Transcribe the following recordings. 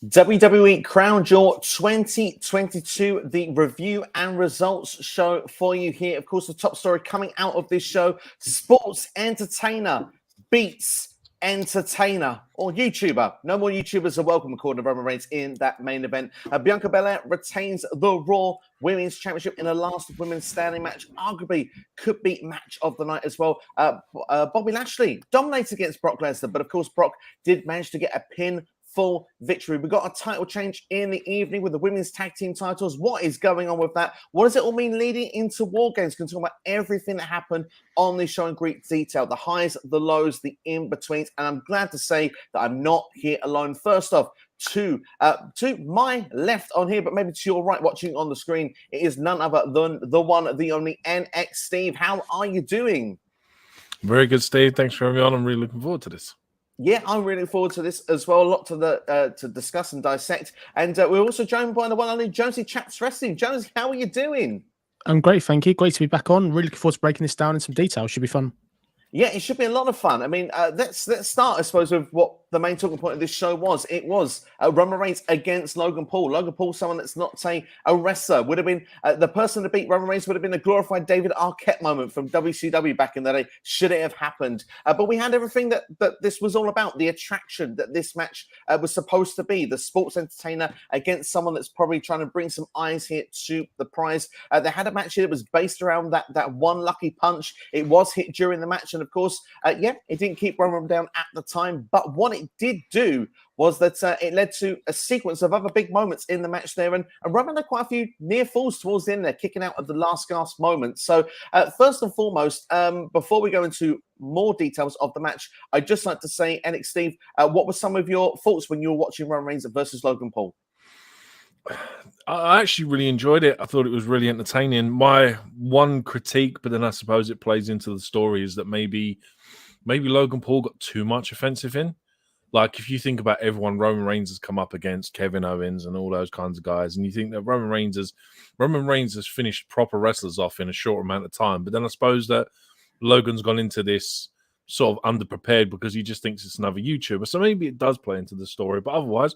WWE Crown Jewel 2022, the review and results show for you here. Of course, the top story coming out of this show, sports entertainer beats entertainer or YouTuber. No more YouTubers are welcome, according to Roman Reigns, in that main event. Bianca Belair retains the Raw Women's Championship in the last women's standing match. Arguably could be match of the night as well. Bobby Lashley dominated against Brock Lesnar, but of course, Brock did manage to get a pin full victory. We got a title change in the evening with the women's tag team titles. What is going on with that? What does it all mean leading into War Games? Can talk about everything that happened on this show in great detail, the highs, the lows, the in-betweens, and I'm glad to say that I'm not here alone. First off, to my left on here, but maybe to your right watching on the screen, it is none other than the one, the only NXSteve. How are you doing? Very good, Steve. Thanks for having me on. I'm really looking forward to this. Yeah, I'm really looking forward to this as well. A lot to discuss and dissect. And we're also joined by the one and only Jonesy Chats Wrestling. Jonesy, how are you doing? I'm great, thank you. Great to be back on. Really looking forward to breaking this down in some detail. Should be fun. Yeah, it should be a lot of fun. I mean, let's start, I suppose, with what the main talking point of this show was. It was Roman Reigns against Logan Paul. Logan Paul, someone that's not, say, a wrestler, would have been the person to beat Roman Reigns would have been a glorified David Arquette moment from WCW back in the day, should it have happened. But we had everything that this was all about, the attraction that this match was supposed to be, the sports entertainer against someone that's probably trying to bring some eyes here to the prize. They had a match here that was based around that one lucky punch. It was hit during the match, and of course, it didn't keep Roman down at the time, but what it did do was that it led to a sequence of other big moments in the match there, and Roman had quite a few near falls towards the end there, kicking out at the last gasp moment. So first and foremost, before we go into more details of the match, I'd just like to say, NXSteve, what were some of your thoughts when you were watching Roman Reigns versus Logan Paul? I actually really enjoyed it. I thought it was really entertaining. My one critique, but then I suppose it plays into the story, is that maybe Logan Paul got too much offensive in. Like, if you think about everyone Roman Reigns has come up against, Kevin Owens and all those kinds of guys, and you think that Roman Reigns has finished proper wrestlers off in a short amount of time. But then I suppose that Logan's gone into this sort of underprepared because he just thinks it's another YouTuber. So maybe it does play into the story, but otherwise,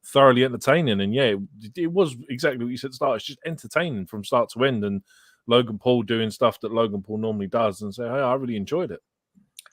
thoroughly entertaining. And yeah, it was exactly what you said at the start. It's just entertaining from start to end, and Logan Paul doing stuff that Logan Paul normally does, and say, hey, I really enjoyed it.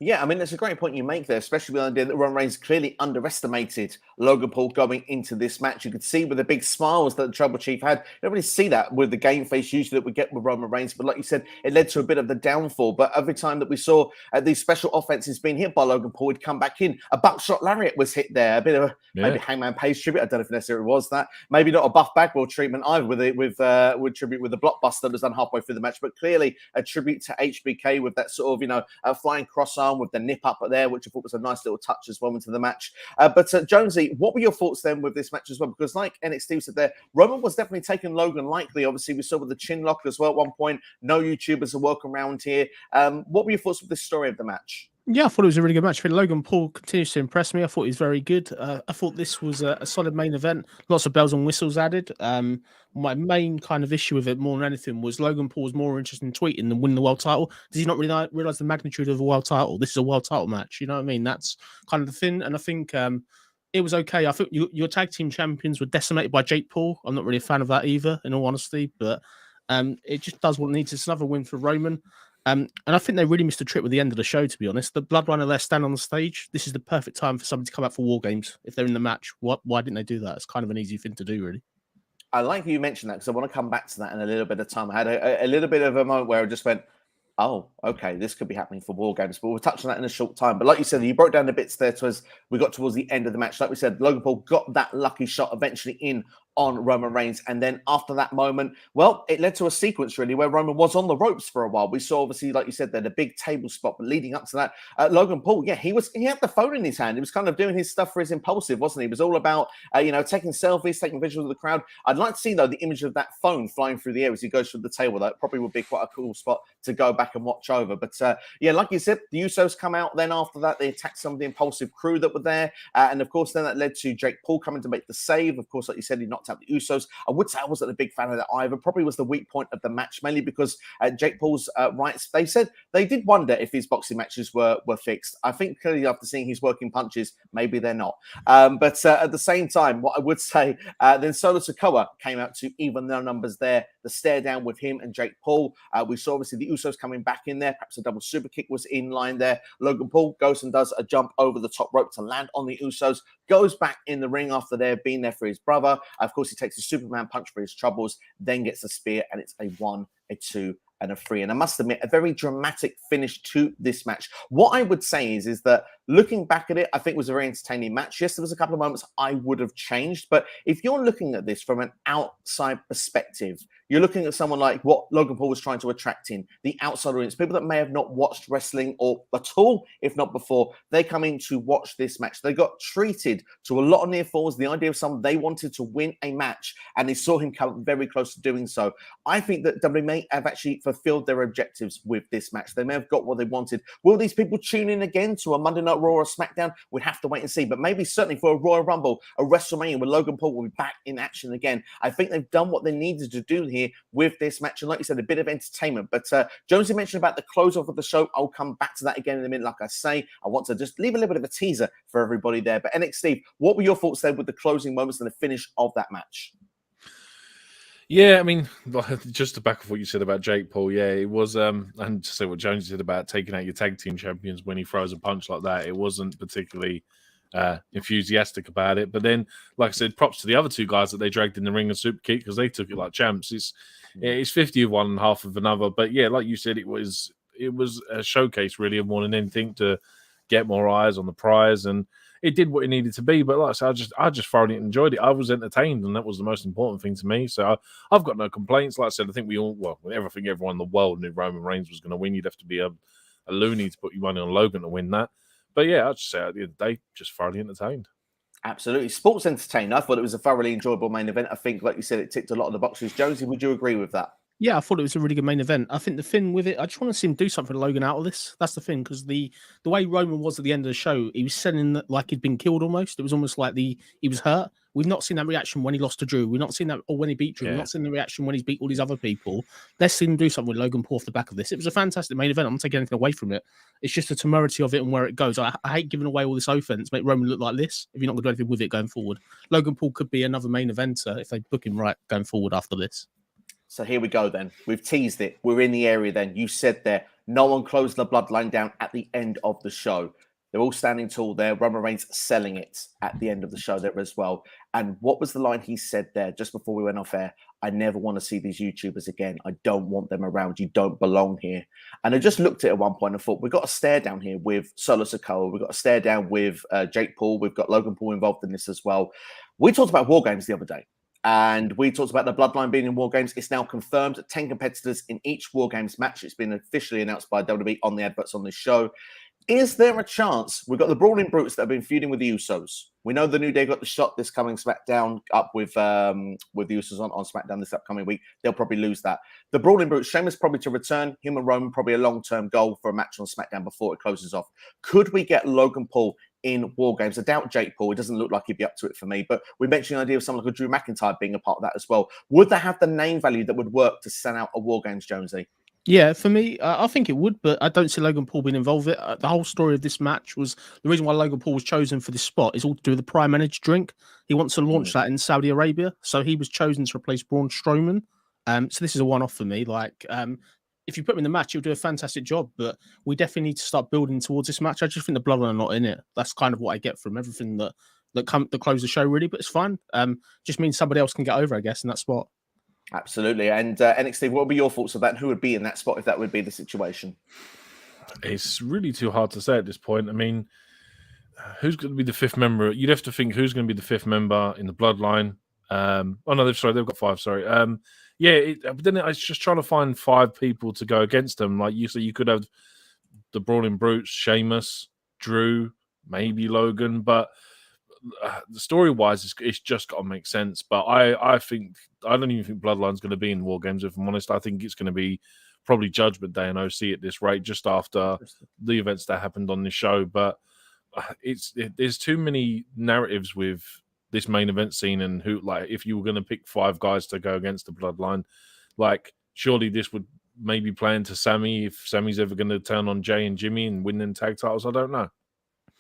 Yeah, I mean, that's a great point you make there, especially with the idea that Roman Reigns clearly underestimated Logan Paul going into this match. You could see with the big smiles that the Tribal Chief had. You don't really see that with the game face usually that we get with Roman Reigns. But like you said, it led to a bit of the downfall. But every time that we saw these special offenses being hit by Logan Paul, he'd come back in. A buckshot lariat was hit there. A bit of maybe Hangman Page tribute. I don't know if necessarily was that. Maybe not a Buff Bagwell treatment either with tribute with the blockbuster that was done halfway through the match. But clearly a tribute to HBK with that sort of, flying cross arm with the nip up there, which I thought was a nice little touch as well into the match. But Jonesy, what were your thoughts then with this match as well? Because like NXT said there, Roman was definitely taking Logan lightly. Obviously, we saw with the chin lock as well at one point. No YouTubers are welcome around here. What were your thoughts with this story of the match? Yeah, I thought it was a really good match. I think Logan Paul continues to impress me. I thought he was very good. I thought this was a solid main event. Lots of bells and whistles added. My main kind of issue with it more than anything was Logan Paul was more interested in tweeting than winning the world title. Does he not really realize the magnitude of the world title? This is a world title match. You know what I mean? That's kind of the thing. And I think it was okay. I think your tag team champions were decimated by Jake Paul. I'm not really a fan of that either, in all honesty. But it just does what it needs. It's another win for Roman. And I think they really missed a trick with the end of the show, to be honest. The Bloodline are there standing on the stage. This is the perfect time for somebody to come out for War Games. If they're in the match, why didn't they do that? It's kind of an easy thing to do, really. I like you mentioned that because I want to come back to that in a little bit of time. I had a little bit of a moment where I just went, oh, okay, this could be happening for War Games, but we'll touch on that in a short time. But like you said, you broke down the bits there as we got towards the end of the match. Like we said, Logan Paul got that lucky shot eventually in on Roman Reigns. And then after that moment, well, it led to a sequence really where Roman was on the ropes for a while. We saw obviously, like you said, there the big table spot, but leading up to that, Logan Paul, yeah, he had the phone in his hand. He was kind of doing his stuff for his impulsive, wasn't he? It was all about, taking selfies, taking visuals of the crowd. I'd like to see though, the image of that phone flying through the air as he goes through the table. That probably would be quite a cool spot to go back and watch over. But like you said, the Usos come out. Then after that, they attacked some of the impulsive crew that were there. And of course, then that led to Jake Paul coming to make the save. Of course, like you said, he knocked knocked out the Usos. I would say I wasn't a big fan of that either. Probably was the weak point of the match, mainly because Jake Paul's rights, they said they did wonder if his boxing matches were fixed. I think clearly after seeing his working punches, maybe they're not. But at the same time, what I would say, then Solo Sikoa came out to even their numbers there. The stare down with him and Jake Paul. We saw obviously the Usos coming back in there. Perhaps a double super kick was in line there. Logan Paul goes and does a jump over the top rope to land on the Usos. Goes back in the ring after they've been there for his brother. Of course, he takes a Superman punch for his troubles, then gets a spear, and it's a 1, a 2, and a 3. And I must admit, a very dramatic finish to this match. What I would say is that looking back at it, I think it was a very entertaining match. Yes, there was a couple of moments I would have changed, but if you're looking at this from an outside perspective, you're looking at someone like what Logan Paul was trying to attract in, the outside audience, people that may have not watched wrestling or at all, if not before, they come in to watch this match. They got treated to a lot of near falls, the idea of someone they wanted to win a match, and they saw him come very close to doing so. I think that WWE may have actually fulfilled their objectives with this match. They may have got what they wanted. Will these people tune in again to a Monday Night Raw or SmackDown? We'd have to wait and see. But maybe certainly for a Royal Rumble, a WrestleMania where Logan Paul will be back in action again. I think they've done what they needed to do here with this match. And like you said, a bit of entertainment. But Jonesy mentioned about the close off of the show. I'll come back to that again in a minute. Like I say, I want to just leave a little bit of a teaser for everybody there. But NXSteve, what were your thoughts there with the closing moments and the finish of that match? Yeah, I mean, just to back off what you said about Jake Paul, yeah, it was, and to say what Jones said about taking out your tag team champions when he throws a punch like that, it wasn't particularly enthusiastic about it. But then, like I said, props to the other two guys that they dragged in the ring and super kick because they took it like champs. It's 50 of one and half of another. But yeah, like you said, it was a showcase really of more than anything to get more eyes on the prize, and it did what it needed to be. But like I said, I just thoroughly enjoyed it. I was entertained, and that was the most important thing to me. So I've got no complaints. Like I said, I think everyone in the world knew Roman Reigns was going to win. You'd have to be a loony to put your money on Logan to win that. But yeah, I'd just say at the end of the day, just thoroughly entertained. Absolutely. Sports entertainment. I thought it was a thoroughly enjoyable main event. I think, like you said, it ticked a lot of the boxes. Jonesy, would you agree with that? Yeah, I thought it was a really good main event. I think the thing with it, I just want to see him do something with Logan out of this. That's the thing, because the way Roman was at the end of the show, he was selling like he'd been killed almost. It was almost like he was hurt. We've not seen that reaction when he lost to Drew. We've not seen that, or when he beat Drew. Yeah. We've not seen the reaction when he's beat all these other people. Let's see him do something with Logan Paul off the back of this. It was a fantastic main event. I'm not taking anything away from it. It's just the temerity of it and where it goes. I hate giving away all this offense, make Roman look like this if you're not going to do anything with it going forward. Logan Paul could be another main eventer if they book him right going forward after this. So here we go then. We've teased it. We're in the area then. You said there, no one closed the bloodline down at the end of the show. They're all standing tall there. Roman Reigns selling it at the end of the show there as well. And what was the line he said there just before we went off air? I never want to see these YouTubers again. I don't want them around. You don't belong here. And I just looked at it at one point and thought, we've got a stare down here with Solo Sikoa. We've got a stare down with Jake Paul. We've got Logan Paul involved in this as well. We talked about War Games the other day. And we talked about the bloodline being in War Games. It's now confirmed 10 competitors in each War Games match. It's been officially announced by WWE on the adverts on this show. Is there a chance? We've got the Brawling Brutes that have been feuding with the Usos. We know the New Day got the shot this coming SmackDown up with the Usos on SmackDown this upcoming week. They'll probably lose that. The Brawling Brutes, Sheamus probably to return. Him and Roman probably a long-term goal for a match on SmackDown before it closes off. Could we get Logan Paul in War Games? I doubt Jake Paul. It doesn't look like he'd be up to it for me. But we mentioned the idea of someone like a Drew McIntyre being a part of that as well. Would they have the name value that would work to send out a War Games, Jonesy? Yeah, for me, I think it would, but I don't see Logan Paul being involved with it. The whole story of this match was the reason why Logan Paul was chosen for this spot is all to do with the Prime Energy drink. He wants to launch that in Saudi Arabia, so he was chosen to replace Braun Strowman. So this is a one-off for me. Like, if you put him in the match, he'll do a fantastic job, but we definitely need to start building towards this match. I just think the Bloodline are not in it. That's kind of what I get from everything that close the show, really, but it's fine. Just means somebody else can get over, I guess, in that spot. Absolutely. And NXT, what would be your thoughts of that? Who would be in that spot if that would be the situation? It's really too hard to say at this point. I mean, who's going to be the fifth member? You'd have to think who's going to be the fifth member in the Bloodline. They've got five. Sorry. But then it's just trying to find five people to go against them. Like you said, you could have the Brawling Brutes, Sheamus, Drew, maybe Logan, but the story-wise, it's just got to make sense. But I don't even think Bloodline's going to be in War Games, if I'm honest. I think it's going to be probably Judgment Day and OC at this rate, just after the events that happened on this show. But there's too many narratives with this main event scene and who, like, if you were going to pick 5 guys to go against the Bloodline, like, surely this would maybe play into Sammy if Sammy's ever going to turn on Jay and Jimmy and win them tag titles. I don't know.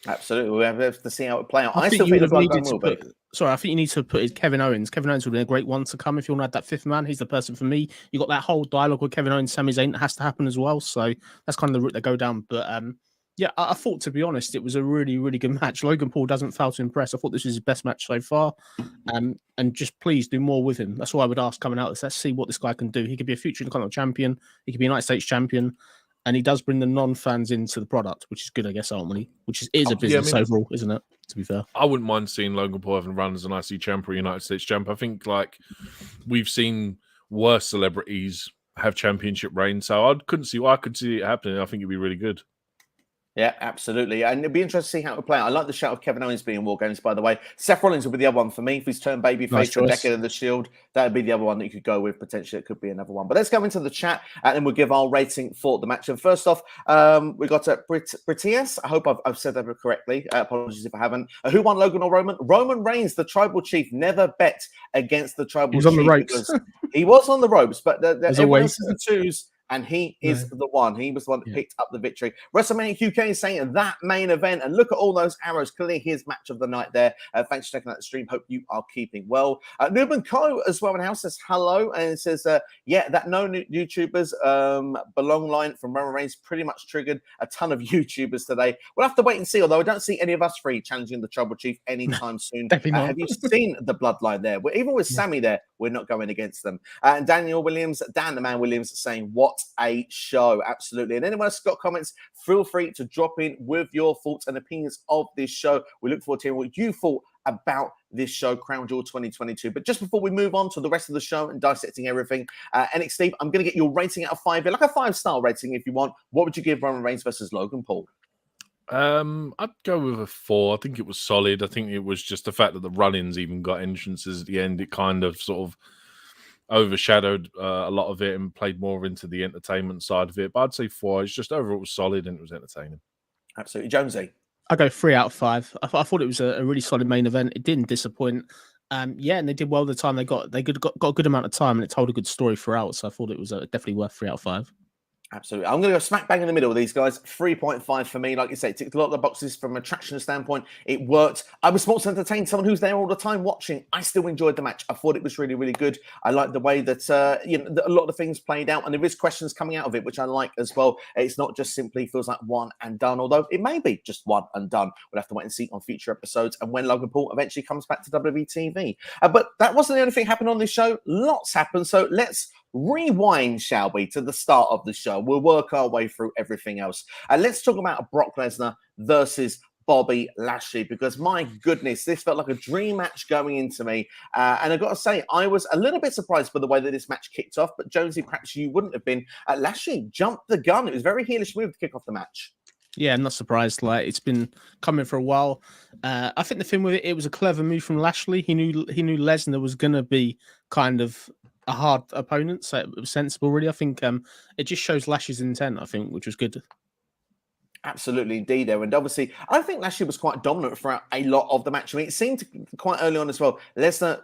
Absolutely, we have to see how it play out. I still think the Bloodline will be. Sorry, I think you need to put Kevin Owens. Kevin Owens would be a great one to come if you want to add that 5th man. He's the person for me. You got that whole dialogue with Kevin Owens, Sami Zayn that has to happen as well. So that's kind of the route they go down. But yeah, I thought, to be honest, it was a really, really good match. Logan Paul doesn't fail to impress. I thought this was his best match so far. And just please do more with him. That's all I would ask coming out of this. Let's see what this guy can do. He could be a future Intercontinental champion. He could be a United States champion. And he does bring the non-fans into the product, which is good, I guess, ultimately. Which is a business overall, isn't it? To be fair, I wouldn't mind seeing Logan Paul having run as an IC champ or United States champ. I think, like, we've seen worse celebrities have championship reigns, so I could see it happening. I think it'd be really good. Yeah, absolutely. And it'd be interesting to see how it would play out. I like the shout of Kevin Owens being in War Games, by the way. Seth Rollins would be the other one for me. If he's turned babyface for a decade of the Shield, that would be the other one that you could go with. Potentially, it could be another one. But let's go into the chat, and then we'll give our rating for the match. And first off, we got Britias. I hope I've said that correctly. Apologies if I haven't. Who won, Logan or Roman? Roman Reigns, the Tribal Chief, never bet against the Tribal Chief. He was on the ropes. He was on the ropes, but everyone else is the twos. And he is the one. He was the one that picked up the victory. WrestleMania UK is saying that main event. And look at all those arrows. Clearly his match of the night there. Thanks for checking out the stream. Hope you are keeping well. Nuben Co as well in house says hello. And it says, yeah, that no YouTubers belong line from Roman Reigns pretty much triggered a ton of YouTubers today. We'll have to wait and see. Although I don't see any of us three challenging the Tribal Chief anytime soon. Have you seen the bloodline there? Even with Sammy there, we're not going against them. And Dan the Man Williams saying, what a show. Absolutely. And anyone else got comments, feel free to drop in with your thoughts and opinions of this show. We look forward to hearing what you thought about this show, Crown Jewel 2022. But just before we move on to the rest of the show and dissecting everything, NXSteve, I'm going to get your rating out of 5, like a 5-star rating if you want. What would you give Roman Reigns versus Logan Paul? I'd go with a 4. I think it was solid. I think it was just the fact that the run-ins even got entrances at the end. It kind of sort of overshadowed a lot of it and played more into the entertainment side of it. But I'd say 4. It's just overall solid and it was entertaining. Absolutely. Jonesy? I go 3 out of 5. I thought it was a really solid main event. It didn't disappoint. Yeah, and they did well the time they got a good amount of time and it told a good story throughout. So I thought it was definitely worth 3 out of 5. Absolutely. I'm going to go smack bang in the middle with these guys. 3.5 for me. Like you say, it ticked a lot of the boxes from an attraction standpoint. It worked. I was sports entertained. Someone who's there all the time watching. I still enjoyed the match. I thought it was really, really good. I like the way that a lot of the things played out, and there is questions coming out of it, which I like as well. It's not just simply feels like one and done, although it may be just one and done. We'll have to wait and see on future episodes and when Logan Paul eventually comes back to WWE TV. But that wasn't the only thing happened on this show. Lots happened. So let's rewind, shall we, to the start of the show. We'll work our way through everything else. Let's talk about Brock Lesnar versus Bobby Lashley, because my goodness, this felt like a dream match going into me. And I've got to say, I was a little bit surprised by the way that this match kicked off, but Jonesy, perhaps you wouldn't have been. Lashley jumped the gun. It was a very heelish move to kick off the match. Yeah, I'm not surprised. Like, it's been coming for a while. I think the thing with it was a clever move from Lashley. He knew Lesnar was going to be kind of a hard opponent, so it was sensible, really. I think it just shows Lashley's intent, I think, which was good. Absolutely, indeed, there. And obviously, I think Lashley was quite dominant throughout a lot of the match. I mean, it seemed quite early on as well. Lesnar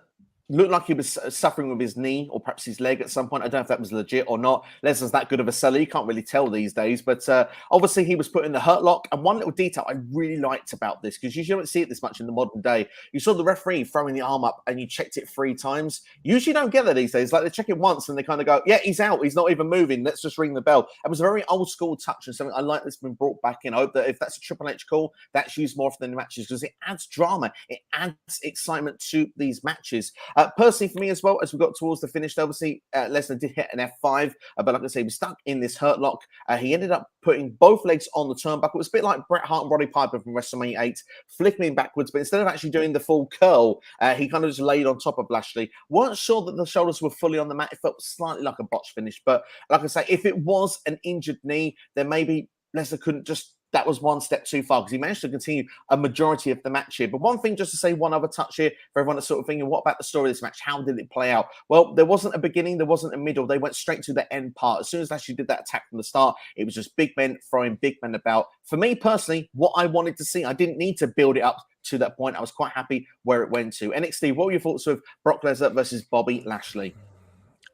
looked like he was suffering with his knee or perhaps his leg at some point. I don't know if that was legit or not. Lesnar's that good of a seller. You can't really tell these days. But obviously, he was put in the hurt lock. And one little detail I really liked about this, because you usually don't see it this much in the modern day. You saw the referee throwing the arm up and you checked it 3 times. Usually don't get that these days. Like, they check it once and they kind of go, yeah, he's out. He's not even moving. Let's just ring the bell. It was a very old school touch and something I like that's been brought back in. I hope that if that's a Triple H call, that's used more often in the matches, because it adds drama. It adds excitement to these matches. Personally, for me as well, as we got towards the finish, obviously, Lesnar did hit an F5, but like I say, he was stuck in this hurt lock. He ended up putting both legs on the turnbuckle. It was a bit like Bret Hart and Roddy Piper from WrestleMania 8, flipping backwards, but instead of actually doing the full curl, he kind of just laid on top of Lashley. Weren't sure that the shoulders were fully on the mat. It felt slightly like a botch finish, but like I say, if it was an injured knee, then maybe Lesnar couldn't just, that was one step too far, because he managed to continue a majority of the match here. But one thing, just to say one other touch here for everyone that's sort of thinking, what about the story of this match? How did it play out? Well, there wasn't a beginning, there wasn't a middle. They went straight to the end part. As soon as Lashley did that attack from the start, it was just big men throwing big men about. For me personally, what I wanted to see, I didn't need to build it up to that point. I was quite happy where it went to. NXT, what were your thoughts of Brock Lesnar versus Bobby Lashley?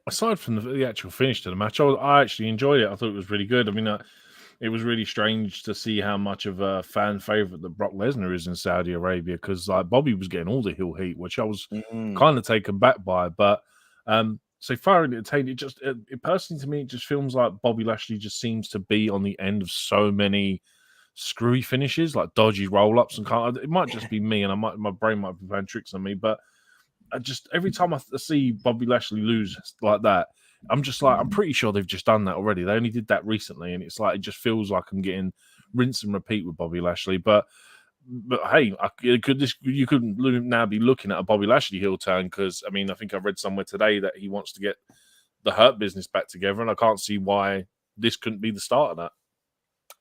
Aside from the actual finish to the match, I actually enjoyed it. I thought it was really good. I mean, it was really strange to see how much of a fan favorite that Brock Lesnar is in Saudi Arabia, because like Bobby was getting all the heel heat, which I was kind of taken back by. But so far entertaining, it personally to me, it just feels like Bobby Lashley just seems to be on the end of so many screwy finishes, like dodgy roll ups, and it might just be me, and my brain might be playing tricks on me, but every time I see Bobby Lashley lose like that, I'm just like, I'm pretty sure they've just done that already. They only did that recently, and it's like, it just feels like I'm getting rinse and repeat with Bobby Lashley. But hey, you couldn't now be looking at a Bobby Lashley heel turn, because I mean, I think I read somewhere today that he wants to get the Hurt Business back together, and I can't see why this couldn't be the start of that.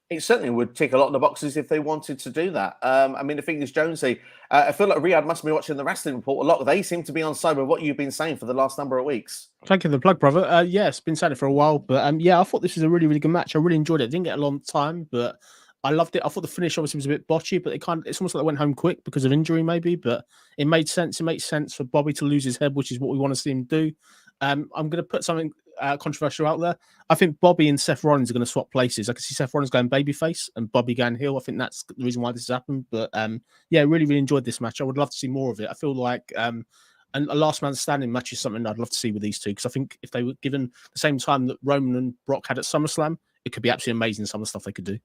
It certainly would tick a lot of the boxes if they wanted to do that. I mean, the thing is, Jonesy, I feel like Riyadh must be watching the Wrestling Report a lot. They seem to be on side with what you've been saying for the last number of weeks. Thank you for the plug, brother. Yeah, it's been saying it for a while, but yeah, I thought this was a really, really good match. I really enjoyed it. Didn't get a long time, but I loved it. I thought the finish obviously was a bit botchy, but it's almost like it went home quick because of injury, maybe. But it made sense. It makes sense for Bobby to lose his head, which is what we want to see him do. I'm going to put something controversial out there. I think Bobby and Seth Rollins are going to swap places. I can see Seth Rollins going babyface and Bobby going heel. I think that's the reason why this has happened. But yeah, really, really enjoyed this match. I would love to see more of it. I feel like and a last man standing match is something I'd love to see with these two, because I think if they were given the same time that Roman and Brock had at SummerSlam, it could be absolutely amazing, some of the stuff they could do.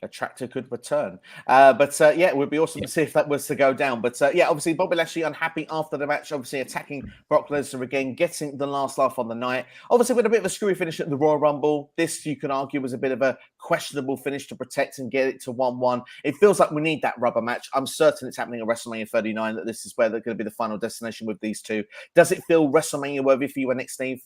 A tractor could return. But yeah, it would be awesome to see if that was to go down. But yeah, obviously Bobby Lashley unhappy after the match, obviously attacking Brock Lesnar again, getting the last laugh on the night. Obviously with a bit of a screwy finish at the Royal Rumble. This, you can argue, was a bit of a questionable finish to protect and get it to 1-1. It feels like we need that rubber match. I'm certain it's happening at WrestleMania 39, that this is where they're going to be the final destination with these two. Does it feel WrestleMania worthy for you, NXSteve?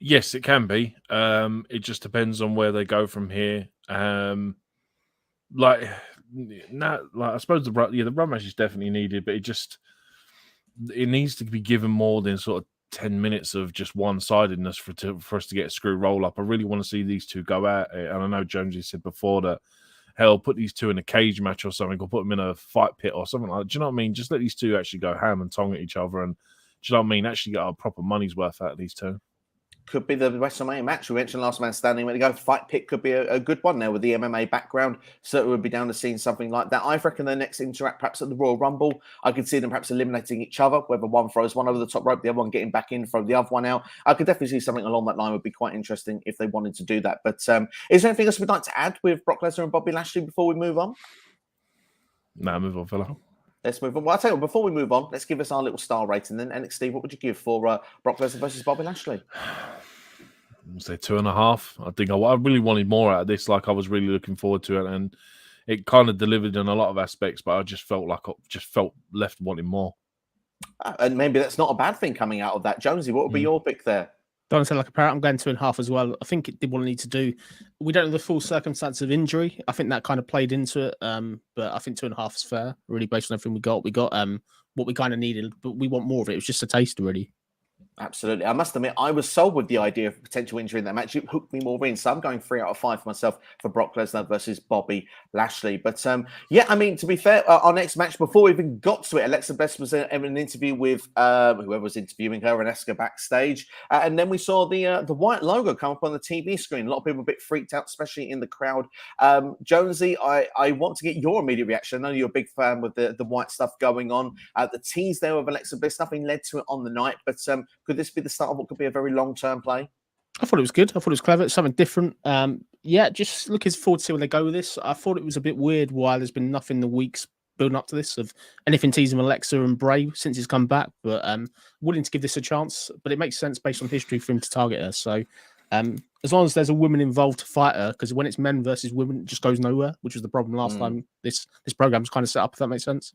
Yes, it can be. It just depends on where they go from here. I suppose the run match is definitely needed, but it needs to be given more than sort of 10 minutes of just one-sidedness for us to get a screw roll up. I really want to see these two go at it. And I know Jonesy said before that, hell, put these two in a cage match or something, or put them in a fight pit or something like that. Do you know what I mean? Just let these two actually go ham and tongue at each other, and do you know what I mean? Actually get our proper money's worth out of these two. Could be the WrestleMania match. We mentioned Last Man Standing. When they go fight pit, could be a good one there with the MMA background. Certainly would be down to seeing something like that. I reckon their next interact perhaps at the Royal Rumble. I could see them perhaps eliminating each other, whether one throws one over the top rope, the other one getting back in, throw the other one out. I could definitely see something along that line. Would be quite interesting if they wanted to do that. But is there anything else we'd like to add with Brock Lesnar and Bobby Lashley before we move on? No, move on, fella. Let's move on. Well, I'll tell you what, before we move on, let's give us our little star rating. Then, NXT, what would you give for Brock Lesnar versus Bobby Lashley? Say 2.5. I think I really wanted more out of this. Like, I was really looking forward to it, and it kind of delivered in a lot of aspects, but I just felt left wanting more. And maybe that's not a bad thing coming out of that. Jonesy, what would be your pick there? Don't sound like a parrot. I'm going 2.5 as well. I think it did what it needed to do. We don't know the full circumstance of injury. I think that kind of played into it. But I think 2.5 is fair, really, based on everything we got. We got what we kind of needed, but we want more of it. It was just a taste, really. Absolutely. I must admit, I was sold with the idea of potential injury in that match. It hooked me more in. So I'm going 3 out of 5 for myself for Brock Lesnar versus Bobby Lashley. But yeah, I mean, to be fair, our next match, before we even got to it, Alexa Bliss was in an interview with whoever was interviewing her and Asuka backstage. And then we saw the white logo come up on the TV screen. A lot of people were a bit freaked out, especially in the crowd. Jonesy, I want to get your immediate reaction. I know you're a big fan with the white stuff going on. The tease there with Alexa Bliss, nothing led to it on the night, but could this be the start of what could be a very long-term play? I thought it was good. I thought it was clever. It's something different. Yeah, just looking forward to see where they go with this. I thought it was a bit weird why there's been nothing the weeks building up to this of anything teasing Alexa and Bray since he's come back, but willing to give this a chance. But it makes sense based on history for him to target her. So as long as there's a woman involved to fight her, because when it's men versus women, it just goes nowhere, which was the problem last time this program was kind of set up, if that makes sense.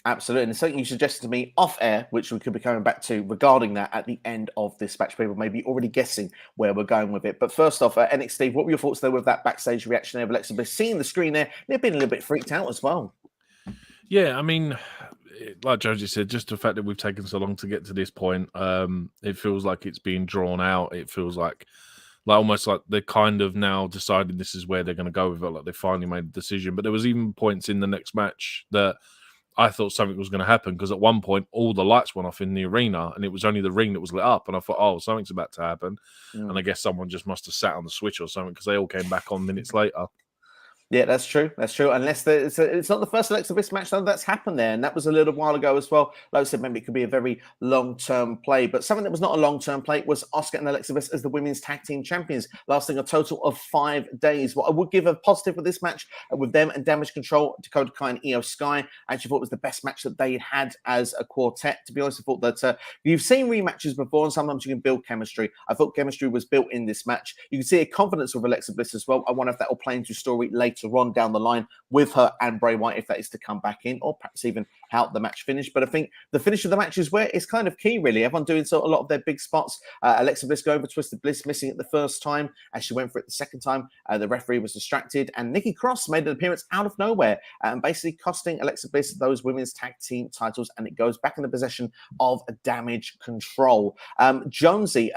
Absolutely. And something you suggested to me off air, which we could be coming back to regarding that at the end of this match. People may be already guessing where we're going with it. But first off, NXSteve, what were your thoughts there with that backstage reaction of Alexa Bliss? Seeing the screen there, they've been a little bit freaked out as well. Yeah, I mean, like Jonesy said, just the fact that we've taken so long to get to this point, it feels like it's being drawn out. It feels like like almost like they're kind of now decided this is where they're going to go with it. Like they finally made a decision. But there was even points in the next match that I thought something was going to happen, because at one point all the lights went off in the arena and it was only the ring that was lit up. And I thought, oh, something's about to happen. And I guess someone just must have sat on the switch or something, because they all came back on minutes later. Yeah, that's true. That's true. Unless it's not the first Alexa Bliss match that's happened there, and that was a little while ago as well. Like I said, maybe it could be a very long-term play, but something that was not a long-term play was Asuka and Alexa Bliss as the women's tag team champions, lasting a total of 5 days. What I would give a positive for this match with them and Damage Control, Dakota Kai and Io Sky, I actually thought it was the best match that they had as a quartet. To be honest, I thought that you've seen rematches before, and sometimes you can build chemistry. I thought chemistry was built in this match. You can see a confidence with Alexa Bliss as well. I wonder if that will play into story later on down the line with her and Bray Wyatt, if that is to come back in, or perhaps even how the match finished. But I think the finish of the match is where it's kind of key, really. Everyone doing a lot of their big spots. Alexa Bliss going for Twisted Bliss, missing it the first time. As she went for it the second time, the referee was distracted, and Nikki Cross made an appearance out of nowhere, and basically costing Alexa Bliss those women's tag team titles, and it goes back in the possession of Damage Control. Jonesy,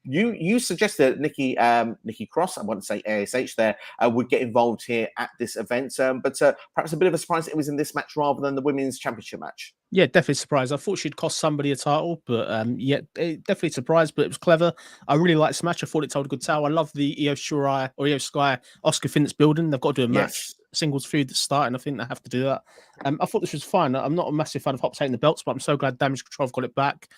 you suggested that Nikki Cross, I want to say ASH there, would get involved here at this event, but perhaps a bit of a surprise it was in this match rather than the women's championship match. Yeah, definitely surprised. I thought she'd cost somebody a title, but yeah, definitely surprised, but it was clever. I really liked this match. I thought it told a good tale. I love the Io Sky Oscar Finn that's building. They've got to do a match, singles feud that's starting. I think they have to do that. I thought this was fine. I'm not a massive fan of Hop taking the belts, but I'm so glad Damage Control have got it back.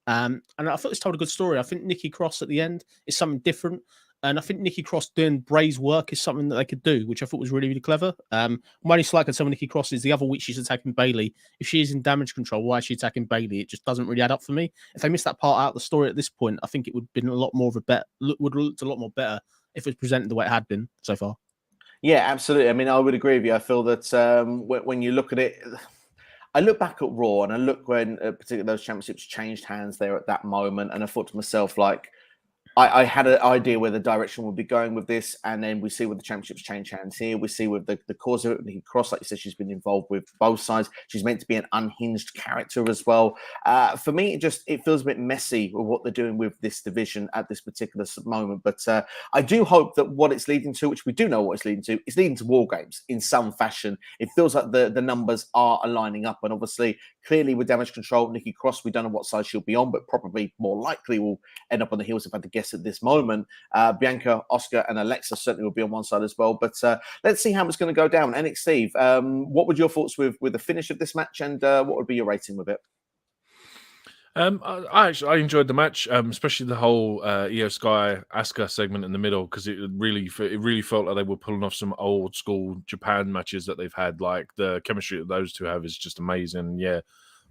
And I thought this told a good story. I think Nikki Cross at the end is something different. And I think Nikki Cross doing Bray's work is something that they could do, which I thought was really, really clever. My only slight concern with Nikki Cross is the other week she's attacking Bayley. If she is in Damage Control, why is she attacking Bayley? It just doesn't really add up for me. If they missed that part out of the story at this point, I think it would have been a lot more of a bet. Would have looked a lot more better if it was presented the way it had been so far. Yeah, absolutely. I mean, I would agree with you. I feel that when you look at it, I look back at Raw and I look when particularly those championships changed hands there at that moment, and I thought to myself, like, I had an idea where the direction would be going with this, and then we see with the championships change hands here. We see with the cause of it, Nikki Cross, like you said, she's been involved with both sides. She's meant to be an unhinged character as well. For me, it feels a bit messy with what they're doing with this division at this particular moment. But I do hope that what it's leading to, which we do know what it's leading to, is leading to War Games in some fashion. It feels like the numbers are aligning up, and obviously, clearly with Damage Control, Nikki Cross, we don't know what side she'll be on, but probably more likely will end up on the heels if I had to guess at this moment. Bianca, Asuka, and Alexa certainly will be on one side as well. But let's see how it's going to go down. NXSteve, what would your thoughts with the finish of this match, and what would be your rating with it? I enjoyed the match, especially the whole Io Sky Asuka segment in the middle, because it really felt like they were pulling off some old school Japan matches that they've had. Like the chemistry that those two have is just amazing. Yeah,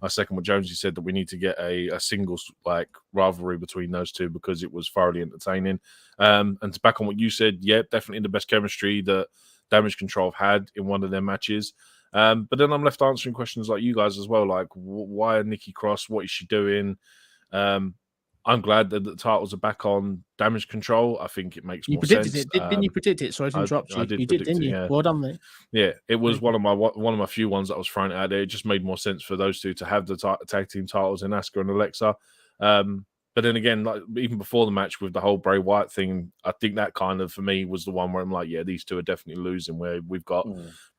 I second what Jonesy said, that we need to get a singles like rivalry between those two, because it was thoroughly entertaining. And to back on what you said, yeah, definitely the best chemistry that Damage Control have had in one of their matches. But then I'm left answering questions like you guys as well, like why Nikki Cross? What is she doing? I'm glad that the titles are back on Damage Control. I think it makes more sense. You predicted it, didn't you? Predict it? Sorry to interrupt you. You did, didn't you? Yeah. Well done, mate. Yeah, it was one of my few ones that I was thrown out there. It just made more sense for those two to have the tag team titles in Asuka and Alexa. But then again, like even before the match with the whole Bray Wyatt thing, I think that kind of for me was the one where I'm like, yeah, these two are definitely losing. Where we've got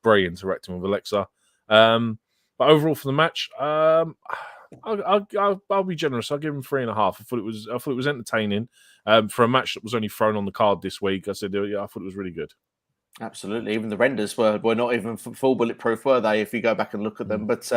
Bray interacting with Alexa. But overall for the match, I'll be generous. I'll give him 3.5. I thought it was entertaining for a match that was only thrown on the card this week. I said, yeah, I thought it was really good. Absolutely. Even the renders were not even full bulletproof, were they, if you go back and look at them? But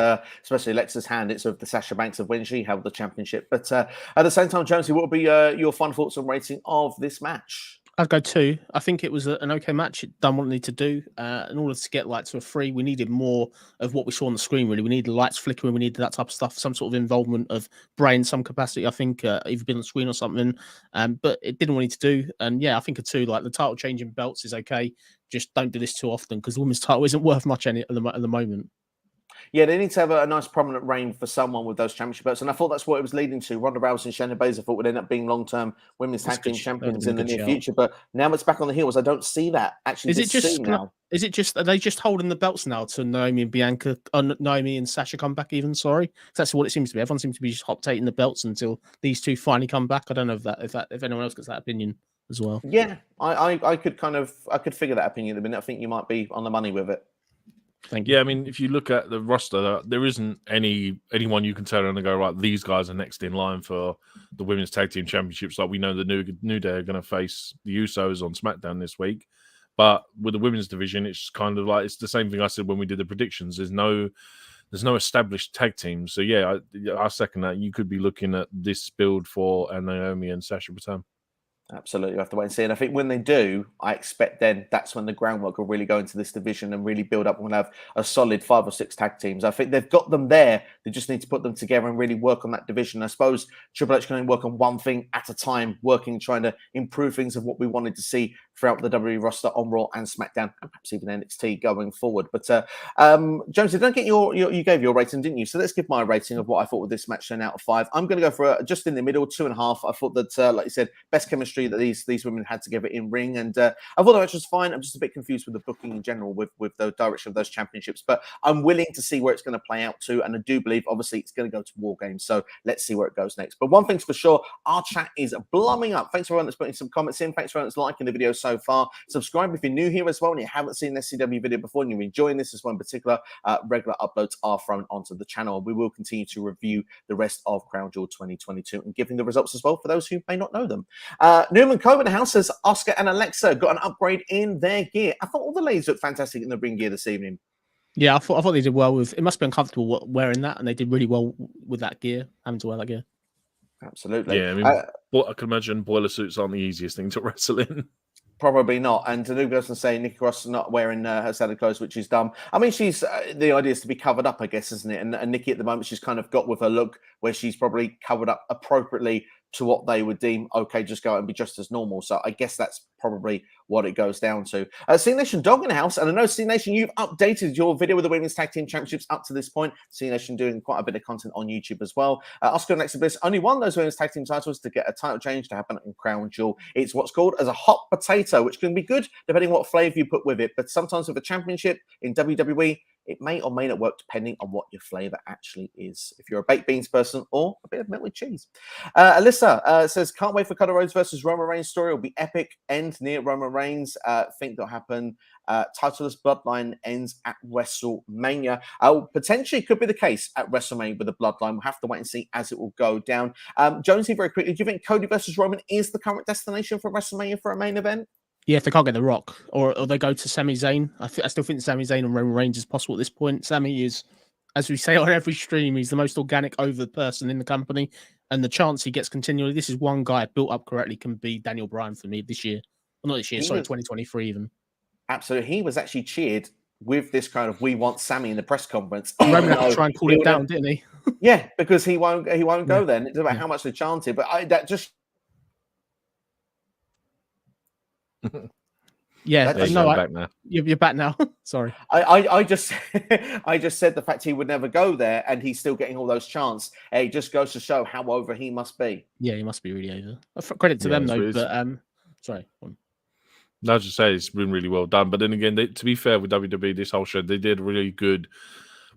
especially Alexa's hand, it's of the Sasha Banks of when she held the championship. But at the same time, Jonesy, what would be your fun thoughts and rating of this match? I'd go 2. I think it was an okay match. It done what it needed to do. In order to get to a 3, we needed more of what we saw on the screen, really. We needed the lights flickering. We needed that type of stuff, some sort of involvement of Bray in some capacity, I think, either been on the screen or something. But it didn't want it to do. And yeah, I think a 2, like the title changing belts is okay. Just don't do this too often, because the women's title isn't worth much at the moment. Yeah, they need to have a nice prominent reign for someone with those championship belts. And I thought that's what it was leading to. Ronda Rousey and Shayna Baszler thought would end up being long-term women's tag team champions in the near future. But now it's back on the heels. I don't see that actually. Are they just holding the belts now to Naomi and Bianca, Naomi and Sasha come back even? Sorry. That's what it seems to be. Everyone seems to be just hot taking the belts until these two finally come back. I don't know if anyone else gets that opinion. as well. Yeah, I could figure that opinion at the minute. I think you might be on the money with it. Thank you. Yeah, I mean, if you look at the roster, there isn't anyone you can turn around and go, right, these guys are next in line for the Women's Tag Team Championships. Like we know the New Day are going to face the Usos on SmackDown this week. But with the women's division, it's kind of like it's the same thing I said when we did the predictions. There's no established tag team. So yeah, I second that. You could be looking at this build for Naomi and Sasha return. Absolutely, we have to wait and see. And I think when they do, I expect then that's when the groundwork will really go into this division and really build up. We'll have a solid 5 or 6 tag teams. I think they've got them there. They just need to put them together and really work on that division. I suppose Triple H can only work on one thing at a time, trying to improve things of what we wanted to see throughout the WWE roster on Raw and SmackDown, and perhaps even NXT going forward. But Jonesy, don't get you gave your rating, didn't you? So let's give my rating of what I thought with this match 10 out of 5. I'm going to go for just in the middle, 2.5. I thought that, like you said, best chemistry that these women had together in ring, and I thought the match was fine. I'm just a bit confused with the booking in general with the direction of those championships, but I'm willing to see where it's going to play out to, and I do believe obviously it's going to go to War Games, so let's see where it goes next. But one thing's for sure, our chat is blooming up. Thanks for everyone that's putting some comments in. Thanks for everyone that's liking the video so far. Subscribe if you're new here as well and you haven't seen an SCW video before and you're enjoying this as well in particular. Regular uploads are thrown onto the channel, and we will continue to review the rest of Crown Jewel 2022 and giving the results as well for those who may not know them. Newman Coben House says Oscar and Alexa got an upgrade in their gear. I thought all the ladies looked fantastic in the ring gear this evening. Yeah, I thought they did well with. It must be uncomfortable wearing that, and they did really well with that gear, having to wear that gear. Absolutely. Yeah, I mean, I can imagine boiler suits aren't the easiest thing to wrestle in. Probably not. And Tanu goes and say Nikki Cross is not wearing her standard clothes, which is dumb. I mean, she's the idea is to be covered up, I guess, isn't it? And Nikki at the moment, she's kind of got with her look where she's probably covered up appropriately to what they would deem okay, just go out and be just as normal. So I guess that's probably what it goes down to. C Nation Dog in the house, and I know C Nation, you've updated your video with the Women's Tag Team Championships up to this point. C Nation doing quite a bit of content on YouTube as well. Oscar and Alexa Bliss only won those Women's Tag Team titles to get a title change to happen in Crown Jewel. It's what's called as a hot potato, which can be good depending on what flavor you put with it. But sometimes with a championship in WWE, it may or may not work depending on what your flavor actually is. If you're a baked beans person or a bit of milk with cheese. Alyssa says, can't wait for Cody Rhodes versus Roman Reigns story. It'll be epic. End near Roman Reigns. Think that'll happen. Titleist bloodline ends at WrestleMania. Potentially could be the case at WrestleMania with the bloodline. We'll have to wait and see as it will go down. Jonesy, very quickly, do you think Cody versus Roman is the current destination for WrestleMania for a main event? Yeah, if they can't get The Rock, or they go to Sami Zayn. I still think Sami Zayn and Roman Reigns is possible at this point. Sami is, as we say on every stream, he's the most organic over person in the company, and the chance he gets continually. This is one guy built up correctly can be Daniel Bryan for me this year. Well, not this year, 2023 even. Absolutely, he was actually cheered with this kind of "We want Sami" in the press conference. Roman had to try and cool him down, didn't he? Yeah, because he won't go then. It's about how much they chanted, but that just. Yeah, back now. You're back now. Sorry, I just said the fact he would never go there, and he's still getting all those chants. It just goes to show how over he must be. Yeah, he must be really over. Credit to them though, but sorry. No, I was just say it's been really well done. But then again, to be fair with WWE, this whole show they did really good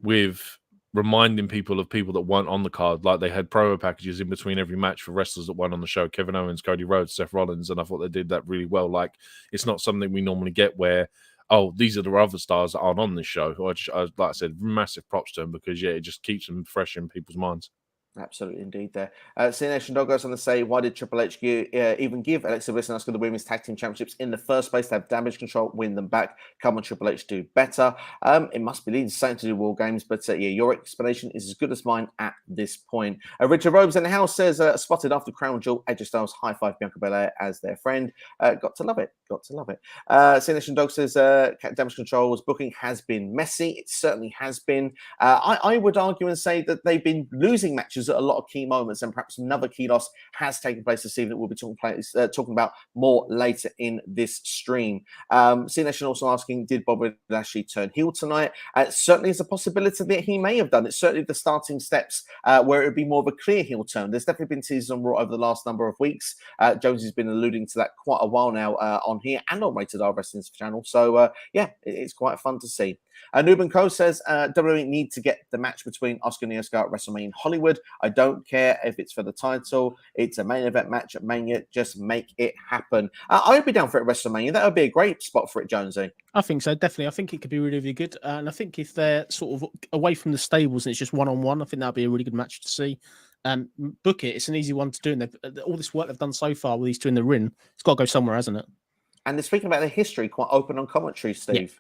with reminding people of people that weren't on the card. Like they had promo packages in between every match for wrestlers that weren't on the show. Kevin Owens, Cody Rhodes, Seth Rollins, and I thought they did that really well. Like it's not something we normally get where, oh, these are the other stars that aren't on this show. Like I said, massive props to them because it just keeps them fresh in people's minds. Absolutely, indeed. There, C Nation Dog goes on to say, why did Triple H even give Alexa Bliss and Asuka the Women's Tag Team Championships in the first place? To have damage control, win them back. Come on, Triple H, do better. It must be leading something to do War Games, but yeah, your explanation is as good as mine at this point. Richard Robes in the house says, spotted after Crown Jewel, AJ Styles high five Bianca Belair as their friend. Got to love it. Got to love it. C Nation Dog says, damage control's booking has been messy. It certainly has been. I would argue and say that they've been losing matches at a lot of key moments, and perhaps another key loss has taken place this evening that we'll be talking about more later in this stream. C Nation also asking, did Bobby Lashley turn heel tonight? Certainly is a possibility that he may have done. It's certainly the starting steps where it would be more of a clear heel turn. There's definitely been teasers on Raw over the last number of weeks. Jonesy's been alluding to that quite a while now on here and on Rated R Wrestling's channel. So yeah, it's quite fun to see. Nuben Co says WWE need to get the match between Asuka and Asuka at WrestleMania in Hollywood. I don't care if it's for the title. It's a main event match at Mania. Just make it happen. I would be down for it at WrestleMania. That would be a great spot for it, Jonesy. I think so, definitely. I think it could be really, really good. And I think if they're sort of away from the stables and it's just one-on-one, I think that'd be a really good match to see. Book it. It's an easy one to do. And all this work they've done so far with these two in the ring, it's got to go somewhere, hasn't it? And they're speaking about their history quite open on commentary, Steve.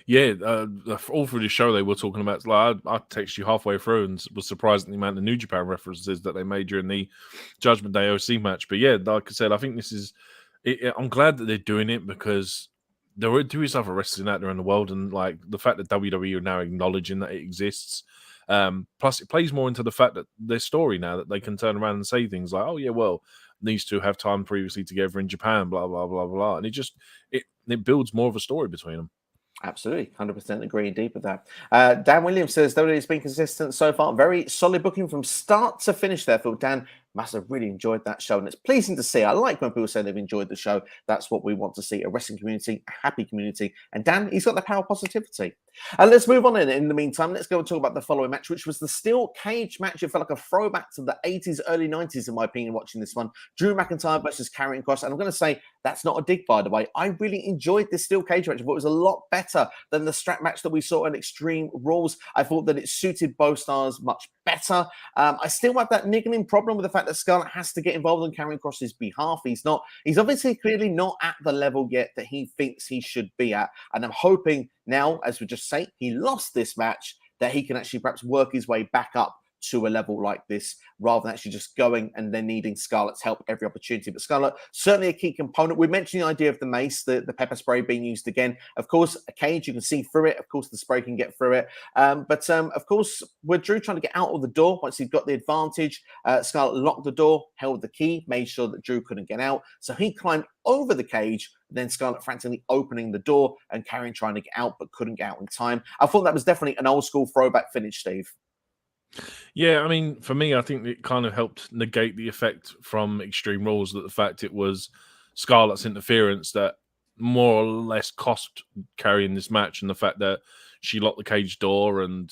Yeah, all through the show they were talking about. Like, I texted you halfway through and was surprised at the amount of New Japan references that they made during the Judgment Day OC match. But yeah, like I said, I think this is. I'm glad that they're doing it because there is other wrestling out there in the world, and like the fact that WWE are now acknowledging that it exists. Plus, it plays more into the fact that their story now that they can turn around and say things like, "Oh yeah, well, these two have time previously together in Japan," blah blah blah blah, and it builds more of a story between them. Absolutely, 100% agree deep with that. Dan Williams says WWE's been consistent so far. Very solid booking from start to finish there, Phil. Dan must have really enjoyed that show, and it's pleasing to see. I like when people say they've enjoyed the show. That's what we want to see, a wrestling community, a happy community. And Dan, he's got the power of positivity. Let's move on in the meantime. Let's go and talk about the following match, which was the steel cage match. It felt like a throwback to the 80s, early 90s, in my opinion, watching this one. Drew McIntyre versus Karrion Kross. And I'm going to say that's not a dig, by the way. I really enjoyed this steel cage match. I thought it was a lot better than the strap match that we saw in Extreme Rules. I thought that it suited both stars much better. I still have that niggling problem with the fact that Scarlett has to get involved on Karrion Kross's behalf. He's obviously clearly not at the level yet that he thinks he should be at. And I'm hoping now, as we just say, he lost this match, that he can actually perhaps work his way back up to a level like this, rather than actually just going and then needing Scarlett's help every opportunity. But Scarlett, certainly a key component. We mentioned the idea of the mace, the pepper spray being used again. Of course, a cage, you can see through it. Of course, the spray can get through it. But of course, with Drew trying to get out of the door, once he got the advantage, Scarlett locked the door, held the key, made sure that Drew couldn't get out. So he climbed over the cage, then Scarlett frantically opening the door and Karrion trying to get out, but couldn't get out in time. I thought that was definitely an old school throwback finish, Steve. Yeah, I mean, for me, I think it kind of helped negate the effect from Extreme Rules, that the fact it was Scarlett's interference that more or less cost Karrion this match, and the fact that she locked the cage door and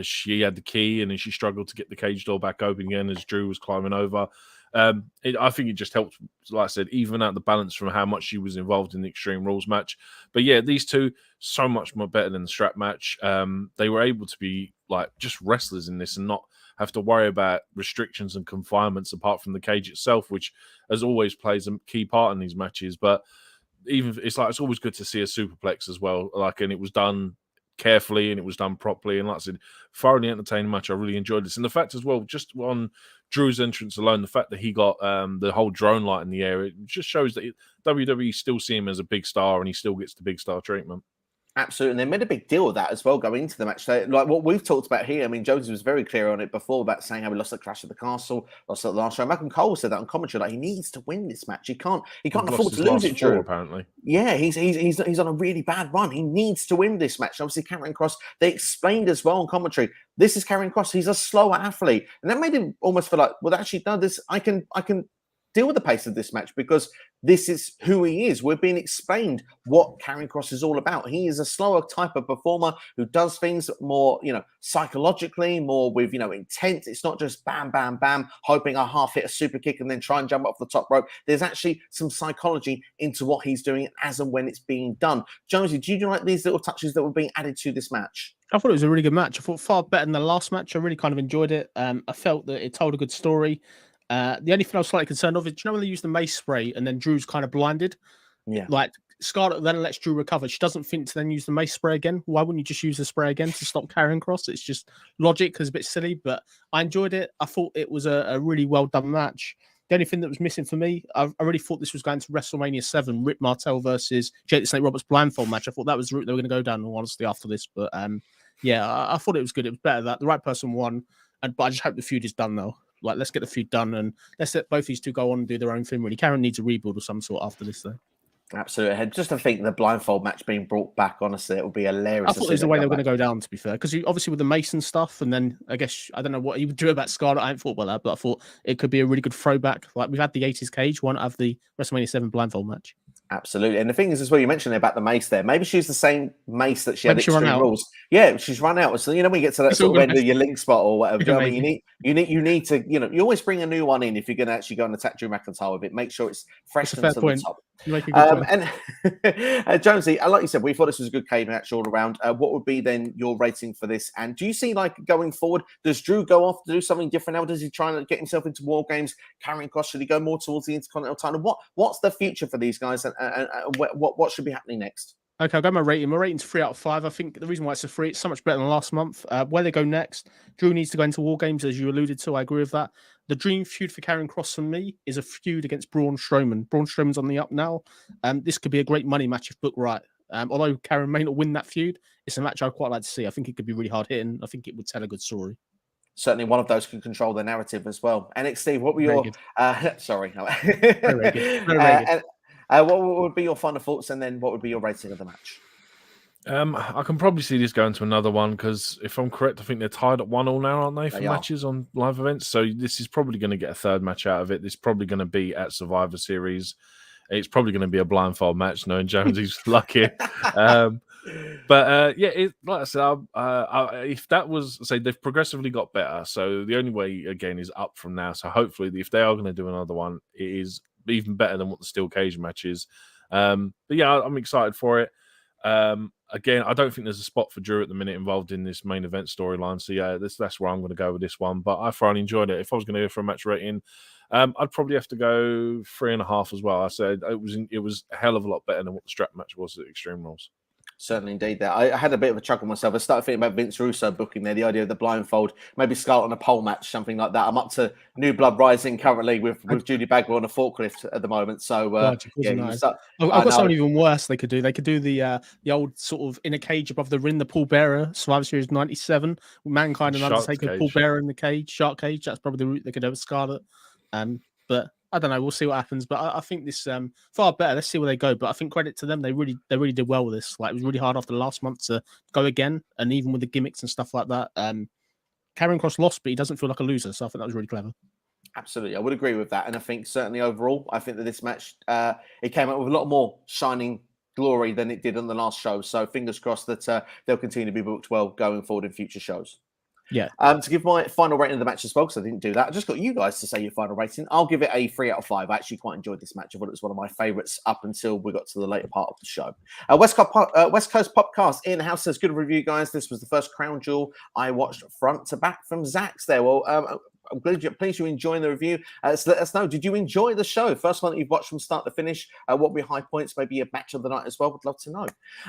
she had the key and then she struggled to get the cage door back open again as Drew was climbing over. I think it just helped, like I said, even out the balance from how much she was involved in the Extreme Rules match. But yeah, these two, so much more better than the strap match. They were able to be like just wrestlers in this and not have to worry about restrictions and confinements apart from the cage itself, which as always plays a key part in these matches. But even it's always good to see a superplex as well. And it was done carefully and it was done properly. And like I said, thoroughly entertaining match. I really enjoyed this. And the fact as well, just on Drew's entrance alone, the fact that he got the whole drone light in the air, it just shows that WWE still see him as a big star and he still gets the big star treatment. Absolutely. And they made a big deal of that as well going into the match. So, like what we've talked about here, I mean, Jonesy was very clear on it before about saying how he lost at Clash of the Castle, lost at the last show. Malcolm Cole said that on commentary, like he needs to win this match. He can't afford to lose it, Drew. Apparently. Yeah, he's on a really bad run. He needs to win this match. Obviously, Karrion Kross, they explained as well on commentary, this is Karrion Kross. He's a slower athlete. And that made him almost feel like, well, actually, no, I can deal with the pace of this match because this is who he is. We're being explained what Karrion Kross is all about. He is a slower type of performer who does things more, psychologically, more with, intent. It's not just bam, bam, bam, hoping I half hit a super kick and then try and jump off the top rope. There's actually some psychology into what he's doing as and when it's being done. Jonesy, do you like these little touches that were being added to this match? I thought it was a really good match. I thought far better than the last match. I really kind of enjoyed it. I felt that it told a good story. The only thing I was slightly concerned of is, do you know when they use the mace spray and then Drew's kind of blinded? Yeah. Like Scarlett then lets Drew recover. She doesn't think to then use the mace spray again. Why wouldn't you just use the spray again to stop Karrion Kross? It's just logic because it's a bit silly, but I enjoyed it. I thought it was a really well done match. The only thing that was missing for me, I really thought this was going to WrestleMania 7, Rip Martel versus Jake the Snake Roberts blindfold match. I thought that was the route they were going to go down, honestly, after this. But yeah, I thought it was good. It was better that the right person won. But I just hope the feud is done, though. Like, let's get the feud done and let's let both these two go on and do their own thing, really. Karrion needs a rebuild of some sort after this, though. Absolutely. Just to think the blindfold match being brought back, honestly, it would be hilarious. I thought it was the way they were going to go down, to be fair, because obviously with the Mason stuff, and then I guess, I don't know what he would do about Scarlett. I ain't thought about that, but I thought it could be a really good throwback. Like, we've had the 80s cage, why not have the WrestleMania 7 blindfold match? Absolutely. And the thing is, as well, you mentioned about the mace there. Maybe she's the same mace that she had Maybe she ran Extreme out. Rules. Yeah, she's run out. So, when you get to that It's sort all of end gonna of your link spot or whatever, do you know what I mean? maybe. You need to, you always bring a new one in if you're going to actually go and attack Drew McIntyre with it. Make sure it's fresh That's a fair and to point. the top. You make a good point. And Jonesy, like you said, we thought this was a good cage match all around. What would be then your rating for this? And do you see, like, going forward, does Drew go off to do something different now? Does he try to get himself into War Games, carrying across? Should he go more towards the Intercontinental title? What's the future for these guys, and what should be happening next? Okay, I'll go my rating. My rating's 3 out of 5. I think the reason why it's a 3, it's so much better than last month. Where they go next, Drew needs to go into War Games, as you alluded to. I agree with that. The dream feud for Karrion Kross for me is a feud against Braun Strowman. Braun Strowman's on the up now. This could be a great money match if booked right. Although Karrion may not win that feud, it's a match I'd quite like to see. I think it could be really hard hitting. I think it would tell a good story. Certainly one of those can control the narrative as well. NXSteve, what were your... sorry. Very good. What would be your final thoughts, and then what would be your rating of the match? I can probably see this going to another one because if I'm correct, I think they're tied at 1-1 now, aren't they, for matches on live events? So this is probably going to get a third match out of it. This is probably going to be at Survivor Series. It's probably going to be a blindfold match, knowing Jonesy's lucky. Like I said, if that was, say, they've progressively got better. So the only way, again, is up from now. So hopefully, if they are going to do another one, it is even better than what the steel cage match is. But yeah, I'm excited for it. Again, I don't think there's a spot for Drew at the minute involved in this main event storyline. So yeah, that's where I'm going to go with this one. But I thoroughly enjoyed it. If I was going to go for a match rating, I'd probably have to go 3.5 as well. I said it was a hell of a lot better than what the strap match was at Extreme Rules. Certainly, indeed. There, I had a bit of a chuckle myself. I started thinking about Vince Russo booking there, the idea of the blindfold, maybe Scarlett on a pole match, something like that. I'm up to New Blood Rising currently with Judy Bagwell on a forklift at the moment. So, I've got something even worse they could do. They could do the old sort of in a cage above the ring, the Paul Bearer, Survivor Series 97, Mankind and Undertaker, Paul Bearer in the cage, Shark Cage. That's probably the route they could do with Scarlett. But I don't know. We'll see what happens. But I think this far better. Let's see where they go. But I think credit to them. They really did well with this. Like, it was really hard after the last month to go again, and even with the gimmicks and stuff like that. Karrion Kross lost, but he doesn't feel like a loser. So I think that was really clever. Absolutely, I would agree with that. And I think certainly overall, I think that this match it came out with a lot more shining glory than it did on the last show. So fingers crossed that they'll continue to be booked well going forward in future shows. Yeah. To give my final rating of the match as well, because I didn't do that. I just got you guys to say your final rating. I'll give it a 3 out of 5. I actually quite enjoyed this match. I thought it was one of my favourites up until we got to the later part of the show. West Coast Popcast in house says, good review, guys. This was the first Crown Jewel I watched front to back from Zach's there. Well, I'm pleased you're enjoying the review. So let us know, did you enjoy the show? First one that you've watched from start to finish. What were your high points? Maybe a match of the night as well. Would love to know.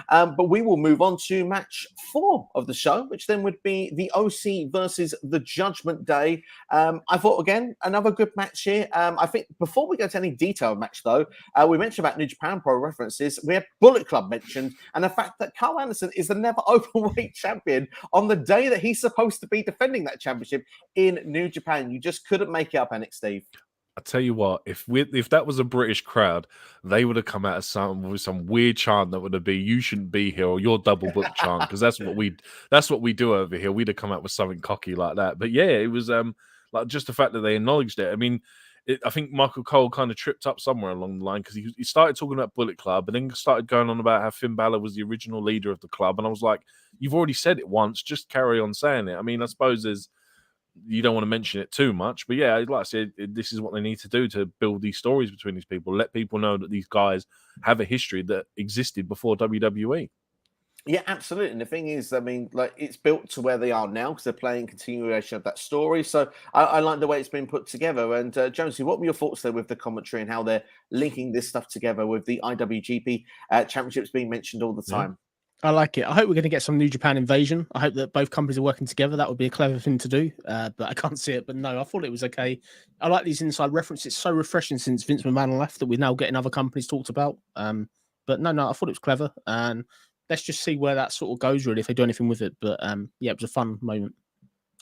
But we will move on to match 4 of the show, which then would be the OC versus the Judgment Day. I thought, again, another good match here. I think before we go to any detailed match, though, we mentioned about New Japan Pro references. We have Bullet Club mentioned, and the fact that Carl Anderson is the never openweight champion on the day that he's supposed to be defending that championship in New Japan. You just couldn't make it up, NXSteve. I tell you what, if that was a British crowd, they would have come out with some weird chant that would have been "You shouldn't be here" or "Your double book" chant, because that's what we do over here. We'd have come out with something cocky like that. But yeah, it was like just the fact that they acknowledged it. I mean, I think Michael Cole kind of tripped up somewhere along the line because he started talking about Bullet Club and then started going on about how Finn Balor was the original leader of the club, and I was like, you've already said it once, just carry on saying it. I mean, I suppose you don't want to mention it too much, but yeah, like I said, this is what they need to do to build these stories between these people. Let people know that these guys have a history that existed before WWE. Yeah, absolutely. And the thing is, I mean, like, it's built to where they are now because they're playing continuation of that story. So I like the way it's been put together. And Jonesy, what were your thoughts there with the commentary and how they're linking this stuff together with the IWGP championships being mentioned all the time? I like it. I hope we're going to get some New Japan invasion. I hope that both companies are working together. That would be a clever thing to do, but I can't see it. But no, I thought it was okay. I like these inside references. It's so refreshing since Vince McMahon left that we're now getting other companies talked about. But no, I thought it was clever. And let's just see where that sort of goes, really, if they do anything with it. But yeah, it was a fun moment.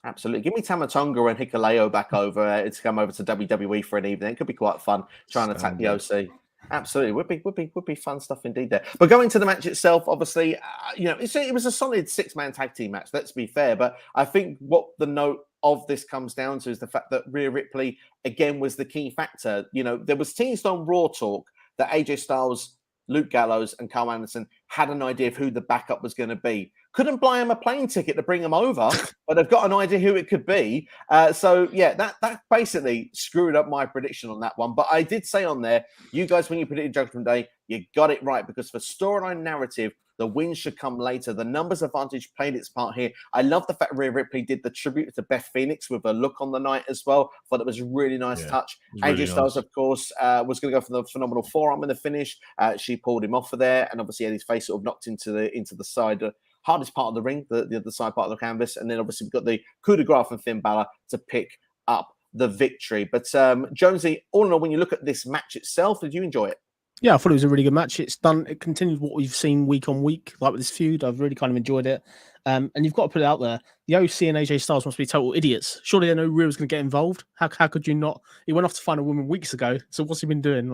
Absolutely. Give me Tamatonga and Hikuleo back over to come over to WWE for an evening. It could be quite fun trying to attack the OC. Absolutely, would be fun stuff indeed there. But going to the match itself, obviously, it was a solid 6-man tag team match. Let's be fair, but I think what the note of this comes down to is the fact that Rhea Ripley again was the key factor. There was teased on Raw Talk that AJ Styles Luke Gallows and Carl Anderson had an idea of who the backup was going to be. Couldn't buy him a plane ticket to bring him over, but they've got an idea who it could be. So yeah, that basically screwed up my prediction on that one. But I did say on there, you guys, when you predicted Judgment Day, you got it right, because for storyline narrative, the win should come later. The numbers advantage played its part here. I love the fact Rhea Ripley did the tribute to Beth Phoenix with a look on the night as well. Thought it was a really nice touch. AJ Styles, of course, was going to go for the phenomenal forearm in the finish. She pulled him off of there, and obviously had his face sort of knocked into the side, hardest part of the ring, the other side part of the canvas. And then obviously we've got the coup de grace from Finn Balor to pick up the victory. But Jonesy, all in all, when you look at this match itself, did you enjoy it? Yeah, I thought it was a really good match. It continued what we've seen week on week, like with this feud. I've really kind of enjoyed it. And you've got to put it out there. The OC and AJ Styles must be total idiots. Surely they know Rhea was going to get involved. How could you not? He went off to find a woman weeks ago. So what's he been doing?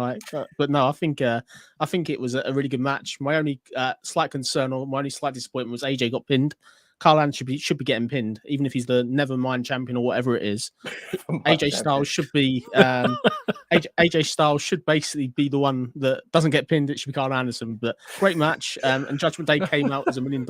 But no, I think it was a really good match. My only slight concern or my only slight disappointment was AJ got pinned. Carl Anderson should be getting pinned, even if he's the Nevermind champion or whatever it is. AJ Styles should be AJ Styles should basically be the one that doesn't get pinned. It should be Carl Anderson. But great match, and Judgment Day came out as $1 million.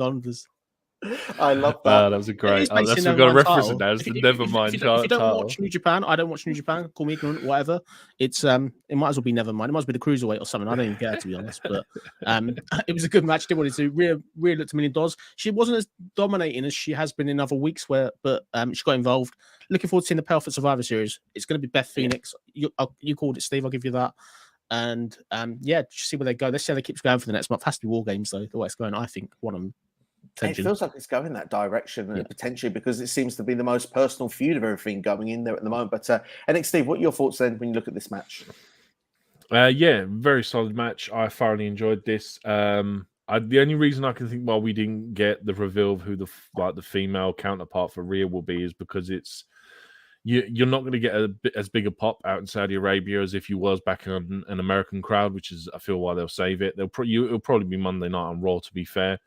I love that. That was a great. That's we've got to reference it now. It's the Nevermind. If you don't watch New Japan, I don't watch New Japan. Call me ignorant, whatever. It might as well be Nevermind. It might as well be the Cruiserweight or something. I don't even care, to be honest. But it was a good match. Did what it do. Rhea looked $1 million. She wasn't as dominating as she has been in other weeks, but she got involved. Looking forward to seeing the payoff at Survivor Series. It's going to be Beth Phoenix. You called it, Steve. I'll give you that. And just see where they go. Let's see how they keep going for the next month. Has to be War Games though. The way it's going, I think one of them. It feels like it's going that direction, potentially, because it seems to be the most personal feud of everything going in there at the moment. But NXSteve, what are your thoughts then when you look at this match? Very solid match. I thoroughly enjoyed this. The only reason I can think why we didn't get the reveal of who the female counterpart for Rhea will be is because you're not going to get as big a pop out in Saudi Arabia as if you was back on an American crowd, which is I feel why they'll save it. It'll probably be Monday night on Raw, to be fair.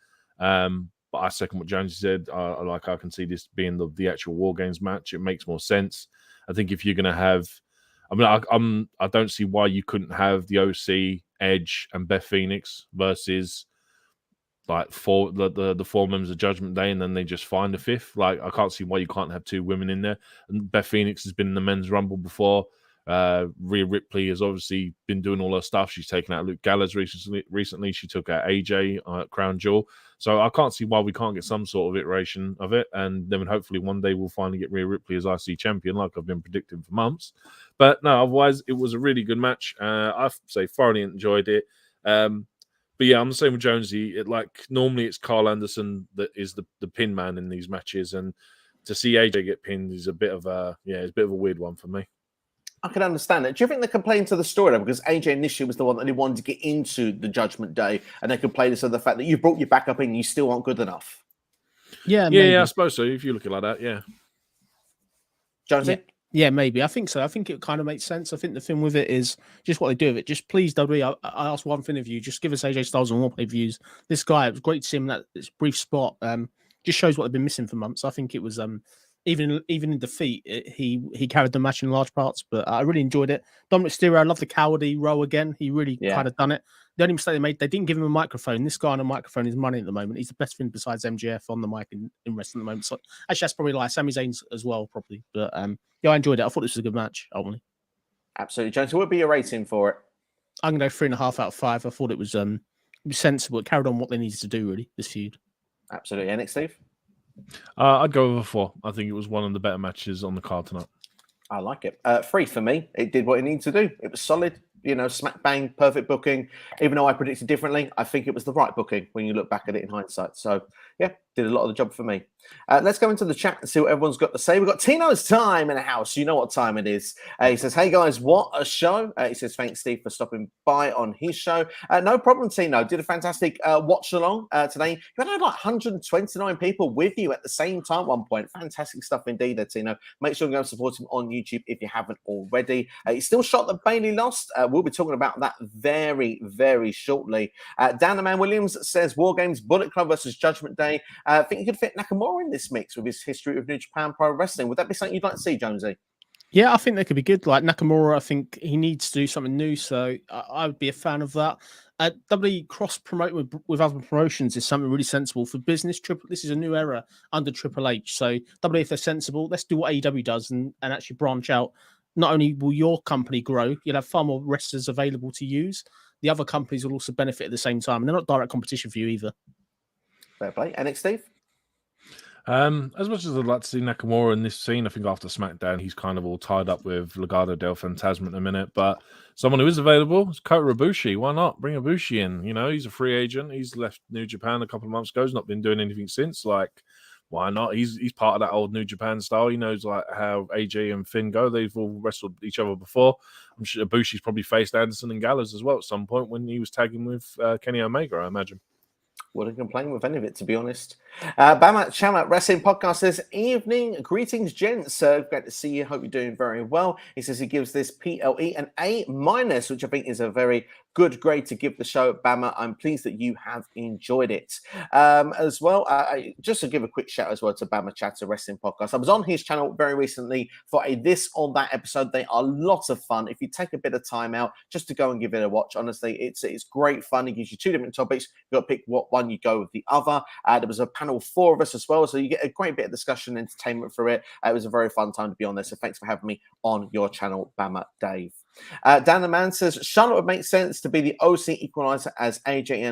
But I second what Jonesy said. I can see this being the actual War Games match. It makes more sense. I think if you're going to have, I don't see why you couldn't have the OC, Edge, and Beth Phoenix versus like the four members of Judgment Day, and then they just find a fifth. Like I can't see why you can't have two women in there. And Beth Phoenix has been in the Men's Rumble before. Rhea Ripley has obviously been doing all her stuff. She's taken out Luke Gallows recently. She took out AJ at Crown Jewel. So I can't see why we can't get some sort of iteration of it. And then hopefully one day we'll finally get Rhea Ripley as IC champion, like I've been predicting for months. But no, otherwise it was a really good match. I say thoroughly enjoyed it. But yeah, I'm the same with Jonesy. Normally it's Carl Anderson that is the pin man in these matches, and to see AJ get pinned is it's a bit of a weird one for me. I can understand it. Do you think they complained to the story because AJ initially was the one that they wanted to get into the Judgment Day, and they complained to the fact that you brought your back up in, you still aren't good enough? Yeah, I suppose so. If you look at it like that, yeah. Jonesy? Yeah, maybe. I think so. I think it kind of makes sense. I think the thing with it is just what they do with it. Just please, WWE, I ask one thing of you. Just give us AJ Styles on more pay-per-views. This guy, it was great to see him in this brief spot. Just shows what they've been missing for months. I think it was even in defeat, he carried the match in large parts. But I really enjoyed it. Dominic Mysterio, I love the cowardly role again. He really kind of done it. The only mistake they made, they didn't give him a microphone. This guy on a microphone is money at the moment. He's the best thing besides MJF on the mic in wrestling at the moment. So actually, that's probably like Sami Zayn's as well, probably. But I enjoyed it. I thought this was a good match, ultimately. Absolutely. Jones, what would be your rating for it? I'm going to go 3.5 out of 5. I thought it was sensible. It carried on what they needed to do, really, this feud. Absolutely. NXSteve? I'd go over 4. I think it was one of the better matches on the card tonight. I like it. 3 for me. It did what it needed to do. It was solid. Smack bang, perfect booking. Even though I predicted differently, I think it was the right booking when you look back at it in hindsight. So, yeah, did a lot of the job for me. Let's go into the chat and see what everyone's got to say. We've got Tino's time in the house. You know what time it is. He says, hey, guys, what a show. He says, thanks, Steve, for stopping by on his show. No problem, Tino. Did a fantastic watch-along today. You had like 129 people with you at the same time at one point. Fantastic stuff indeed there, Tino. Make sure you go and support him on YouTube if you haven't already. He's still shocked that Bayley lost. We'll be talking about that very, very shortly. Dan the Man Williams says, War Games, Bullet Club versus Judgment Day. I think you could fit Nakamura in this mix with his history of New Japan Pro Wrestling. Would that be something you'd like to see, Jonesy? Yeah, I think they could be good. Like Nakamura, I think he needs to do something new, so I would be a fan of that. WWE cross promote with other promotions is something really sensible for business. This is a new era under Triple H. So WWE, if they're sensible, let's do what AEW does and actually branch out. Not only will your company grow, you'll have far more wrestlers available to use. The other companies will also benefit at the same time, and they're not direct competition for you either. Fair play. NXSteve? As much as I'd like to see Nakamura in this scene, I think after SmackDown, he's kind of all tied up with Legado del Fantasma in a minute. But someone who is available is Kota Ibushi. Why not? Bring Ibushi in. You know, he's a free agent. He's left New Japan a couple of months ago. He's not been doing anything since. Like, why not? He's part of that old New Japan style. He knows like how AJ and Finn go. They've all wrestled each other before. I'm sure Ibushi's probably faced Anderson and Gallows as well at some point when he was tagging with Kenny Omega, I imagine. Wouldn't complain with any of it, to be honest. Bama Chama Wrestling Podcast says, evening, greetings, gents. Great to see you. Hope you're doing very well. He says he gives this PLE an A-, which I think is a very good grade to give the show. Bama, I'm pleased that you have enjoyed it. As well, just to give a quick shout as well to Bama Chatter Wrestling Podcast. I was on his channel very recently for a This or That episode. They are lots of fun. If you take a bit of time out just to go and give it a watch, honestly, it's great fun. It gives you two different topics. You've got to pick what one you go with the other. There was a panel 4 of us as well, so you get a great bit of discussion and entertainment through it. It was a very fun time to be on there, so thanks for having me on your channel, Bama Dave. Dan the Man says Charlotte would make sense to be the OC equalizer, as AJ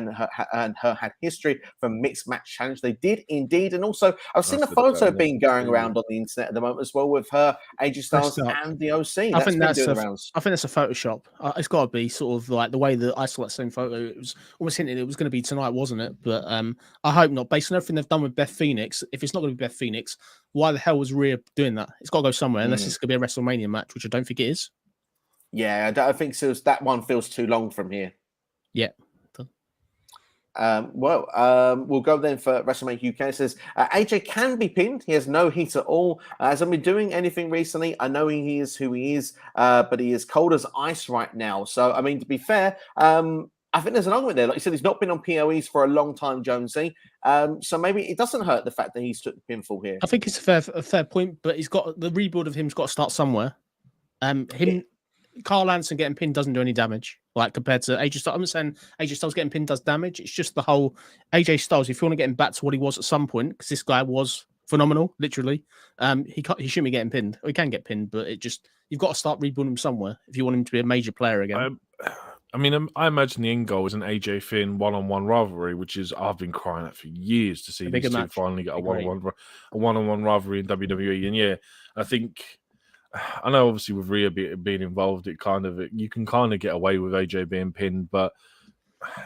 and her had history from mixed match challenge. They did indeed, and also I've seen a photo being going around on the internet at the moment as well with her, AJ Styles, and the OC. I think that's a Photoshop. It's got to be sort of like the way that I saw that same photo. It was almost hinted it was going to be tonight, wasn't it? But I hope not. Based on everything they've done with Beth Phoenix, if it's not going to be Beth Phoenix, why the hell was Rhea doing that? It's got to go somewhere, unless it's going to be a WrestleMania match, which I don't think it is. Yeah, I think so. That one feels too long from here. Yeah. We'll go then for WrestleMania UK. It says AJ can be pinned. He has no heat at all. Hasn't been doing anything recently. I know he is who he is, but he is cold as ice right now. So, I mean, to be fair, I think there's an argument there. Like you said, he's not been on POEs for a long time, Jonesy. So maybe it doesn't hurt the fact that he's took the pinfall here. I think it's a fair point, but he's got the rebuild of him's got to start somewhere. Carl Anderson getting pinned doesn't do any damage, like compared to AJ Styles. I'm not saying AJ Styles getting pinned does damage. It's just the whole AJ Styles. If you want to get him back to what he was at some point, because this guy was phenomenal, literally. He shouldn't be getting pinned. Or he can get pinned, but you've got to start rebuilding him somewhere if you want him to be a major player again. I mean, I imagine the end goal is an AJ Finn one-on-one rivalry, which is I've been crying out for years to see these two finally get a one-on-one rivalry in WWE. And yeah, I know obviously with Rhea being involved, you can kind of get away with AJ being pinned, but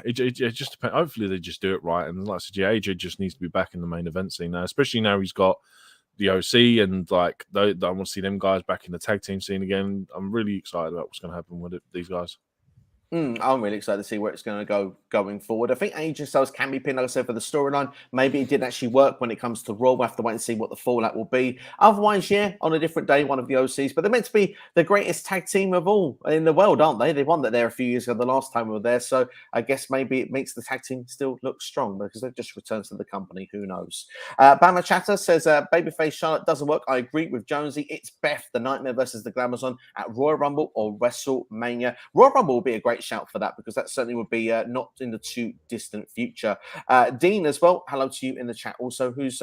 it just depends. Hopefully they just do it right. And like I said, yeah, AJ just needs to be back in the main event scene now, especially now he's got the OC and like I want to see them guys back in the tag team scene again. I'm really excited about what's going to happen with these guys. I'm really excited to see where it's going to go going forward. I think AJ Styles can be pinned, like I said, for the storyline. Maybe it didn't actually work when it comes to Raw. We'll have to wait and see what the fallout will be. Otherwise, yeah, on a different day, one of the OCs. But they're meant to be the greatest tag team of all in the world, aren't they? They won that there a few years ago, the last time we were there. So I guess maybe it makes the tag team still look strong because they've just returned to the company. Who knows? Bama Chatter says, babyface Charlotte doesn't work. I agree with Jonesy. It's Beth, the Nightmare versus the Glamazon at Royal Rumble or WrestleMania. Royal Rumble will be a great shout for that because that certainly would be not in the too distant future. Dean as well, hello to you in the chat also, who's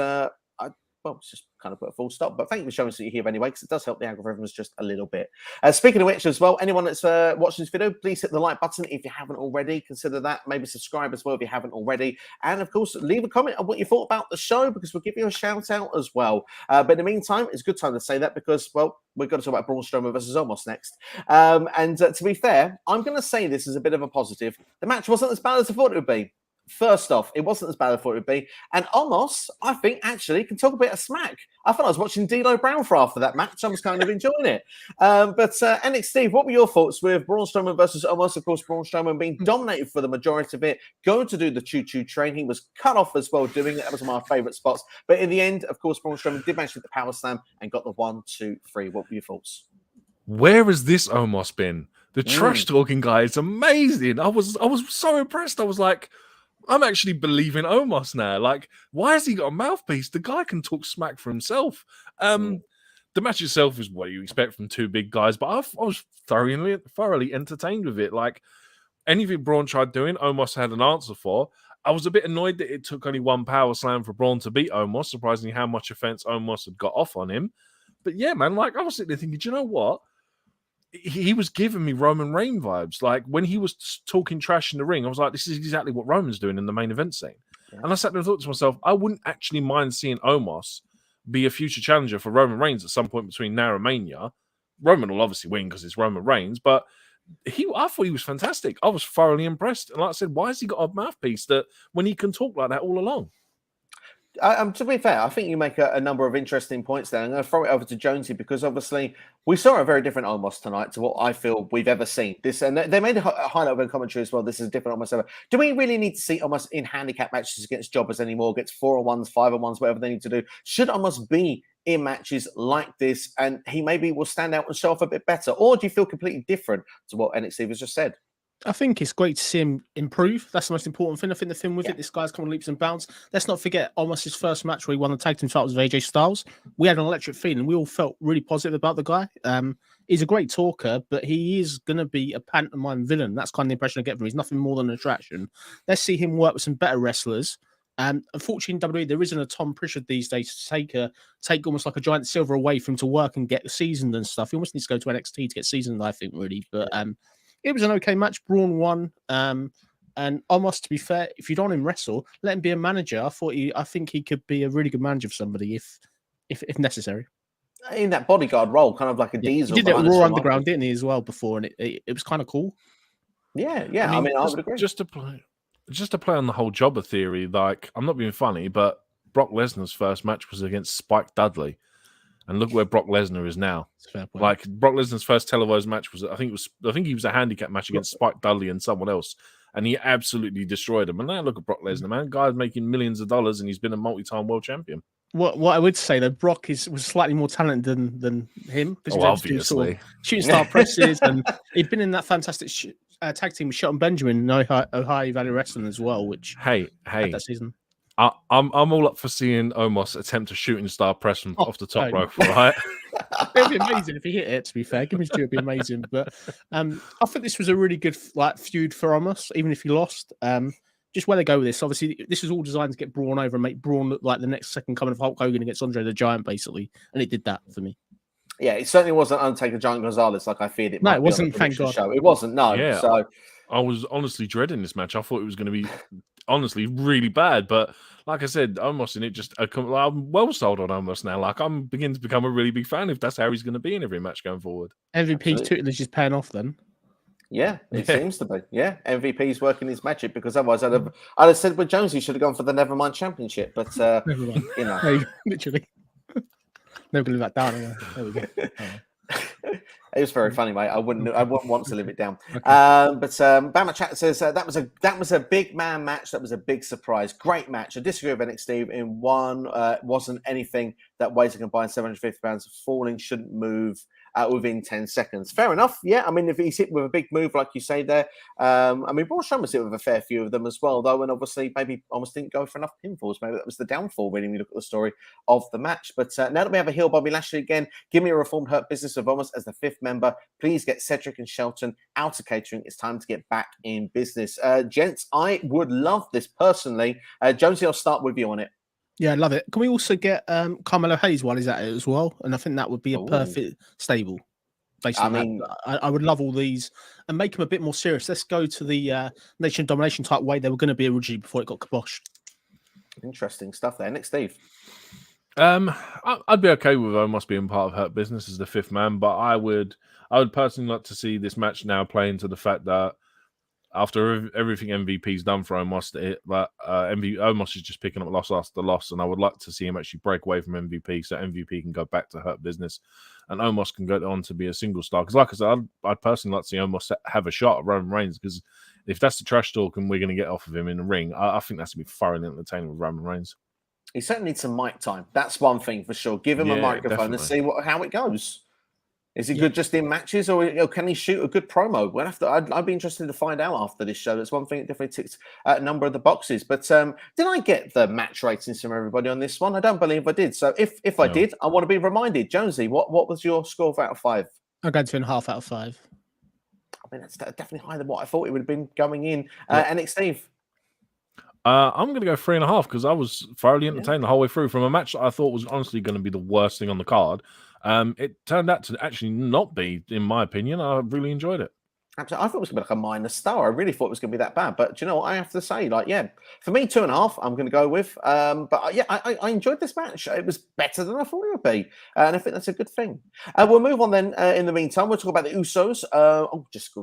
it's just kind of put a full stop, but thank you for showing us that you're here anyway, because it does help the algorithms just a little bit. Speaking of which as well, anyone that's watching this video, please hit the like button if you haven't already. Consider that. Maybe subscribe as well if you haven't already. And of course, leave a comment on what you thought about the show, because we'll give you a shout out as well. But in the meantime, it's a good time to say that because, well, we've got to talk about Braun Strowman versus Omos next. To be fair, I'm going to say this as a bit of a positive. The match wasn't as bad as I thought it would be. First off, it wasn't as bad as I thought it would be. And Omos, I think, actually can talk a bit of smack. I thought I was watching D'Lo Brown for after that match. I was kind of enjoying it. NXSteve, what were your thoughts with Braun Strowman versus Omos? Of course, Braun Strowman being dominated for the majority of it, going to do the choo-choo train. He was cut off as well doing it. That was one of my favourite spots. But in the end, of course, Braun Strowman did manage to get the power slam and got the 1, 2, 3. What were your thoughts? Where has this Omos been? The trash talking guy is amazing. I was so impressed. I was like, I'm actually believing Omos now. Like, why has he got a mouthpiece? The guy can talk smack for himself. The match itself is what you expect from two big guys, but I was thoroughly entertained with it. Like, anything Braun tried doing, Omos had an answer for. I was a bit annoyed that it took only one power slam for Braun to beat Omos. Surprisingly, how much offense Omos had got off on him. But yeah, man, like I was sitting there thinking, do you know what? He was giving me Roman Reigns vibes. Like when he was talking trash in the ring, I was like, this is exactly what Roman's doing in the main event scene. Yeah. And I sat there and thought to myself, I wouldn't actually mind seeing Omos be a future challenger for Roman Reigns at some point between now and Mania. Roman will obviously win because it's Roman Reigns, but I thought he was fantastic. I was thoroughly impressed. And like I said, why has he got a mouthpiece that when he can talk like that all along? To be fair, I think you make a number of interesting points there. I'm going to throw it over to Jonesy because obviously we saw a very different Omos tonight to what I feel we've ever seen. This, and they made a highlight of commentary as well. This is a different Omos ever. Do we really need to see Omos in handicap matches against jobbers anymore? Against 4-on-1s, 5-on-1s, whatever they need to do. Should Omos be in matches like this, and he maybe will stand out and show off a bit better? Or do you feel completely different to what NXSteve has just said? I think it's great to see him improve. That's the most important thing. I think the thing with it, this guy's coming leaps and bounds. Let's not forget almost his first match where he won the tag team titles with AJ Styles. We had an electric feeling. We all felt really positive about the guy. He's a great talker, but he is going to be a pantomime villain. That's kind of the impression I get from him. He's nothing more than an attraction. Let's see him work with some better wrestlers. Unfortunately, in WWE, there isn't a Tom Pritchard these days to take almost like a giant silver away from him to work and get seasoned and stuff. He almost needs to go to NXT to get seasoned, I think, really. But it was an okay match. Braun won. And Omos, to be fair, if you don't want him wrestle, let him be a manager. I think he could be a really good manager for somebody if necessary. In that bodyguard role, kind of like a Diesel. He did it at Raw Underground, didn't he, as well, before? And it was kind of cool. Yeah. I mean, I would agree. Just to play on the whole jobber theory, like, I'm not being funny, but Brock Lesnar's first match was against Spike Dudley. And look where Brock Lesnar is now. Like Brock Lesnar's first televised match was, I think he was a handicap match against Spike Dudley and someone else, and he absolutely destroyed him. And now look at Brock Lesnar, man. Guy's making millions of dollars, and he's been a multi-time world champion. What I would say though, Brock was slightly more talented than him. Obviously, sort of shooting star presses, and he'd been in that fantastic tag team with Shelton Benjamin in Ohio Valley Wrestling as well. Which hey, that season. I'm all up for seeing Omos attempt a shooting star press from off the top rope, right? It'd be amazing if he hit it, to be fair. Give me it'd be amazing. But I think this was a really good feud for Omos, even if he lost. Just where they go with this. Obviously, this is all designed to get Braun over and make Braun look like the next second coming of Hulk Hogan against Andre the Giant, basically. And it did that for me. Yeah, it certainly wasn't Undertaker Giant Gonzalez like I feared it. No, it wasn't, thank God. It wasn't, no. Yeah, so I was honestly dreading this match. I thought it was going to be honestly really bad, but like I said, Omos in it I'm well sold on Omos now. Like I'm beginning to become a really big fan if that's how he's going to be in every match going forward. MVP's tutelage is just paying off then. Yeah, it seems to be. Yeah, MVP's working his magic because otherwise I'd have said with Jonesy should have gone for the Nevermind Championship, but Nevermind. You know, literally. Never gonna live that down. There we go. It was very funny, mate. I wouldn't want to live it down. Okay. But Bama Chat says that was a big man match. That was a big surprise. Great match. I disagree with NXSteve in one. Wasn't anything that weighs a combined 750 pounds. Falling shouldn't move within 10 seconds. Fair enough. Yeah, I mean, if he's hit with a big move, like you say there, I mean, Braun Strowman's hit with a fair few of them as well, though, and obviously maybe almost didn't go for enough pinfalls. Maybe that was the downfall, really, when you look at the story of the match. But now that we have a heel Bobby Lashley again, give me a reformed Hurt Business of Omos as the 5th member. Please get Cedric and Shelton out of catering. It's time to get back in business. Gents, I would love this personally. Jonesy, I'll start with you on it. Yeah, I love it. Can we also get Carmelo Hayes while he's at it as well? And I think that would be a perfect stable. Basically, I mean, I would love all these and make them a bit more serious. Let's go to the Nation of Domination type way they were going to be originally before it got kiboshed. Interesting stuff there. NXSteve. I'd be okay with Omos being part of Hurt Business as the 5th man, but I would personally like to see this match now play into the fact that after everything MVP's done for Omos, Omos is just picking up loss after loss, and I would like to see him actually break away from MVP so MVP can go back to Hurt Business and Omos can go on to be a single star. Because like I said, I'd personally like to see Omos have a shot at Roman Reigns, because if that's the trash talk and we're going to get off of him in the ring, I think that's going to be thoroughly entertaining with Roman Reigns. He certainly needs some mic time. That's one thing for sure. Give him a microphone and see how it goes. Is he good just in matches, or can he shoot a good promo? We'll have to. I'd be interested to find out after this show. That's one thing that definitely ticks a number of the boxes. But did I get the match ratings from everybody on this one? I don't believe I did. So if I did, I want to be reminded. Jonesy, what was your score out of 5? I'll go 2.5 out of 5. mean, that's definitely higher than what I thought it would have been going in. NXSteve. I'm going to go 3.5 because I was thoroughly entertained the whole way through from a match that I thought was honestly going to be the worst thing on the card. It turned out to actually not be, in my opinion. I really enjoyed it. Absolutely. I thought it was going to be like a minus star. I really thought it was going to be that bad. But do you know what I have to say? Like, yeah, for me, 2.5, I'm going to go with. But yeah, I enjoyed this match. It was better than I thought it would be. And I think that's a good thing. We'll move on then. In the meantime, we'll talk about the Usos.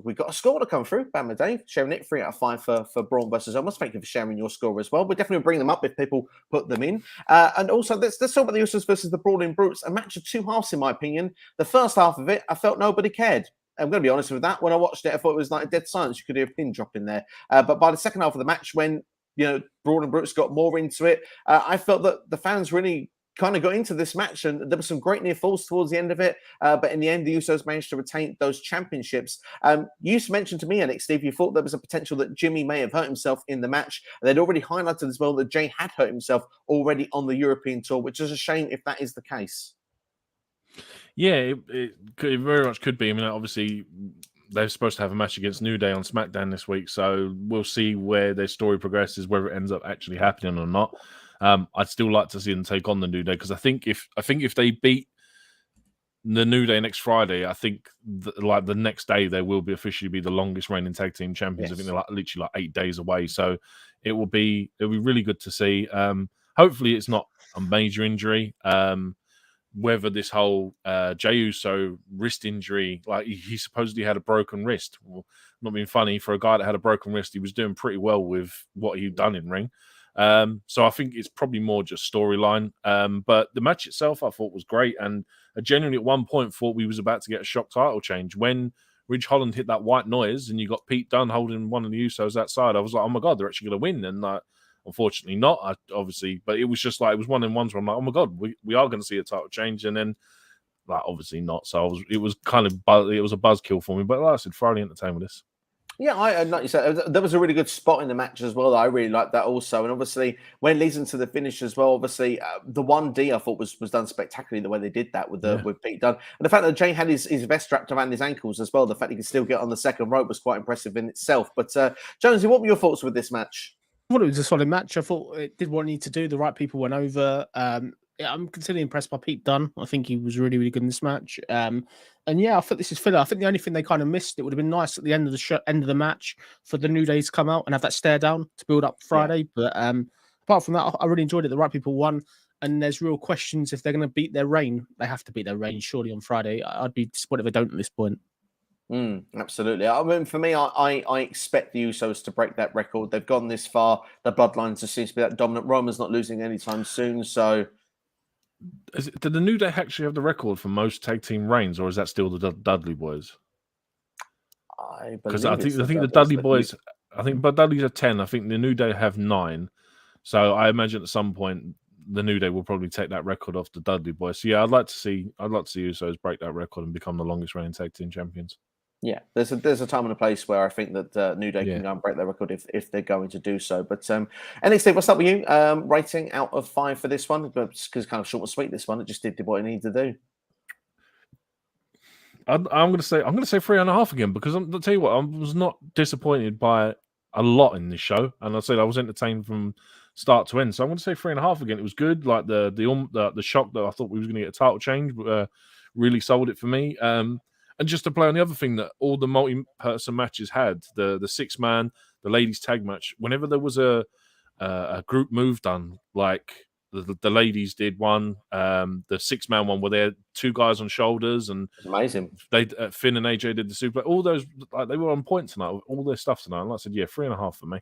We've got a score to come through. Bam, Dave, sharing it 3 out of 5 for Braun versus Omos. Thank you for sharing your score as well. We'll definitely bring them up if people put them in. And also, let's talk about the Usos versus the Brawling Brutes. A match of 2 halves, in my opinion. The first half of it, I felt nobody cared. I'm going to be honest with that. When I watched it, I thought it was like a dead silence. You could hear a pin drop in there. But by the second half of the match, when Braun and Brutes got more into it, I felt that the fans really kind of got into this match, and there were some great near falls towards the end of it. But in the end, the Usos managed to retain those championships. You mentioned to me, NXSteve, you thought there was a potential that Jimmy may have hurt himself in the match. They'd already highlighted as well that Jay had hurt himself already on the European tour, which is a shame if that is the case. Yeah, it very much could be. I mean, obviously, they're supposed to have a match against New Day on SmackDown this week, so we'll see where their story progresses, whether it ends up actually happening or not. I'd still like to see them take on the New Day because I think if they beat the New Day next Friday, I think the next day they will be officially be the longest reigning tag team champions. Yes. I think they're literally 8 days away, so it'll be really good to see. Hopefully, it's not a major injury. Whether this whole Jey Uso wrist injury, like he supposedly had a broken wrist. Well, not being funny, for a guy that had a broken wrist, he was doing pretty well with what he'd done in ring. So I think it's probably more just storyline. But the match itself I thought was great, and I genuinely at one point thought we was about to get a shock title change. When Ridge Holland hit that white noise and you got Pete Dunne holding one of the Usos outside, I was like, oh my God, they're actually going to win. And unfortunately not, obviously, but it was just like, it was one of them ones where I'm like, oh my God, we are going to see a title change, and then obviously not. So it was a buzzkill for me, but like I said, thoroughly entertained with this. Yeah, like you said, there was a really good spot in the match as well. I really liked that also. And obviously, when it leads into the finish as well, obviously, the 1D I thought was done spectacularly the way they did that with Pete Dunne. And the fact that Jay had his vest strapped around his ankles as well, the fact he could still get on the second rope was quite impressive in itself. But Jonesy, what were your thoughts with this match? I thought it was a solid match. I thought it did what it needed to do. The right people went over. I'm considerably impressed by Pete Dunne. I think he was really, really good in this match. And yeah, I think this is filler. I think the only thing they kind of missed, it would have been nice at the end of the end of the match for the New Day to come out and have that stare down to build up Friday. Yeah. But apart from that, I really enjoyed it. The right people won. And there's real questions if they're going to beat their reign. They have to beat their reign surely on Friday. I'd be disappointed if they don't at this point. Absolutely. I mean, for me, I expect the Usos to break that record. They've gone this far. The bloodlines just seems to be that dominant. Roman's not losing anytime soon. So, did the New Day actually have the record for most tag team reigns, or is that still the Dudley Boys? Because I think the Dudley Boys. I think, but Dudley's have 10. I think the New Day have 9. So I imagine at some point the New Day will probably take that record off the Dudley Boys. So yeah, I'd like to see Usos break that record and become the longest reigning tag team champions. Yeah, there's a time and a place where I think that New Day can go and break their record if they're going to do so. But NXT, what's up with you? Rating out of 5 for this one, because kind of short and sweet. This one, it just did what it needed to do. I'm going to say 3.5 again, because I'll tell you what, I was not disappointed by a lot in this show, and I said I was entertained from start to end. So I'm going to say 3.5 again. It was good. Like the shock that I thought we was going to get a title change, really sold it for me. And just to play on the other thing that all the multi-person matches had, the 6-man, the ladies tag match, whenever there was a group move done, like the ladies did one, the 6-man one where they had 2 guys on shoulders, and it's amazing. They Finn and AJ did the super. All those, like, they were on point tonight with all their stuff tonight. And like I said, 3.5 for me.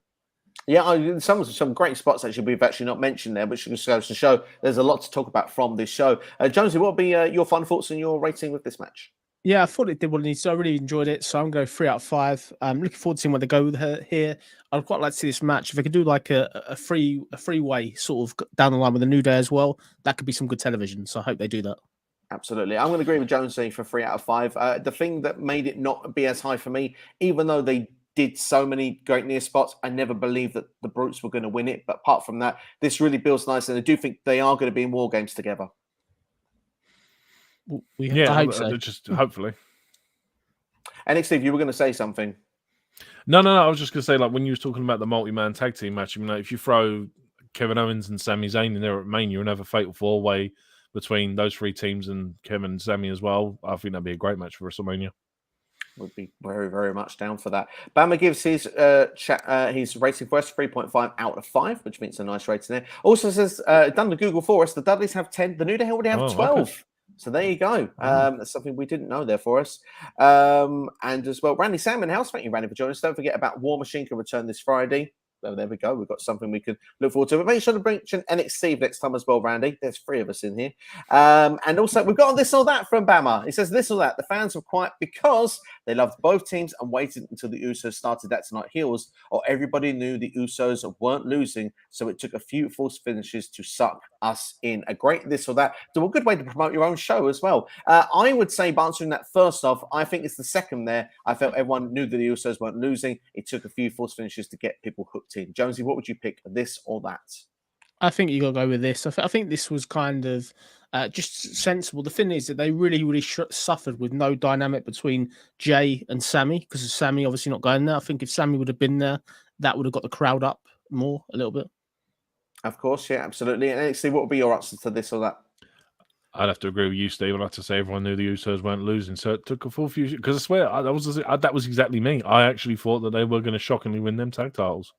Yeah, some great spots actually we've actually not mentioned there, which just goes to show there's a lot to talk about from this show. Jonesy, what would be your final thoughts and your rating with this match? Yeah, I thought it did what it needs to. I really enjoyed it, so I'm going to go 3 out of 5. I'm looking forward to seeing where they go with her here. I'd quite like to see this match. If they could do like a freeway sort of down the line with the New Day as well, that could be some good television. So I hope they do that. Absolutely. I'm going to agree with Jonesy for 3 out of 5. The thing that made it not be as high for me, even though they did so many great near spots, I never believed that the Brutes were going to win it. But apart from that, this really builds nice, and I do think they are going to be in War Games together. I hope so. Just hopefully. NXSteve, you were going to say something. No. I was just going to say, like, when you were talking about the multi-man tag team match, I mean, like, if you throw Kevin Owens and Sami Zayn in there at Mania and have a fatal four-way between those three teams and Kevin and Sami as well, I think that'd be a great match for WrestleMania. Would be very, very much down for that. Bama gives his his rating for us 3.5 out of 5, which means a nice rating there. Also says, done the Google for us, the Dudleys have 10, the New Day already have 12. Okay. So there you go. That's something we didn't know there for us. And as well, Randy Salmon House, thank you, Randy, for joining us. Don't forget about War Machine can return this Friday. So there we go. We've got something we can look forward to. But make sure to mention NXSteve next time as well, Randy. There's 3 of us in here. And also, we've got this or that from Bama. It says this or that. The fans were quiet because they loved both teams and waited until the Usos started that tonight heels, or everybody knew the Usos weren't losing. So it took a few false finishes to suck us in. A great this or that. So a good way to promote your own show as well. I would say, answering that first off, I think it's the second there. I felt everyone knew that the Usos weren't losing. It took a few false finishes to get people hooked in. Jonesy, what would you pick, this or that? I think you got to go with this. I think this was kind of just sensible. The thing is that they really suffered with no dynamic between Jay and Sami, because Sami obviously not going there. I think if Sami would have been there, that would have got the crowd up more a little bit. Of course, yeah, absolutely. And NXT, what would be your answer to this or that? I'd have to agree with you, Steve. I'd like to say everyone knew the Usos weren't losing, so it took a full few. Because I swear that was exactly me. I actually thought that they were going to shockingly win them tag titles.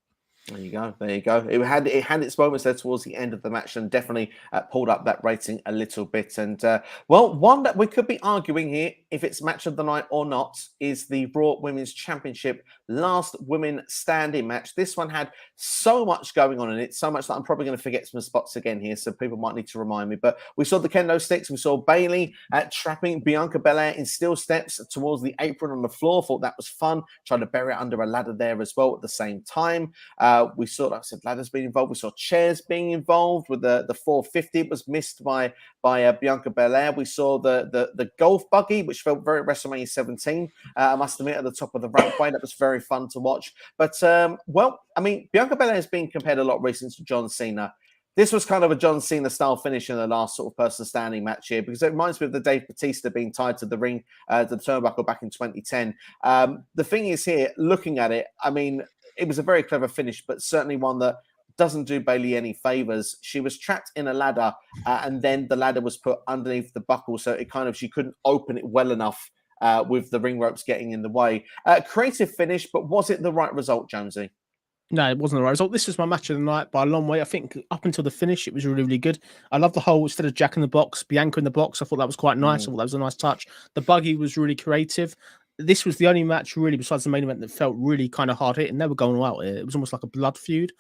There you go. There you go. It had its moments there towards the end of the match, and definitely pulled up that rating a little bit. And well, one that we could be arguing here, if it's match of the night or not, is the Raw Women's Championship last women standing match. This one had so much going on in it, so much that I'm probably going to forget some spots again here, so people might need to remind me. But we saw the kendo sticks. We saw Bayley trapping Bianca Belair in steel steps towards the apron on the floor. Thought that was fun. Tried to bury it under a ladder there as well at the same time. We saw, like I said, ladders being involved. We saw chairs being involved with the 450. It was missed by Bianca Belair. We saw the golf buggy, which felt very WrestleMania 17. I must admit, at the top of the rampway, that was very fun to watch. But well, I mean, Bianca Belair has been compared a lot recently to John Cena. This was kind of a John Cena style finish in the last sort of person standing match here, because it reminds me of the Dave Bautista being tied to the ring, to the turnbuckle back in 2010. The thing is here, looking at it, I mean, it was a very clever finish, but certainly one that doesn't do Bayley any favors. She was trapped in a ladder, and then the ladder was put underneath the buckle, so it kind of, she couldn't open it well enough with the ring ropes getting in the way. Creative finish, but was it the right result, Jonesy? No, it wasn't the right result. This was my match of the night by a long way. I think up until the finish, it was really good. I love the whole, instead of Jack in the box, Bianca in the box. I thought that was quite nice. I thought that was a nice touch. The buggy was really creative. This was the only match really besides the main event that felt really kind of hard hitting. They were going all out. It was almost like a blood feud.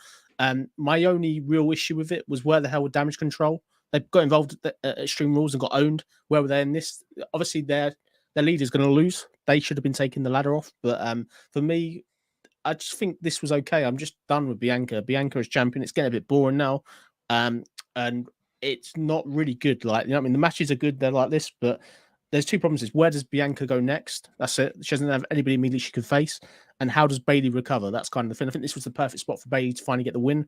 My only real issue with it was where the hell were Damage Control? They got involved at Extreme Rules and got owned. Where were they in this? Obviously, their leader's going to lose. They should have been taking the ladder off. But for me, I just think this was okay. I'm just done with Bianca. Bianca as champion. It's getting a bit boring now. And it's not really good. Like, you know what I mean? The matches are good. They're like this, but there's two problems. Is where does Bianca go next? That's it. She doesn't have anybody immediately she could face. And how does Bayley recover? That's kind of the thing. I think this was the perfect spot for Bayley to finally get the win.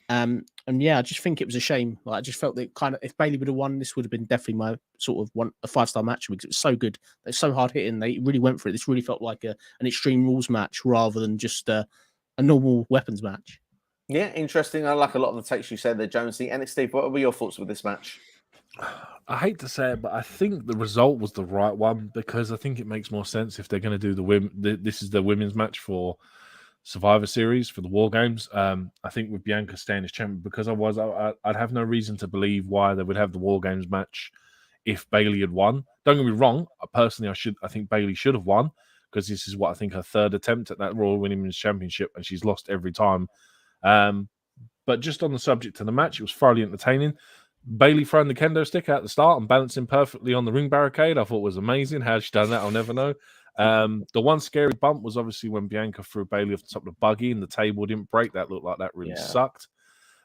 And yeah, I just think it was a shame. Like, I just felt that kind of, if Bayley would have won, this would have been definitely my sort of a 5-star match, because it was so good. It's so hard hitting. They really went for it. This really felt like an Extreme Rules match rather than just a normal weapons match. Yeah, interesting. I like a lot of the takes you said there, Jonesy. NXT, what were your thoughts with this match? I hate to say it, but I think the result was the right one, because I think it makes more sense if they're going to do this is the women's match for Survivor Series for the War Games. I think with Bianca staying as champion, because I'd have no reason to believe why they would have the War Games match if Bayley had won. Don't get me wrong. Personally, I think Bayley should have won, because this is what I think her third attempt at that Royal Women's Championship, and she's lost every time. But just on the subject of the match, it was thoroughly entertaining. Bayley throwing the kendo stick at the start and balancing perfectly on the ring barricade, I thought was amazing. How she done that, I'll never know. The one scary bump was obviously when Bianca threw Bayley off the top of the buggy and the table didn't break. That looked like that really sucked.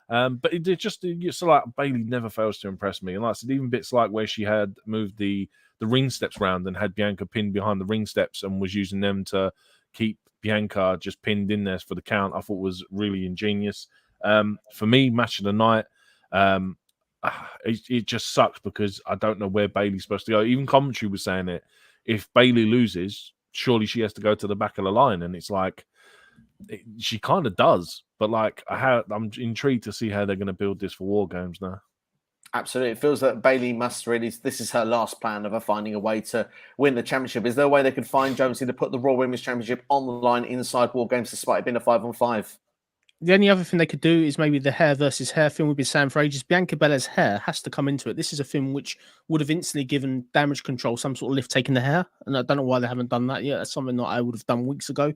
But it just like Bayley never fails to impress me. And like I said, even bits like where she had moved the ring steps round and had Bianca pinned behind the ring steps and was using them to keep Bianca just pinned in there for the count, I thought was really ingenious. For me, match of the night, it just sucks because I don't know where Bayley's supposed to go. Even commentary was saying it. If Bayley loses, surely she has to go to the back of the line. And it's like, she kind of does. But like, I'm intrigued to see how they're going to build this for War Games now. Absolutely. It feels that Bayley must really, this is her last plan of her finding a way to win the championship. Is there a way they could find Jonesy to put the Raw Women's Championship on the line inside War Games despite it being a 5-on-5? The only other thing they could do is maybe the hair versus hair thing. We've been saying for ages. Bianca Belair's hair has to come into it. This is a thing which would have instantly given Damage Control some sort of lift taking the hair. And I don't know why they haven't done that yet. That's something that I would have done weeks ago.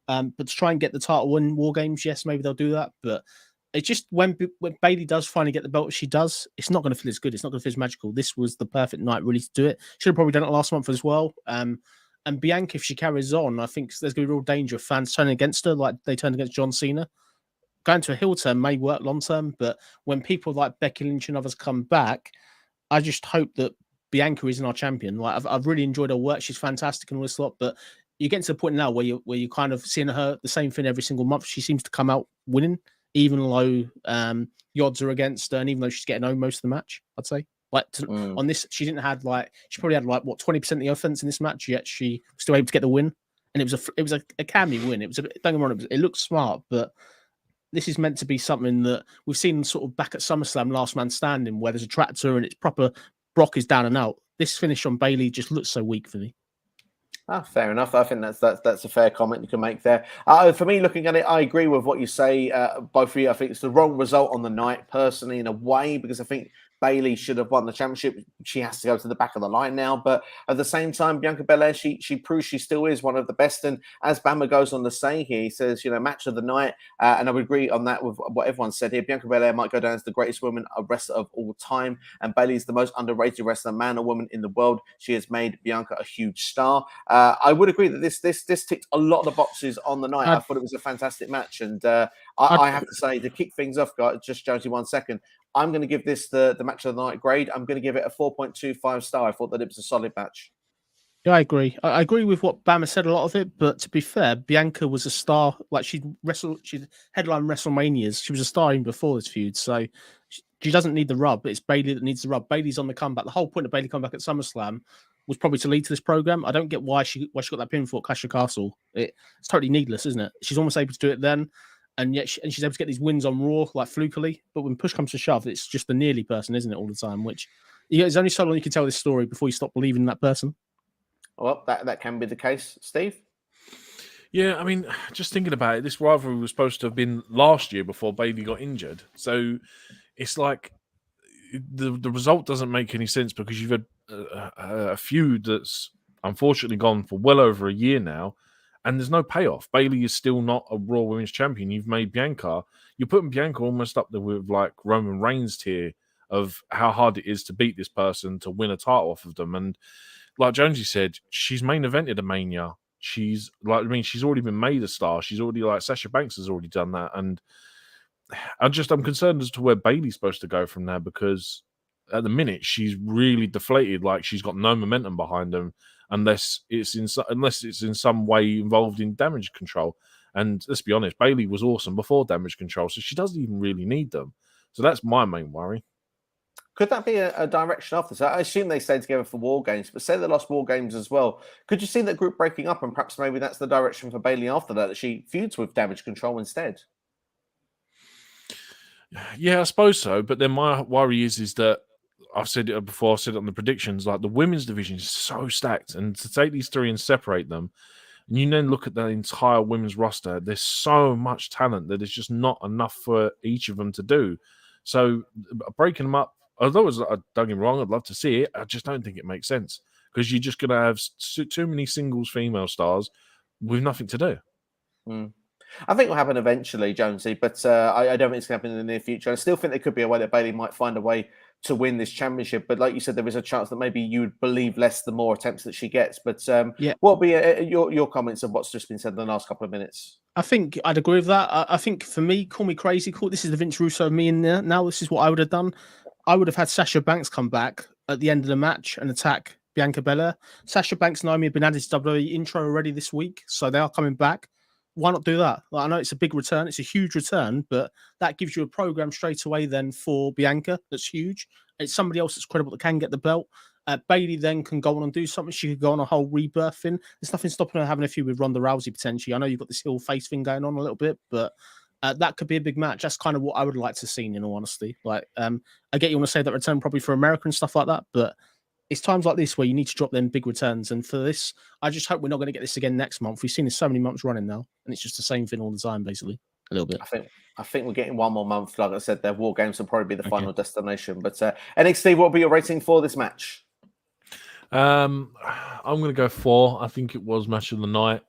But to try and get the title in War Games, yes, maybe they'll do that. But it's just when Bayley does finally get the belt, she does. It's not going to feel as good. It's not going to feel as magical. This was the perfect night really to do it. Should have probably done it last month as well. And Bianca, if she carries on, I think there's going to be real danger of fans turning against her like they turned against John Cena. Going to a heel turn may work long term, but when people like Becky Lynch and others come back, I just hope that Bianca isn't our champion. Like I've really enjoyed her work; she's fantastic and all this lot. But you're getting to the point now where you kind of seeing her the same thing every single month. She seems to come out winning, even though the odds are against her, and even though she's getting home most of the match. I'd say on this, she probably had like what 20% of the offense in this match, yet she was still able to get the win, and it was a cammy win. It was don't get me wrong, it looked smart, but this is meant to be something that we've seen sort of back at SummerSlam, Last Man Standing, where there's a tractor and it's proper. Brock is down and out. This finish on Bayley just looks so weak for me. Fair enough. I think that's a fair comment you can make there. For me, looking at it, I agree with what you say, both of you. I think it's the wrong result on the night, personally, in a way, because I think Bayley should have won the championship. She has to go to the back of the line now. But at the same time, Bianca Belair, she proves she still is one of the best. And as Bama goes on to say here, he says, match of the night. And I would agree on that with what everyone said here. Bianca Belair might go down as the greatest woman wrestler of all time. And Bayley is the most underrated wrestler, man or woman in the world. She has made Bianca a huge star. I would agree that this ticked a lot of the boxes on the night. I thought it was a fantastic match. And I have to say, to kick things off, guys, just Jonesy, 1 second. I'm going to give this the match of the night grade. I'm going to give it a 4.25 star. I thought that it was a solid match. Yeah, I agree. I agree with what Bama said, a lot of it. But to be fair, Bianca was a star. Like she'd headline WrestleManias. She was a star even before this feud. So she doesn't need the rub. It's Bayley that needs the rub. Bayley's on the comeback. The whole point of Bayley coming back at SummerSlam was probably to lead to this program. I don't get why she got that pinfall at Clash of Castle. It's totally needless, isn't it? She's almost able to do it then. And yet she's able to get these wins on Raw, like flukily. But when push comes to shove, it's just the nearly person, isn't it, all the time? Which there's only so long you can tell this story before you stop believing in that person. Well, that can be the case. Steve? Yeah, I mean, just thinking about it, this rivalry was supposed to have been last year before Bayley got injured. So it's like the result doesn't make any sense because you've had a feud that's unfortunately gone for well over a year now. And there's no payoff. Bayley is still not a Raw Women's Champion. You've made Bianca. You're putting Bianca almost up there with like Roman Reigns tier of how hard it is to beat this person to win a title off of them. And like Jonesy said, she's main evented a Mania. She's already been made a star. She's already like Sasha Banks has already done that. And I'm concerned as to where Bayley's supposed to go from there because at the minute she's really deflated. Like she's got no momentum behind them. Unless it's in some way involved in Damage Control. And let's be honest, Bayley was awesome before Damage Control, so she doesn't even really need them. So that's my main worry. Could that be a direction after this? I assume they stay together for War Games, but say they lost War Games as well. Could you see that group breaking up and perhaps maybe that's the direction for Bayley after that she feuds with Damage Control instead? Yeah, I suppose so. But then my worry is that I've said it before, I said it on the predictions, like the women's division is so stacked, and to take these three and separate them, and you then look at the entire women's roster, there's so much talent that there's just not enough for each of them to do. So breaking them up, although don't get me wrong, I'd love to see it, I just don't think it makes sense because you're just going to have too many singles female stars with nothing to do. I think it will happen eventually, Jonesy, but I don't think it's going to happen in the near future. I still think there could be a way that Bayley might find a way to win this championship. But like you said, there is a chance that maybe you would believe less the more attempts that she gets. But what will be your comments of what's just been said in the last couple of minutes? I think I'd agree with that. I think for me, call me crazy. This is the Vince Russo me in there. Now this is what I would have done. I would have had Sasha Banks come back at the end of the match and attack Bianca Belair. Sasha Banks and Naomi have been added to WWE intro already this week, so they are coming back. Why not do that? Like, I know it's a big return. It's a huge return, but that gives you a program straight away then for Bianca. That's huge. It's somebody else that's credible that can get the belt. Bayley then can go on and do something. She could go on a whole rebirth thing. There's nothing stopping her having a few with Ronda Rousey potentially. I know you've got this heel face thing going on a little bit, but that could be a big match. That's kind of what I would like to see, in all honesty. Like, I get you want to say that return probably for America and stuff like that, but it's times like this where you need to drop them big returns. And for this, I just hope we're not going to get this again next month. We've seen this so many months running now, and it's just the same thing all the time, basically. A little bit. I think we're getting one more month. Like I said, their War Games will probably be the final destination. But NXT, what will be your rating for this match? I'm going to go 4. I think it was match of the night.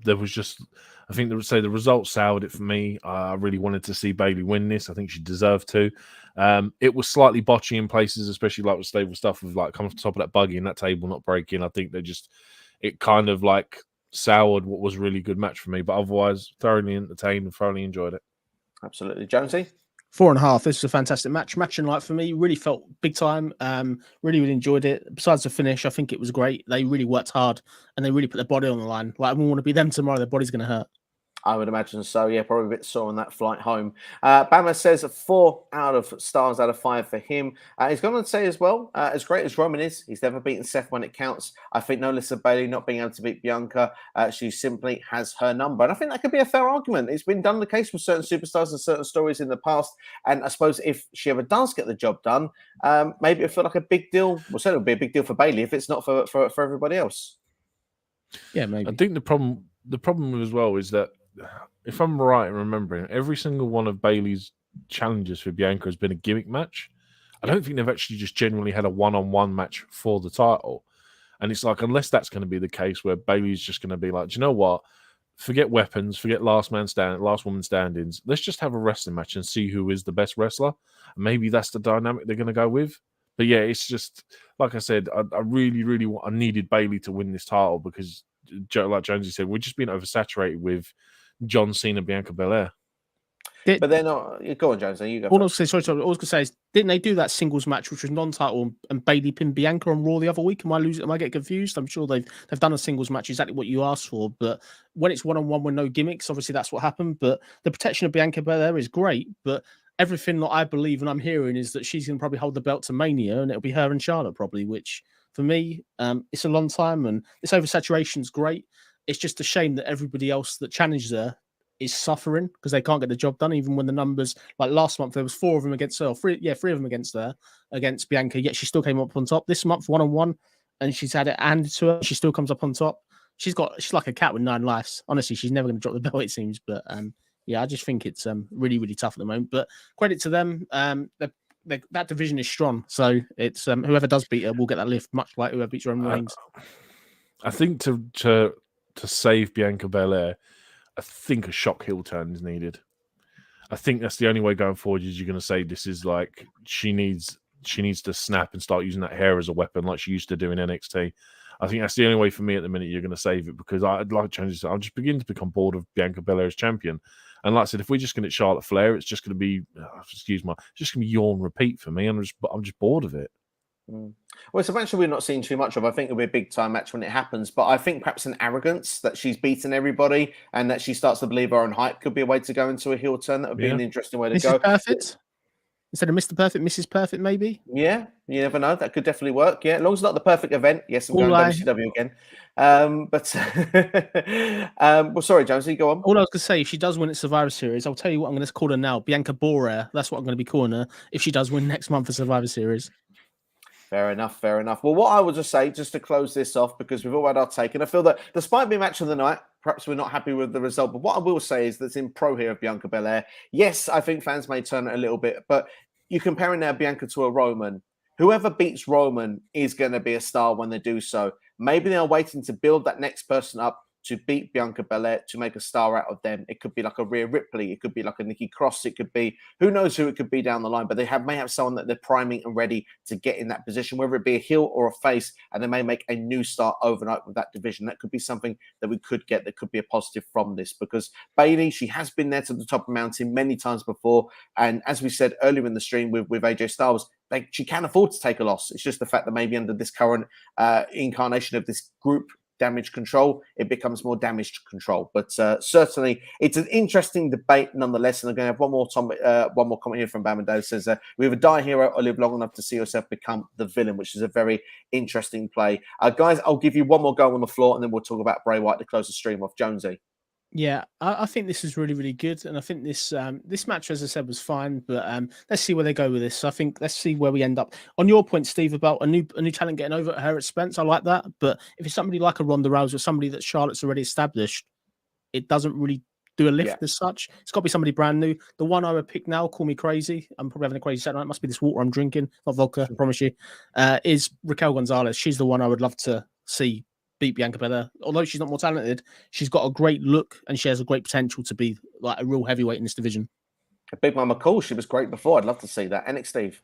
There was just, I think the results soured it for me. I really wanted to see Bayley win this. I think she deserved to. It was slightly botchy in places, especially like with stable stuff with like coming to the top of that buggy and that table not breaking. I think it kind of like soured what was a really good match for me. But otherwise, thoroughly entertained and thoroughly enjoyed it. Absolutely. Jonesy? 4.5. This is a fantastic match. Match and night for me. Really felt big time. Really enjoyed it. Besides the finish, I think it was great. They really worked hard and they really put their body on the line. Like, we want to be them tomorrow. Their body's going to hurt. I would imagine so. Yeah, probably a bit sore on that flight home. Bama says 4 stars out of 5 for him. He's going to say as well, as great as Roman is, he's never beaten Seth when it counts. I think no Alexa Bayley not being able to beat Bianca, she simply has her number. And I think that could be a fair argument. It's been done the case with certain superstars and certain stories in the past. And I suppose if she ever does get the job done, maybe it'll feel like a big deal. Well, certainly it'll be a big deal for Bayley if it's not for everybody else. Yeah, maybe. I think the problem as well is that, if I'm right in remembering, every single one of Bayley's challenges for Bianca has been a gimmick match. I don't think they've actually just genuinely had a one-on-one match for the title. And it's like, unless that's going to be the case where Bayley's just going to be like, do you know what? Forget weapons, forget last woman standings. Let's just have a wrestling match and see who is the best wrestler. And maybe that's the dynamic they're going to go with. But yeah, it's just, like I said, I really I needed Bayley to win this title because, like Jonesy said, we're just being oversaturated with John Cena, Bianca Belair. But they're not. Go on, Jones. You go. All I was going to say is, didn't they do that singles match, which was non-title, and Bayley pinned Bianca on Raw the other week? Am I getting confused? I'm sure they've done a singles match, exactly what you asked for. But when it's one-on-one with no gimmicks, obviously that's what happened. But the protection of Bianca Belair is great. But everything that I believe and I'm hearing is that she's going to probably hold the belt to Mania, and it'll be her and Charlotte probably. Which for me, it's a long time, and this oversaturation is great. It's just a shame that everybody else that challenged her is suffering because they can't get the job done, even when the numbers, like last month, there was 4 of them against her, 3 of them against her, against Bianca, yet she still came up on top. This month, 1-on-1, and she's had it handed to her. She still comes up on top. She's like a cat with 9 lives. Honestly, she's never going to drop the belt, it seems. But yeah, I just think it's really tough at the moment. But credit to them. That division is strong. So it's whoever does beat her will get that lift, much like whoever beats Roman Reigns. I think to save Bianca Belair, I think a shock heel turn is needed. I think that's the only way going forward is you're going to say this is like she needs to snap and start using that hair as a weapon like she used to do in NXT. I think that's the only way for me at the minute you're going to save it because I'd like to change this. I'm just beginning to become bored of Bianca Belair as champion. And like I said, if we're just going to Charlotte Flair, it's just going to be, it's just going to be yawn repeat for me. I'm just bored of it. Well, it's a match that we're not seeing too much of. I think it'll be a big time match when it happens, but I think perhaps an arrogance that she's beaten everybody and that she starts to believe her own hype could be a way to go into a heel turn. That would be an interesting way to go. Mrs. Perfect instead of Mr. Perfect, Mrs. Perfect, maybe. Yeah, you never know. That could definitely work. Yeah, as long as it's not the perfect event. Yes, I'm going to WCW again. Well, sorry, Jonesy, go on. All I was going to say, if she does win at Survivor Series, I'll tell you what I'm going to call her now, Bianca Belair. That's what I'm going to be calling her if she does win next month for Survivor Series. Fair enough. Well, what I would just say, just to close this off, because we've all had our take, and I feel that despite being match of the night, perhaps we're not happy with the result, but what I will say is that's in pro here of Bianca Belair. Yes, I think fans may turn it a little bit, but you're comparing now Bianca to a Roman. Whoever beats Roman is going to be a star when they do so. Maybe they're waiting to build that next person up to beat Bianca Belair, to make a star out of them. It could be like a Rhea Ripley. It could be like a Nikki Cross. It could be, who knows who it could be down the line, but they may have someone that they're priming and ready to get in that position, whether it be a heel or a face, and they may make a new start overnight with that division. That could be something that we could get that could be a positive from this, because Bayley, she has been there to the top of the mountain many times before. And as we said earlier in the stream with AJ Styles, she can afford to take a loss. It's just the fact that maybe under this current incarnation of this group, damage control, it becomes more damage control. But certainly, it's an interesting debate nonetheless. And I'm going to have one more comment here from Bamando. Says, we either die hero or live long enough to see yourself become the villain, which is a very interesting play. Guys, I'll give you one more go on the floor, and then we'll talk about Bray Wyatt to close the stream off. Jonesy. Yeah, I think this is really, really good, and I think this this match, as I said, was fine. But let's see where they go with this. So I think let's see where we end up. On your point, Steve, about a new talent getting over at her expense, I like that. But if it's somebody like a Ronda Rousey or somebody that Charlotte's already established, it doesn't really do a lift as such. It's got to be somebody brand new. The one I would pick now, call me crazy, I'm probably having a crazy Saturday night. It must be this water I'm drinking, not vodka, I promise you. Is Raquel Gonzalez. She's the one I would love to see beat Bianca Belair. Although she's not more talented, she's got a great look and she has a great potential to be like a real heavyweight in this division. Big Mama Cool, she was great before. I'd love to see that. NXSteve.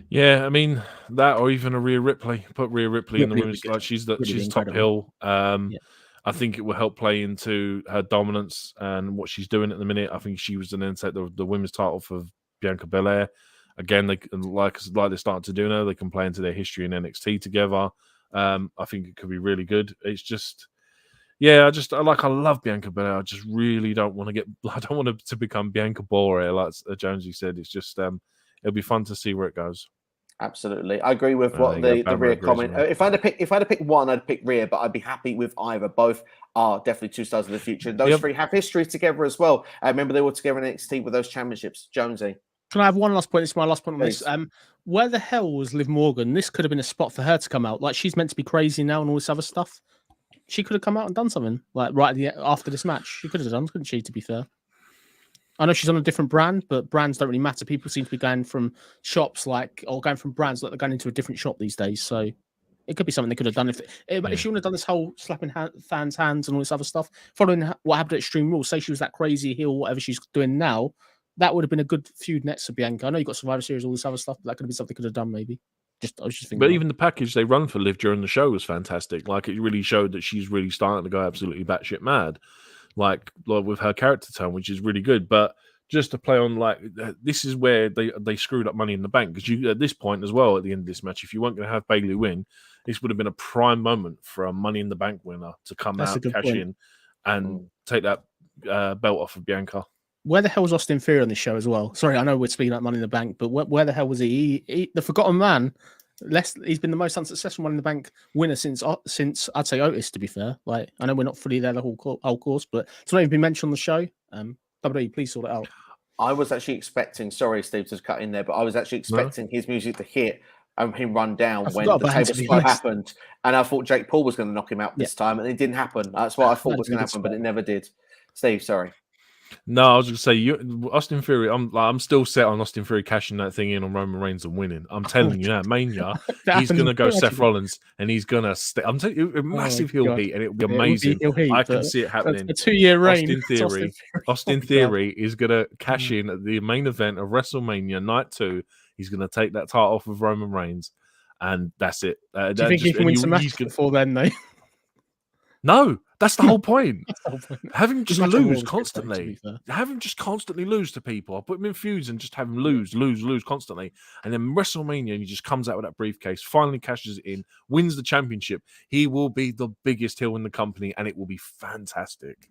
Yeah, I mean that, or even a Rhea Ripley. Put Rhea Ripley in the women's, like she's top hill. I think it will help play into her dominance and what she's doing at the minute. I think she was going to take the women's title for Bianca Belair. Again, they like they're starting to do now. They can play into their history in NXT together. I think it could be really good. It's just, I love Bianca Belair. I just really don't want to become Bianca Belair, like Jonesy said. It's just, it'll be fun to see where it goes. Absolutely, I agree with what the Rhea comment. If I had to pick one, I'd pick Rhea, but I'd be happy with either. Both are definitely two stars of the future. Those three have history together as well. I remember they were together in NXT with those championships. Jonesy. Can I have one last point? This is my last point on this. Where the hell was Liv Morgan? This could have been a spot for her to come out. Like, she's meant to be crazy now and all this other stuff. She could have come out and done something like after this match. She could have done, couldn't she? To be fair, I know she's on a different brand, but brands don't really matter. People seem to be going from shops or going from brands like they're going into a different shop these days. So it could be something they could have done if she wouldn't have done this whole slapping fans' hands and all this other stuff. Following what happened at Extreme Rules, say she was that crazy heel, whatever she's doing now. That would have been a good feud next to Bianca. I know you got Survivor Series, all this other stuff, but that could have been something they could have done maybe. I was just thinking. But even the package they run for Liv during the show was fantastic. Like, it really showed that she's really starting to go absolutely batshit mad, like with her character tone, which is really good. But just to play on, like, this is where they screwed up Money in the Bank, because you at this point as well, at the end of this match, if you weren't going to have Bayley win, this would have been a prime moment for a Money in the Bank winner to come out, cash in, and take that belt off of Bianca. Where the hell was Austin Theory on this show as well? Sorry, I know we're speaking about Money in the Bank, but where the hell was he? The forgotten man. He's been the most unsuccessful Money in the Bank winner since I'd say Otis. To be fair, like, I know we're not fully there the whole course, but it's not even been mentioned on the show. WWE, please sort it out. I was actually expecting. Sorry, Steve, to cut in there, but I was actually expecting his music to hit and him run down when the table spot happened, and I thought Jake Paul was going to knock him out this time, and it didn't happen. That's what I thought was going to happen, but it never did. Steve, sorry. No, I was going to say, Austin Theory. I'm still set on Austin Theory cashing that thing in on Roman Reigns and winning. I'm telling you that Mania, he's going to go Seth Rollins and he's going to. I'm telling you, massive heel heat, and it'll be amazing. I can see it happening. A 2-year reign. Austin Theory is going to cash in at the main event of WrestleMania Night 2. He's going to take that title off of Roman Reigns, and that's it. Do you think he can win some matches before then, though? No, that's the whole point. Have him just lose constantly. Have him just constantly lose to people. I'll put him in feuds and just have him lose constantly. And then WrestleMania, he just comes out with that briefcase, finally cashes it in, wins the championship. He will be the biggest heel in the company, and it will be fantastic.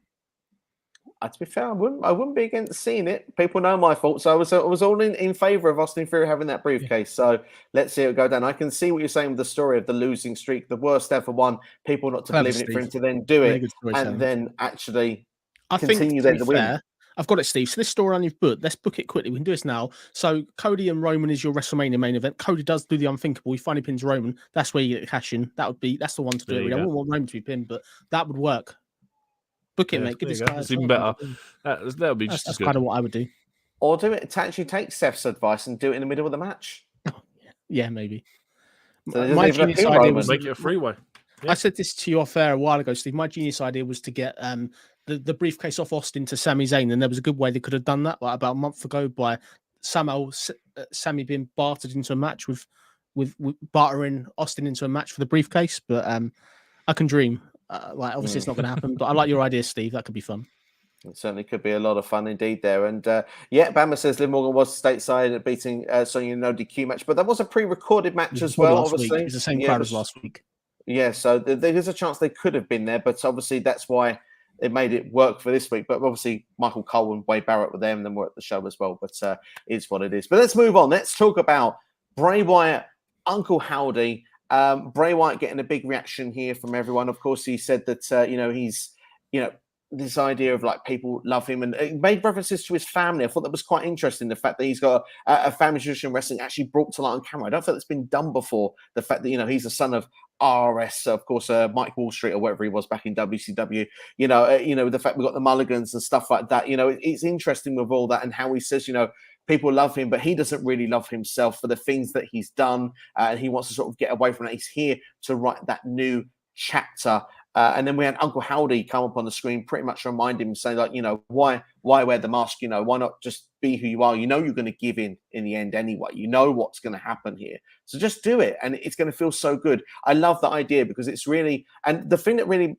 To be fair, I wouldn't be against seeing it. People know my thoughts. I was all in favour of Austin Theory having that briefcase. So let's see it go down. I can see what you're saying with the story of the losing streak, the worst ever one. People not to believe in it for him to then do it and then actually continue then to win. I've got it, Steve. So this story on you've booked, let's book it quickly. We can do this now. So Cody and Roman is your WrestleMania main event. Cody does do the unthinkable. He finally pins Roman. That's where you get cash in. That's the one to do it. I wouldn't want Roman to be pinned, but that would work. Book it, mate. Give this guy. It's even better. That'll be just as good. That's kind of what I would do. Or do it to actually take Seth's advice and do it in the middle of the match. Yeah, maybe. So my genius idea was make it a freeway. Yeah. I said this to you off air a while ago, Steve. My genius idea was to get the briefcase off Austin to Sami Zayn, and there was a good way they could have done that, like about a month ago, by Sami being bartered into a match with bartering Austin into a match for the briefcase. But I can dream. Obviously it's not going to happen, but I like your idea, Steve. That could be fun. It certainly could be a lot of fun indeed there. And Bama says Liv Morgan was stateside at beating Sonya in no DQ match, but that was a pre-recorded match as well, obviously. It was the same crowd as last week. Yeah, so there's a chance they could have been there, but obviously that's why it made it work for this week. But obviously Michael Cole and Wade Barrett were there, and then we're at the show as well. But it's what it is. But let's move on. Let's talk about Bray Wyatt, Uncle Howdy. Bray Wyatt getting a big reaction here from everyone. Of course, he said that he's this idea of like people love him, and it made references to his family. I thought that was quite interesting. The fact that he's got a family tradition wrestling actually brought to light on camera. I don't think that's been done before. The fact that he's the son of RS, of course, Mike Wall Street or whatever he was back in WCW. The fact we've got the Mulligans and stuff like that. It's interesting with all that and how he says, people love him, but he doesn't really love himself for the things that he's done, and he wants to sort of get away from that. He's here to write that new chapter. And then we had Uncle Howdy come up on the screen, pretty much remind him, saying like, why wear the mask? Why not just be who you are? You're going to give in the end anyway. You know what's going to happen here. So just do it. And it's going to feel so good. I love the idea because it's really, and the thing that really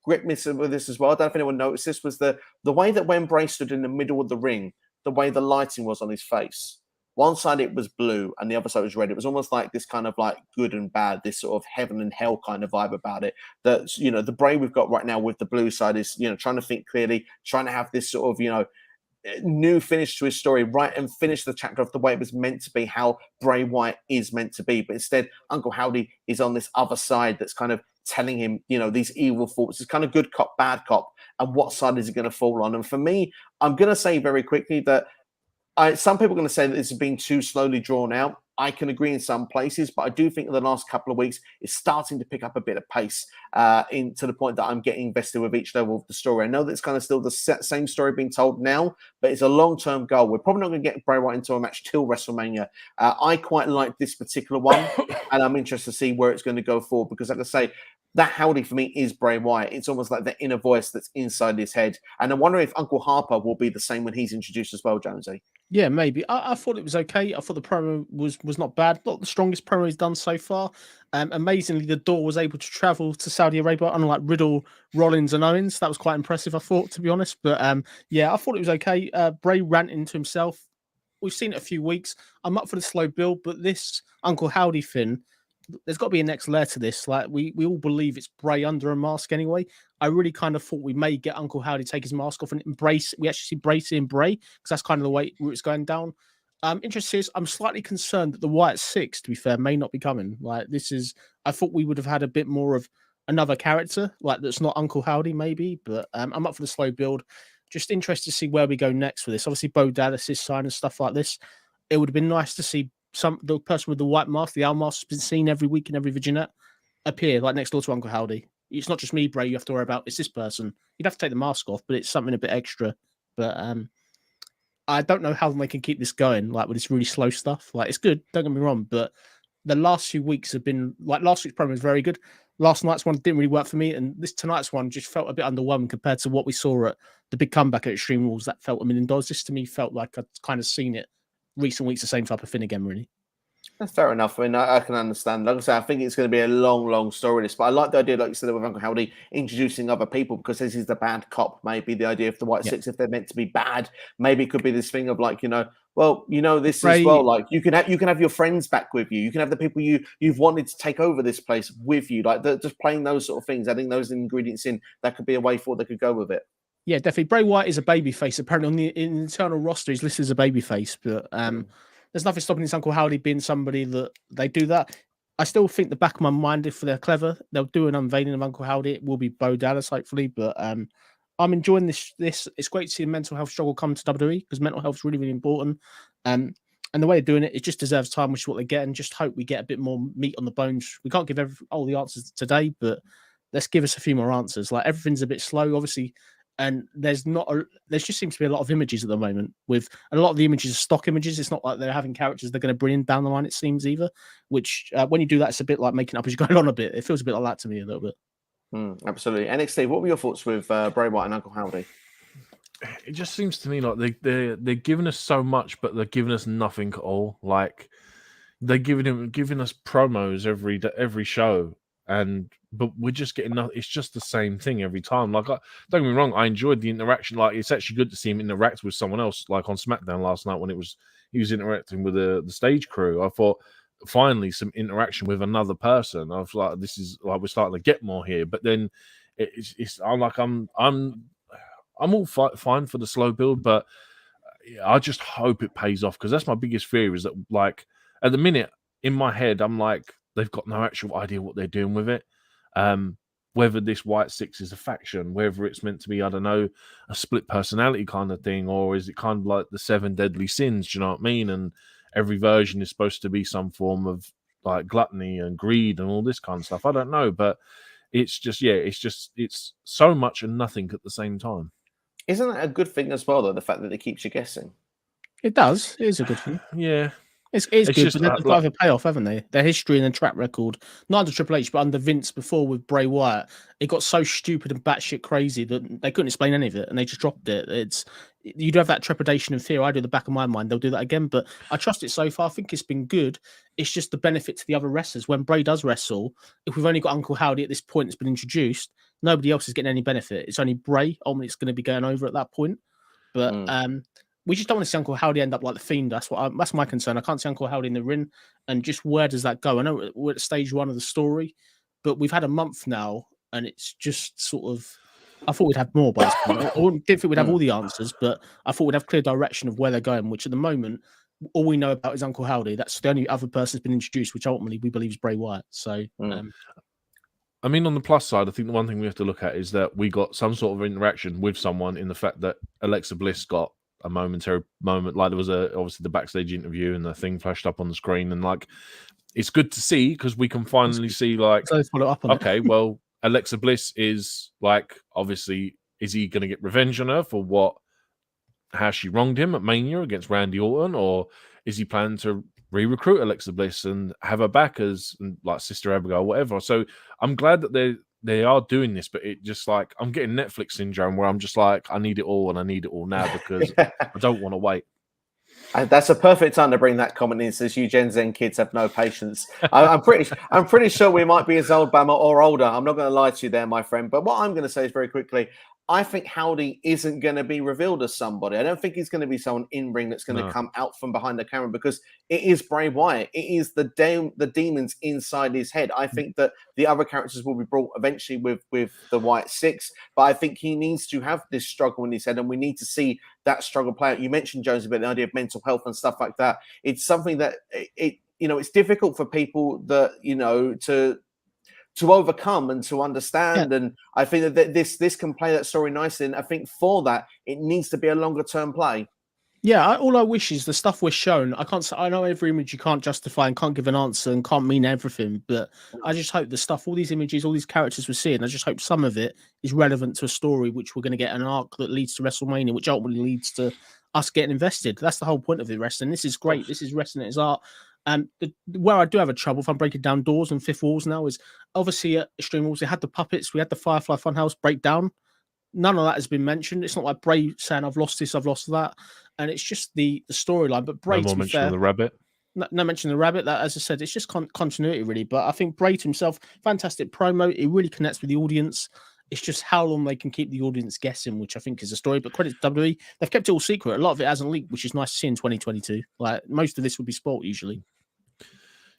gripped me with this as well, I don't know if anyone noticed this, was the way that when Bray stood in the middle of the ring, the way the lighting was on his face. One side it was blue and the other side was red. It was almost like this kind of like good and bad, this sort of heaven and hell kind of vibe about it. That the Bray we've got right now with the blue side is trying to think clearly, trying to have this sort of new finish to his story, right, and finish the chapter off the way it was meant to be, how Bray Wyatt is meant to be. But instead, Uncle Howdy is on this other side that's kind of telling him, these evil thoughts. It's kind of good cop, bad cop, and what side is it going to fall on? And for me, I'm going to say very quickly that some people are going to say that this has been too slowly drawn out. I can agree in some places, but I do think in the last couple of weeks it's starting to pick up a bit of pace to the point that I'm getting invested with each level of the story. I know that it's kind of still the same story being told now, but it's a long-term goal. We're probably not going to get Bray Wyatt into a match till WrestleMania. I quite like this particular one, and I'm interested to see where it's going to go forward because, like I say, that Howdy for me is Bray Wyatt. It's almost like the inner voice that's inside his head. And I'm wondering if Uncle Harper will be the same when he's introduced as well, Jonesy. Yeah, maybe. I thought it was okay. I thought the promo was not bad. Not the strongest promo he's done so far. Amazingly, the Door was able to travel to Saudi Arabia, unlike Riddle, Rollins, and Owens. That was quite impressive, I thought, to be honest. But yeah, I thought it was okay. Bray ranting to himself. We've seen it a few weeks. I'm up for the slow build, but this Uncle Howdy thing, there's got to be a next layer to this. Like we all believe it's Bray under a mask anyway. I really kind of thought we may get Uncle Howdy take his mask off and embrace. We actually see Bray seeing Bray because that's kind of the way it's going down. Interesting is I'm slightly concerned that the Wyatt 6, to be fair, may not be coming. Like this is, I thought we would have had a bit more of another character like that's not Uncle Howdy maybe, but I'm up for the slow build. Just interested to see where we go next with this. Obviously, Bo Dallas's sign and stuff like this. It would have been nice to see the person with the white mask, the owl mask, has been seen every week in every Virginia appear like next door to Uncle Howdy. It's not just me, Bray. You have to worry about it's this person. You'd have to take the mask off, but it's something a bit extra. But I don't know how they can keep this going, like with this really slow stuff. Like it's good, don't get me wrong, but the last few weeks have been like last week's promo was very good. Last night's one didn't really work for me, and tonight's one just felt a bit underwhelming compared to what we saw at the big comeback at Extreme Rules. That felt $1 million. This to me felt like I'd kind of seen it recent weeks, the same type of thing again, really. That's fair enough. I mean, I can understand. Like I say, I think it's going to be a long story, this. But I like the idea, like you said, with Uncle Howdy introducing other people because this is the bad cop. Maybe the idea of the White Six, if they're meant to be bad, maybe it could be this thing of like, this Bray, as well. Like you can have your friends back with you. You can have the people you've wanted to take over this place with you. Like just playing those sort of things, adding those ingredients in. That could be a way forward. They could go with it. Yeah, definitely. Bray Wyatt is a babyface. Apparently, on the internal roster, he's listed as a babyface, but there's nothing stopping this Uncle Howdy being somebody that they do that. I still think the back of my mind, if they're clever, they'll do an unveiling of Uncle Howdy. It will be Bo Dallas, hopefully, but I'm enjoying this. It's great to see a mental health struggle come to WWE because mental health is really, really important. And the way of doing it just deserves time, which is what they get, and just hope we get a bit more meat on the bones. We can't give all the answers today, but let's give us a few more answers. Like everything's a bit slow, obviously. And there just seems to be a lot of images at the moment. With a lot of the images are stock images. It's not like they're having characters they're going to bring in down the line, it seems, either. Which, when you do that, it's a bit like making up as you're going on a bit. It feels a bit like that to me a little bit. Absolutely. NXSteve, what were your thoughts with Bray Wyatt and Uncle Howdy? It just seems to me like they're giving us so much, but they're giving us nothing at all. Like they're giving us promos every show. But we're just getting nothing. It's just the same thing every time. Like, don't get me wrong, I enjoyed the interaction. Like, it's actually good to see him interact with someone else, like on SmackDown last night when he was interacting with the stage crew. I thought finally some interaction with another person. I was like, this is like we're starting to get more here. But then I'm all fine for the slow build, but I just hope it pays off, because that's my biggest fear, is that like at the minute in my head I'm like, they've got no actual idea what they're doing with it. Whether this White Six is a faction, whether it's meant to be, I don't know, a split personality kind of thing, or is it kind of like the 7 deadly sins? Do you know what I mean? And every version is supposed to be some form of like gluttony and greed and all this kind of stuff. I don't know, but it's just it's so much and nothing at the same time. Isn't that a good thing as well, though? The fact that it keeps you guessing. It does. It is a good thing. Yeah. It's good, just, but they've got a payoff, haven't they? Their history and their track record, not under Triple H, but under Vince before with Bray Wyatt, it got so stupid and batshit crazy that they couldn't explain any of it, and they just dropped it. You'd have that trepidation and fear. I do at the back of my mind they'll do that again, but I trust it so far. I think it's been good. It's just the benefit to the other wrestlers. When Bray does wrestle, if we've only got Uncle Howdy at this point, it's been introduced, nobody else is getting any benefit. It's only Bray. Ultimately, it's going to be going over at that point. But we just don't want to see Uncle Howdy end up like the Fiend. That's my concern. I can't see Uncle Howdy in the ring, and just where does that go? I know we're at stage 1 of the story, but we've had a month now, and it's just sort of. I thought we'd have more by this point. I didn't think we'd have all the answers, but I thought we'd have clear direction of where they're going. Which at the moment, all we know about is Uncle Howdy. That's the only other person that's been introduced, which ultimately we believe is Bray Wyatt. So. I mean, on the plus side, I think the one thing we have to look at is that we got some sort of interaction with someone, in the fact that Alexa Bliss got a momentary moment. Like there was obviously the backstage interview and the thing flashed up on the screen, and like it's good to see, because we can finally see like, so follow up on okay, well, Alexa Bliss is like, obviously, is he going to get revenge on her for how she wronged him at Mania against Randy Orton, or is he planning to re-recruit Alexa Bliss and have her back as like Sister Abigail, whatever? So I'm glad that they are doing this, but it just like, I'm getting Netflix syndrome where I'm just like, I need it all, and I need it all now, because I don't want to wait. That's a perfect time to bring that comment in. Says you Gen Z kids have no patience. I'm pretty sure we might be as old, Bama, or older. I'm not going to lie to you there, my friend. But what I'm going to say is very quickly, I think Howdy isn't going to be revealed as somebody. I don't think he's going to be someone in ring that's going to come out from behind the camera, because it is Bray Wyatt. It is the demons inside his head. I think that the other characters will be brought eventually with the White Six, but I think he needs to have this struggle in his head, and we need to see that struggle play out. You mentioned, Jonesy, about the idea of mental health and stuff like that. It's something that it's difficult for people that to overcome and to understand. And I think that this can play that story nicely. And I think for that, it needs to be a longer term play. Yeah, all I wish is the stuff we're shown. I know every image you can't justify and can't give an answer and can't mean everything, but I just hope the stuff, all these images, all these characters we're seeing, I just hope some of it is relevant to a story, which we're going to get an arc that leads to WrestleMania, which ultimately leads to us getting invested. That's the whole point of the wrestling. This is great. This is wrestling at its art. Where I do have a trouble, if I'm breaking down doors and fifth walls now, is obviously at Extreme Rules, they had the puppets, we had the Firefly Funhouse breakdown. None of that has been mentioned. It's not like Bray saying, I've lost this, I've lost that. And it's just the storyline. But Bray, no more mention of the rabbit. No mention of the rabbit. That, as I said, it's just continuity, really. But I think Bray to himself, fantastic promo. It really connects with the audience. It's just how long they can keep the audience guessing, which I think is a story. But credit to WWE, they've kept it all secret. A lot of it hasn't leaked, which is nice to see in 2022. Like most of this would be spoiled usually.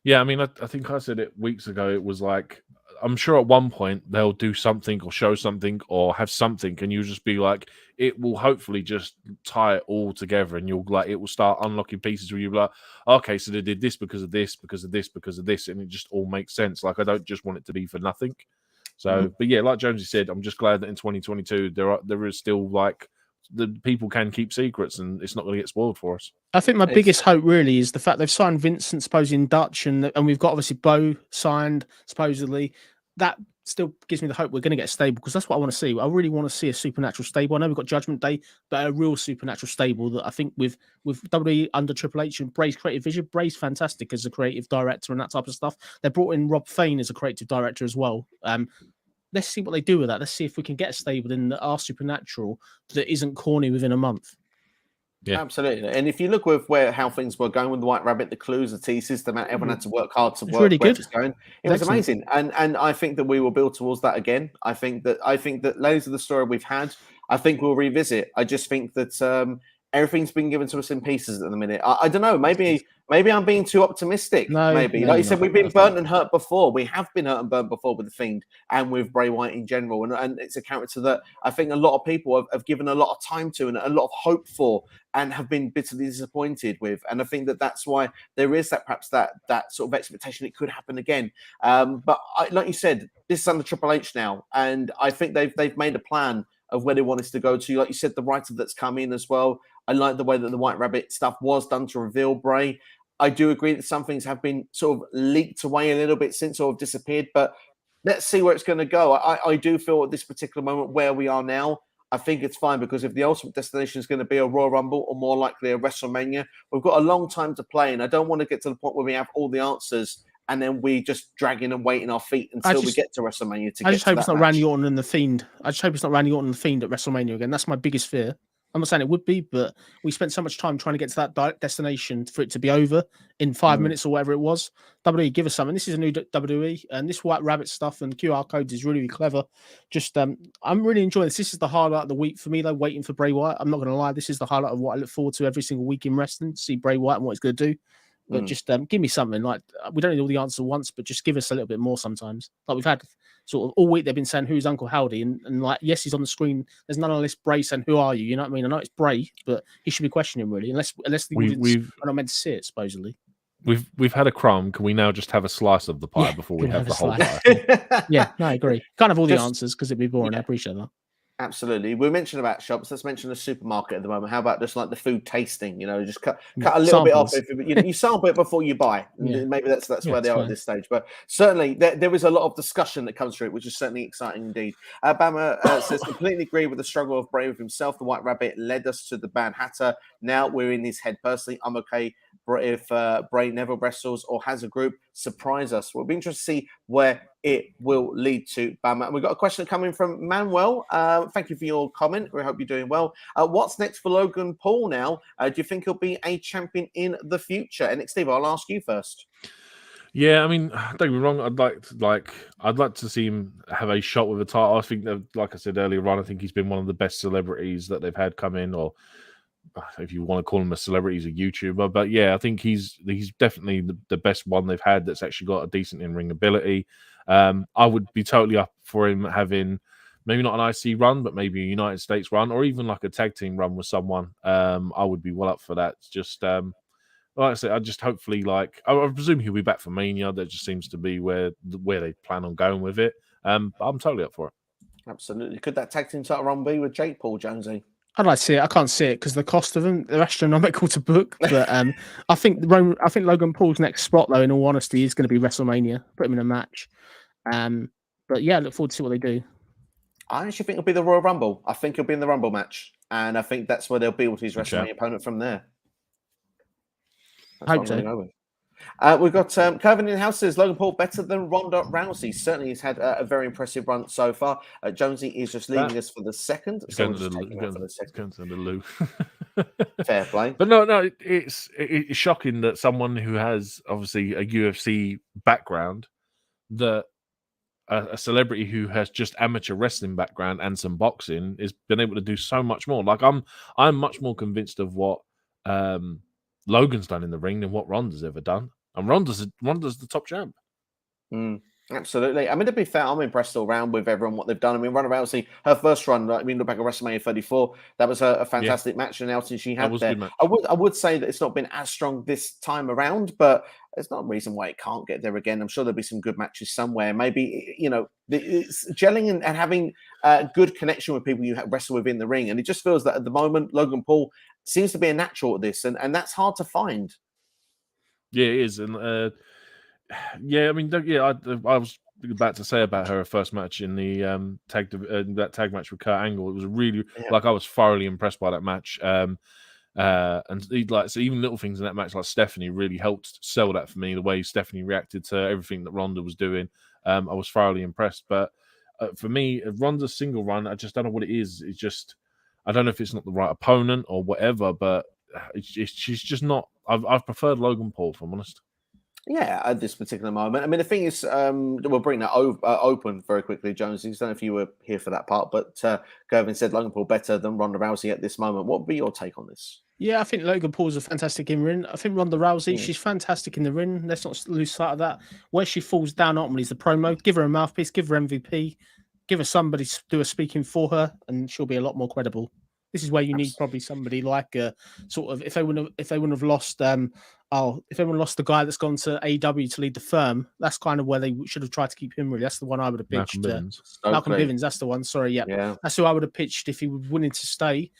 Yeah, I mean, I think I said it weeks ago. It was like, I'm sure at one point they'll do something or show something or have something, and you'll just be like, it will hopefully just tie it all together, and you'll like, it will start unlocking pieces where you're like, okay, so they did this because of this, because of this, because of this, and it just all makes sense. Like, I don't just want it to be for nothing. So, but yeah, like Jonesy said, I'm just glad that in 2022 there is still like, the people can keep secrets, and it's not going to get spoiled for us. I think my biggest hope really is the fact they've signed Vincent supposedly in Dutch, and we've got obviously Bo signed supposedly. That still gives me the hope we're going to get stable, because that's what I want to see. I really want to see a supernatural stable. I know we've got Judgment Day, but a real supernatural stable that I think with WWE under Triple H and Bray's creative vision, Bray's fantastic as a creative director and that type of stuff. They brought in Rob Fane as a creative director as well. Let's see what they do with that. Let's see if we can get a stable in that are supernatural that isn't corny within a month. Yeah, absolutely. And if you look with how things were going with the White Rabbit, the clues, the teases, the amount everyone had to work hard to work really where good. it's going, it was amazing. And I think that we will build towards that again. I think that those are the story we've had. I think we'll revisit. I just think that everything's been given to us in pieces at the minute. I don't know. Maybe I'm being too optimistic. No, maybe, no, like you you're said, not. we've been burnt and hurt before. We have been hurt and burnt before with the Fiend and with Bray Wyatt in general. And it's a character that I think a lot of people have given a lot of time to and a lot of hope for, and have been bitterly disappointed with. And I think that's why there is perhaps that sort of expectation it could happen again. But like you said, this is under Triple H now, and I think they've made a plan of where they want us to go to. Like you said, the writer that's come in as well. I like the way that the White Rabbit stuff was done to reveal Bray. I do agree that some things have been sort of leaked away a little bit since, or have disappeared, but let's see where it's going to go. I do feel at this particular moment where we are now, I think it's fine, because if the ultimate destination is going to be a Royal Rumble or more likely a WrestleMania, we've got a long time to play, and I don't want to get to the point where we have all the answers and then we just dragging and waiting our feet until we get to WrestleMania. I just hope it's not Randy Orton and the Fiend. I just hope it's not Randy Orton and the Fiend at WrestleMania again. That's my biggest fear. I'm not saying it would be, but we spent so much time trying to get to that destination for it to be over in 5 minutes or whatever it was. WWE, give us something. This is a new WWE, and this White Rabbit stuff and QR codes is really clever. Just, I'm really enjoying this. This is the highlight of the week for me, though, waiting for Bray Wyatt. I'm not going to lie. This is the highlight of what I look forward to every single week in wrestling, to see Bray Wyatt and what he's going to do. But just give me something. Like, we don't need all the answers at once, but just give us a little bit more sometimes. Like, we've had sort of all week, they've been saying, who's Uncle Howdy? And like, yes, he's on the screen. There's none on this Bray saying, who are you? You know what I mean? I know it's Bray, but he should be questioning, really, unless the audience are not meant to see it, supposedly. We've had a crumb. Can we now just have a slice of the pie before we have the whole pie? Yeah, no, I agree. Can't have all the answers because it'd be boring. Yeah. I appreciate that. Absolutely. We mentioned about shops. Let's mention the supermarket at the moment. How about just like the food tasting? You know, just cut a little bit off. If you sample it before you buy. Yeah. Maybe that's where they are at this stage. But certainly there is a lot of discussion that comes through it, which is certainly exciting indeed. Bama says, completely agree with the struggle of Bray with himself. The White Rabbit led us to the Bad Hatter. Now we're in his head. Personally, I'm okay if Bray never wrestles or has a group. Surprise us. We'll be interested to see where it will lead to. Bama. And we've got a question coming from Manuel. Thank you for your comment. We hope you're doing well. What's next for Logan Paul now? Do you think he'll be a champion in the future? NXSteve, I'll ask you first. Yeah, I mean, don't get me wrong. I'd like to see him have a shot with a title. I think that, like I said earlier on, I think he's been one of the best celebrities that they've had come in, or if you want to call him a celebrity, he's a YouTuber. But yeah, I think he's definitely the best one they've had that's actually got a decent in-ring ability. I would be totally up for him having maybe not an IC run, but maybe a United States run, or even like a tag team run with someone. I would be well up for that. Just like I said, I just hopefully I presume he'll be back for Mania. That just seems to be where they plan on going with it. I'm totally up for it. Absolutely. Could that tag team title run be with Jake Paul, Jonesy? I'd like to see it. I can't see it because the cost of them, they're astronomical to book. But I think Logan Paul's next spot, though, in all honesty, is going to be WrestleMania. Put him in a match. But yeah, I look forward to see what they do. I actually think it'll be the Royal Rumble. I think he'll be in the Rumble match, and I think that's where they'll build his WrestleMania opponent from there. I hope so. We've got Kevin in house says Logan Paul better than Ronda Rousey. Certainly, he's had a very impressive run so far. Jonesy is just leaving us for the second. Going to the loo. Fair play. But no, it's shocking that someone who has obviously a UFC background, that a celebrity who has just amateur wrestling background and some boxing has been able to do so much more. Like I'm much more convinced of what Logan's done in the ring than what Ronda's ever done. And Ronda's the top champ. Absolutely. I mean, to be fair, I'm impressed all around with everyone, what they've done. I mean, Ronda Rousey, her first run, look back at WrestleMania 34, that was a fantastic match and outing she had there. I would say that it's not been as strong this time around, but there's no reason why it can't get there again. I'm sure there'll be some good matches somewhere. Maybe, it's gelling and having a good connection with people you wrestle with in the ring. And it just feels that at the moment, Logan Paul seems to be a natural at this, and that's hard to find. Yeah, it is. And I was about to say about her first match in the that tag match with Kurt Angle. It was really I was thoroughly impressed by that match. And so even little things in that match, like Stephanie, really helped sell that for me. The way Stephanie reacted to everything that Ronda was doing, I was thoroughly impressed. But for me, Ronda's single run, I just don't know what it is. It's just, I don't know if it's not the right opponent or whatever, but she's just not. I've preferred Logan Paul, if I'm honest. Yeah, at this particular moment. I mean, the thing is, we'll bring that open very quickly, Jonesy. I don't know if you were here for that part, but Gervin said Logan Paul better than Ronda Rousey at this moment. What would be your take on this? Yeah, I think Logan Paul's a fantastic in ring. I think Ronda Rousey, Mm. she's fantastic in the ring. Let's not lose sight of that. Where she falls down ultimately is the promo. Give her a mouthpiece, give her MVP, give her somebody to do a speaking for her, and she'll be a lot more credible. This is where you need probably somebody like sort of if they wouldn't have lost if everyone lost the guy that's gone to AEW to lead the firm, that's kind of where they should have tried to keep him. Really, that's the one I would have pitched. Malcolm Bivens, that's the one. Sorry, yeah, that's who I would have pitched if he was willing to stay.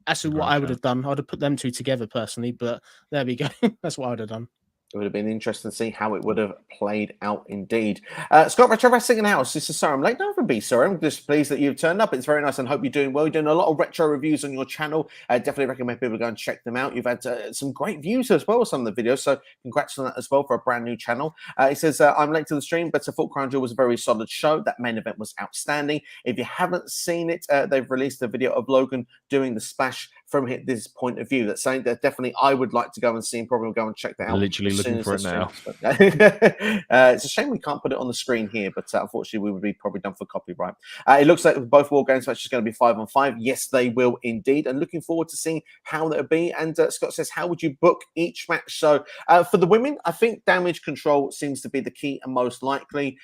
That's what I would have done. I would have put them two together personally, but there we go. That's what I would have done. It would have been interesting to see how it would have played out indeed. Scott, Retro Wrestling in House. This is sorry, I'm late. Don't be sorry. I'm just pleased that you've turned up. It's very nice and hope you're doing well. You're doing a lot of retro reviews on your channel. I definitely recommend people go and check them out. You've had some great views as well with some of the videos, so congrats on that as well for a brand new channel. He says, I'm late to the stream, but I thought Crown Jewel was a very solid show. That main event was outstanding. If you haven't seen it, they've released a video of Logan doing the splash from this point of view. That's something that definitely I would like to go and see and probably go and check that out. Literally looking for it now. It's a shame we can't put it on the screen here, but unfortunately we would be probably done for copyright. It looks like both War Games matches are going to be 5-on-5. Yes, they will indeed. And looking forward to seeing how that'll be. And Scott says, how would you book each match? So for the women, I think Damage Control seems to be the key and most likely.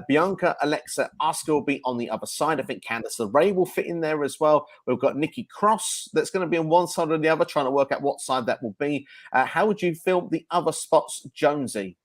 Bianca, Alexa, Asuka will be on the other side. I think Candice LeRae will fit in there as well. We've got Nikki Cross that's going to be on one side or the other, trying to work out what side that will be. How would you feel the other spots, Jonesy?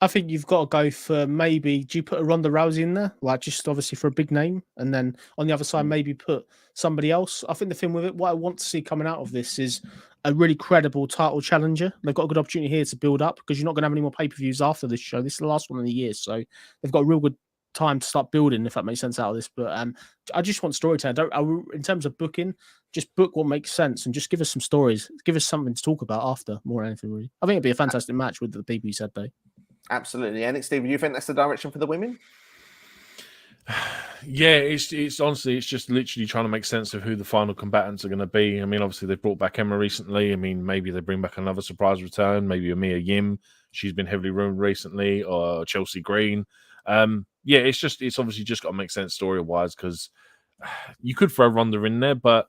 I think you've got to go for maybe, do you put a Ronda Rousey in there? Like just obviously for a big name. And then on the other side, maybe put somebody else. I think the thing with it, what I want to see coming out of this is a really credible title challenger. They've got a good opportunity here to build up because you're not going to have any more pay-per-views after this show. This is the last one of the year. So they've got a real good time to start building, if that makes sense out of this. But I just want storytelling. In terms of booking, just book what makes sense and just give us some stories. Give us something to talk about after more than anything, really. I think it'd be a fantastic match with the people you said, though. Absolutely. NXSteve, do you think that's the direction for the women? Yeah, it's honestly, it's just literally trying to make sense of who the final combatants are going to be. I mean, obviously, they've brought back Emma recently. I mean, maybe they bring back another surprise return. Maybe Amia Yim. She's been heavily rumored recently, or Chelsea Green. Yeah, it's obviously just got to make sense story-wise because you could throw Ronda in there, but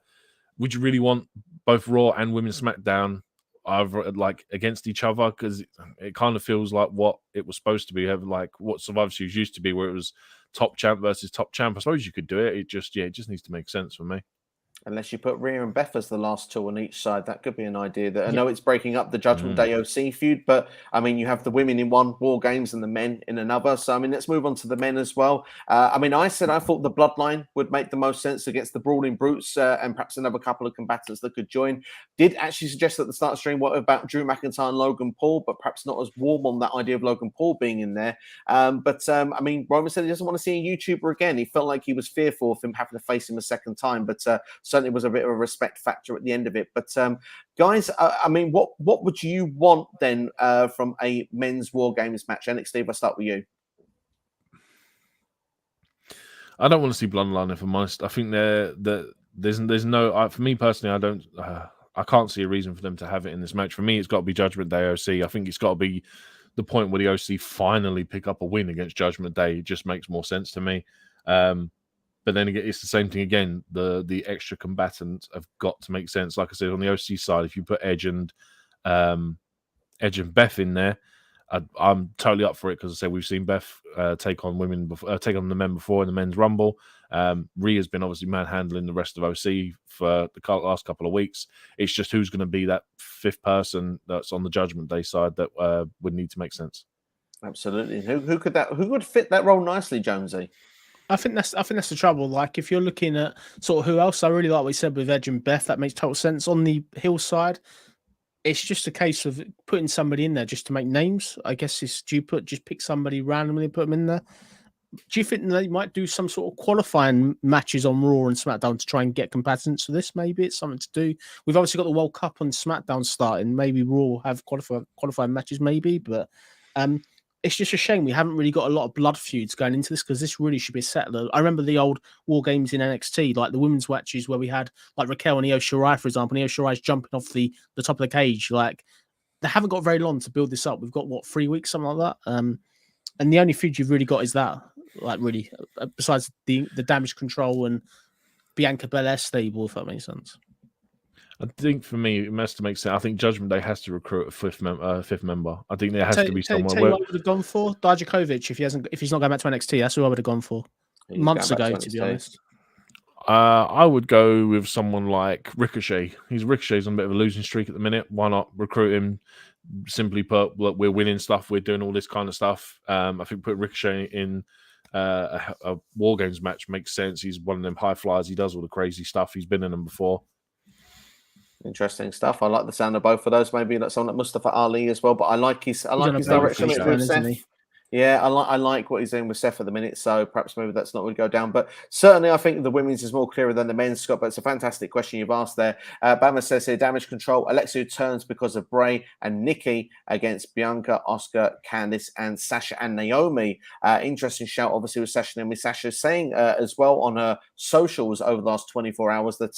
would you really want both Raw and Women's SmackDown either like against each other? Because it kind of feels like what it was supposed to be, like what Survivor Series used to be, where it was top champ versus top champ. I suppose you could do it. It just needs to make sense for me. Unless you put Rhea and Beth as the last two on each side, that could be an idea. That I know it's breaking up the Judgment Day OC feud, but I mean, you have the women in one War Games and the men in another. So I mean, let's move on to the men as well. I mean, I thought the Bloodline would make the most sense against the Brawling Brutes and perhaps another couple of combatants that could join. Did actually suggest at the start of the stream what about Drew McIntyre and Logan Paul, but perhaps not as warm on that idea of Logan Paul being in there. I mean, Roman said he doesn't want to see a YouTuber again. He felt like he was fearful of him having to face him a second time, but certainly was a bit of a respect factor at the end of it. But guys, I mean, what would you want then from a men's War Games match? NXSteve, I'll start with you. I don't want to see Bloodline, if I'm honest. I think there's no for me personally, I can't see a reason for them to have it in this match. For me, it's got to be Judgment Day OC. I think it's got to be the point where the OC finally pick up a win against Judgment Day. It just makes more sense to me. But then again, it's the same thing again. The extra combatants have got to make sense. Like I said, on the OC side, if you put Edge and Beth in there, I'm totally up for it because I said we've seen Beth take on women before, take on the men before in the men's Rumble. Rhea's been obviously manhandling the rest of OC for the last couple of weeks. It's just who's going to be that fifth person that's on the Judgment Day side that would need to make sense. Absolutely. Who would fit that role nicely, Jonesy? I think that's the trouble. Like if you're looking at sort of who else, I really like what we said with Edge and Beth. That makes total sense. On the heel side, it's just a case of putting somebody in there just to make names. I guess just pick somebody randomly and put them in there. Do you think they might do some sort of qualifying matches on Raw and SmackDown to try and get combatants for this? Maybe it's something to do. We've obviously got the World Cup on SmackDown starting. Maybe Raw will have qualifying matches, maybe, but it's just a shame we haven't really got a lot of blood feuds going into this because this really should be a settler. I remember the old War Games in NXT, like the women's matches where we had like Raquel and Io Shirai, for example. And Io Shirai's jumping off the top of the cage. Like they haven't got very long to build this up. We've got, what, 3 weeks, something like that? And the only feud you've really got is that, like, really, besides the damage control and Bianca Belair stable, if that makes sense. I think for me, it has to make sense. I think Judgment Day has to recruit a fifth member. I think there has to be someone. Tell you what I would have gone for Dijakovic if he's not going back to NXT. That's who I would have gone for months ago, to be honest. I would go with someone like Ricochet. Ricochet's on a bit of a losing streak at the minute. Why not recruit him? Simply put, look, we're winning stuff. We're doing all this kind of stuff. I think put Ricochet in a War Games match makes sense. He's one of them high flyers. He does all the crazy stuff. He's been in them before. Interesting stuff. I like the sound of both of those. Maybe like someone like Mustafa Ali as well. But I like his direction with Seth. Yeah, I like what he's doing with Seth at the minute, so perhaps maybe that's not going to go down. But certainly I think the women's is more clearer than the men's, Scott, but it's a fantastic question you've asked there. Bama says here, damage control, Alexa turns because of Bray and Nikki against Bianca, Asuka, Candice, and Sasha and Naomi. Interesting shout, obviously, with Sasha and Naomi. Sasha saying as well on her socials over the last 24 hours that,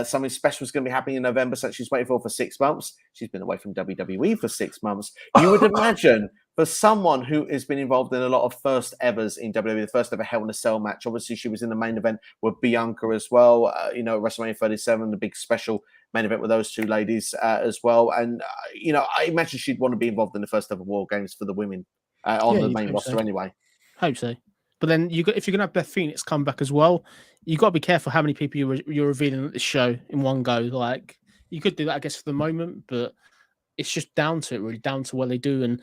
something special is going to be happening in November, so she's waiting for 6 months. She's been away from WWE for 6 months. You would imagine for someone who has been involved in a lot of first evers in WWE, the first ever Hell in a Cell match, obviously she was in the main event with Bianca as well, WrestleMania 37, the big special main event with those two ladies as well. And, I imagine she'd want to be involved in the first ever War Games for the women on the main roster anyway. Hope so. But then if you're going to have Beth Phoenix come back as well, you've got to be careful how many people you're revealing at this show in one go. Like, you could do that, I guess, for the moment, but it's just down to what they do.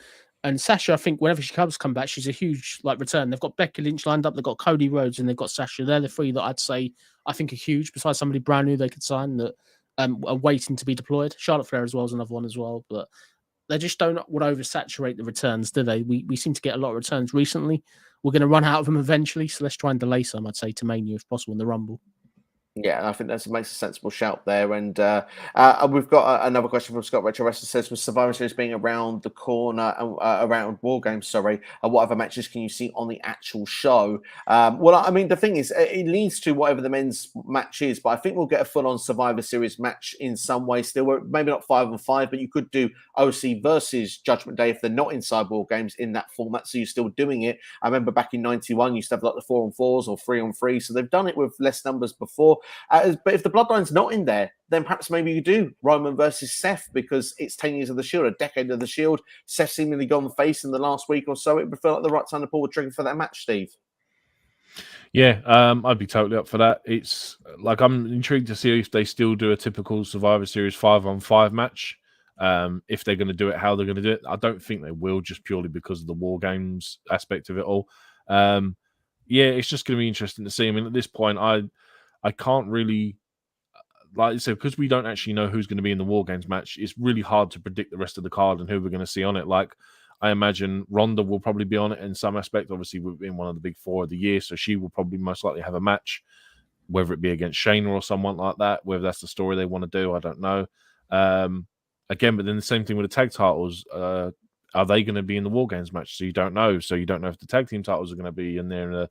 And Sasha, I think whenever she come back, she's a huge return. They've got Becky Lynch lined up, they've got Cody Rhodes, and they've got Sasha. They're the three that I'd say I think are huge, besides somebody brand new they could sign that are waiting to be deployed. Charlotte Flair as well is another one as well, but they just don't want to oversaturate the returns, do they? We seem to get a lot of returns recently. We're going to run out of them eventually, so let's try and delay some, I'd say, to Mania if possible in the Rumble. Yeah, I think that makes a sensible shout there. And we've got another question from Scott Retro Wrestler says, with Survivor Series being around the corner, around War Games, what other matches can you see on the actual show? The thing is, it leads to whatever the men's match is, but I think we'll get a full-on Survivor Series match in some way still. Maybe not 5-on-5, but you could do OC versus Judgment Day if they're not inside War Games in that format, so you're still doing it. I remember back in 91, you used to have like the 4-on-4s or 3-on-3, so they've done it with less numbers before. But if the Bloodline's not in there, then perhaps maybe you do Roman versus Seth, because it's 10 years of the Shield, a decade of the Shield. Seth seemingly gone face in the last week or so. It would feel like the right time to pull the trigger for that match, Steve. Yeah, I'd be totally up for that. It's like I'm intrigued to see if they still do a typical Survivor Series 5-on-5 match. If they're going to do it, how they're going to do it. I don't think they will, just purely because of the War Games aspect of it all. It's just going to be interesting to see. I mean, at this point, I can't really, like I said, because we don't actually know who's going to be in the War Games match, it's really hard to predict the rest of the card and who we're going to see on it. Like, I imagine Ronda will probably be on it in some aspect. Obviously, we've been one of the big four of the year, so she will probably most likely have a match, whether it be against Shayna or someone like that, whether that's the story they want to do, I don't know. Again, but then the same thing with the tag titles. Are they going to be in the War Games match? So you don't know. So you don't know if the tag team titles are going to be in there in a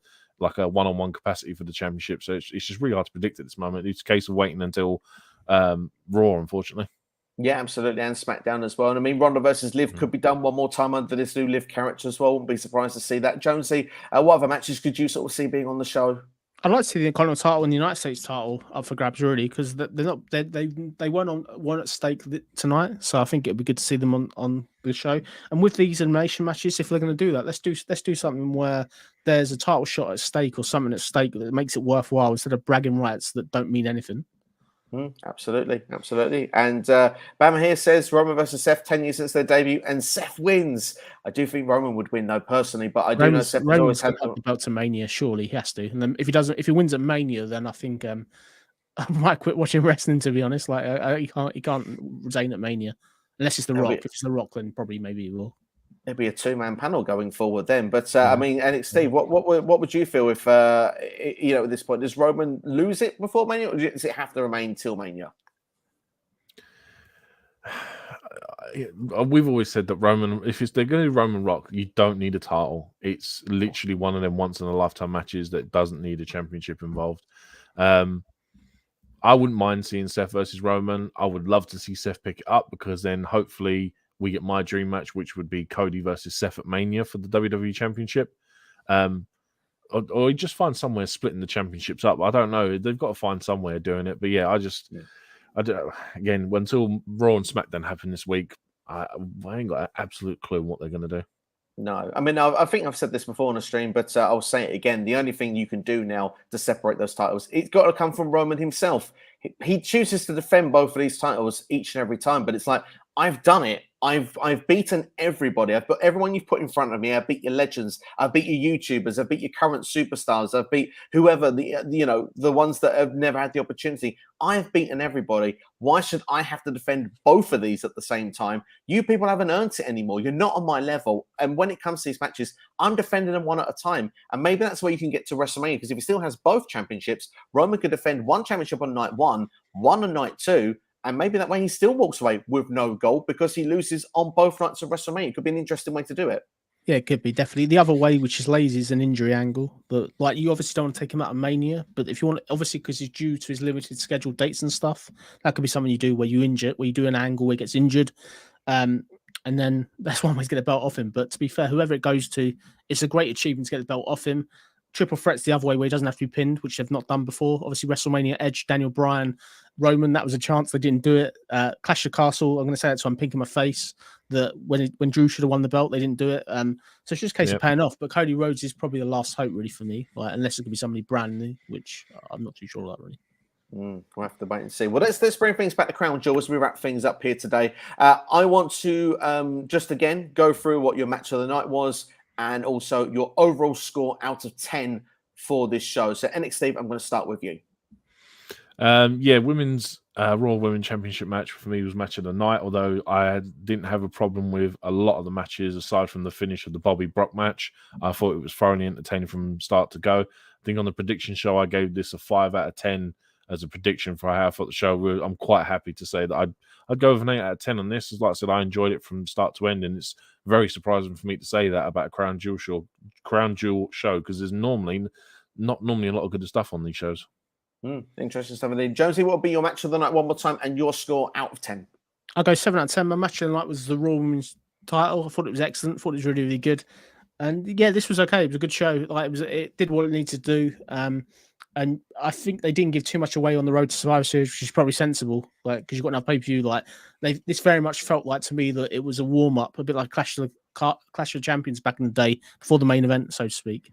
one-on-one capacity for the championship. So it's just really hard to predict at this moment. It's a case of waiting until Raw, unfortunately. Yeah, absolutely, and SmackDown as well. And I mean, Ronda versus Liv could be done one more time under this new Liv character as well. Wouldn't be surprised to see that. Jonesy, what other matches could you sort of see being on the show? I'd like to see the Continental title and the United States title up for grabs, really, because they weren't at stake tonight. So I think it'd be good to see them on the show. And with these elimination matches, if they're going to do that, let's do something where there's a title shot at stake or something at stake that makes it worthwhile instead of bragging rights that don't mean anything. Absolutely. And Bama here says Roman versus Seth, 10 years since their debut, and Seth wins. I do think Roman would win, though, personally, but I do know Seth has always had the belt to Mania. Surely he has to. And then if he wins at Mania, then I think I might quit watching wrestling. To be honest, he can't retain at Mania unless it's The Rock. If it's The Rock, then probably maybe he will. There'd be a 2-man panel going forward then. But I mean, NXSteve, what would you feel if at this point, does Roman lose it before Mania, or does it have to remain till Mania? We've always said that Roman, they're going to do Roman Rock, you don't need a title. It's literally one of them once in a lifetime matches that doesn't need a championship involved. I wouldn't mind seeing Seth versus Roman. I would love to see Seth pick it up because then hopefully we get my dream match, which would be Cody versus Seth at Mania for the WWE Championship. Or you just find somewhere splitting the championships up. I don't know. They've got to find somewhere doing it. But yeah, I don't, again, until Raw and SmackDown happen this week, I ain't got an absolute clue what they're going to do. No, I mean, I think I've said this before on the stream, but I'll say it again. The only thing you can do now to separate those titles, it's got to come from Roman himself. He chooses to defend both of these titles each and every time, but it's like, I've done it. I've beaten everybody. I've got everyone you've put in front of me. I've beat your legends. I've beat your YouTubers. I've beat your current superstars. I've beat whoever, the ones that have never had the opportunity. I've beaten everybody. Why should I have to defend both of these at the same time? You people haven't earned it anymore. You're not on my level. And when it comes to these matches, I'm defending them one at a time. And maybe that's where you can get to WrestleMania, because if he still has both championships, Roman could defend one championship on night one on night two, and maybe that way he still walks away with no gold because he loses on both nights of WrestleMania. It could be an interesting way to do it. Yeah, it could be, definitely. The other way, which is lazy, is an injury angle. But like, you obviously don't want to take him out of Mania, but if you want, obviously, because he's due to his limited scheduled dates and stuff, that could be something you do where you do an angle where he gets injured. And then that's one way to get the belt off him. But to be fair, whoever it goes to, it's a great achievement to get the belt off him. Triple threat's the other way where he doesn't have to be pinned, which they've not done before. Obviously, WrestleMania, Edge, Daniel Bryan, Roman, that was a chance. They didn't do it. Clash of Castle, I'm going to say that so I'm pinking my face, that when Drew should have won the belt, they didn't do it. So it's just a case of paying off. But Cody Rhodes is probably the last hope, really, for me, unless it could be somebody brand new, which I'm not too sure of that, really. We'll have to wait and see. Well, let's bring things back to Crown Jewel as we wrap things up here today. I want to just again go through what your match of the night was, and also your overall score out of 10 for this show. So, NXSteve, I'm going to start with you. Women's Raw Women's Championship match for me was match of the night, although I didn't have a problem with a lot of the matches aside from the finish of the Bobby Brock match. I thought it was thoroughly entertaining from start to go. I think on the prediction show, I gave this a 5 out of 10 as a prediction for how I thought the show was. I'm quite happy to say that I'd go with an 8 out of 10 on this. As like I said, I enjoyed it from start to end, and it's very surprising for me to say that about a Crown Jewel show, because there's not normally a lot of good stuff on these shows. Interesting stuff. Then, Jonesy, what would be your match of the night one more time and your score out of 10? I'll go 7 out of 10. My match of the night was the Raw Women's title. I thought it was excellent. Thought it was really, really good. And yeah, this was okay. It was a good show. It did what it needed to do. And I think they didn't give too much away on the road to Survivor Series, which is probably sensible. Because you've got enough pay-per-view. This very much felt like to me that it was a warm-up, a bit like Clash of Champions back in the day, before the main event, so to speak.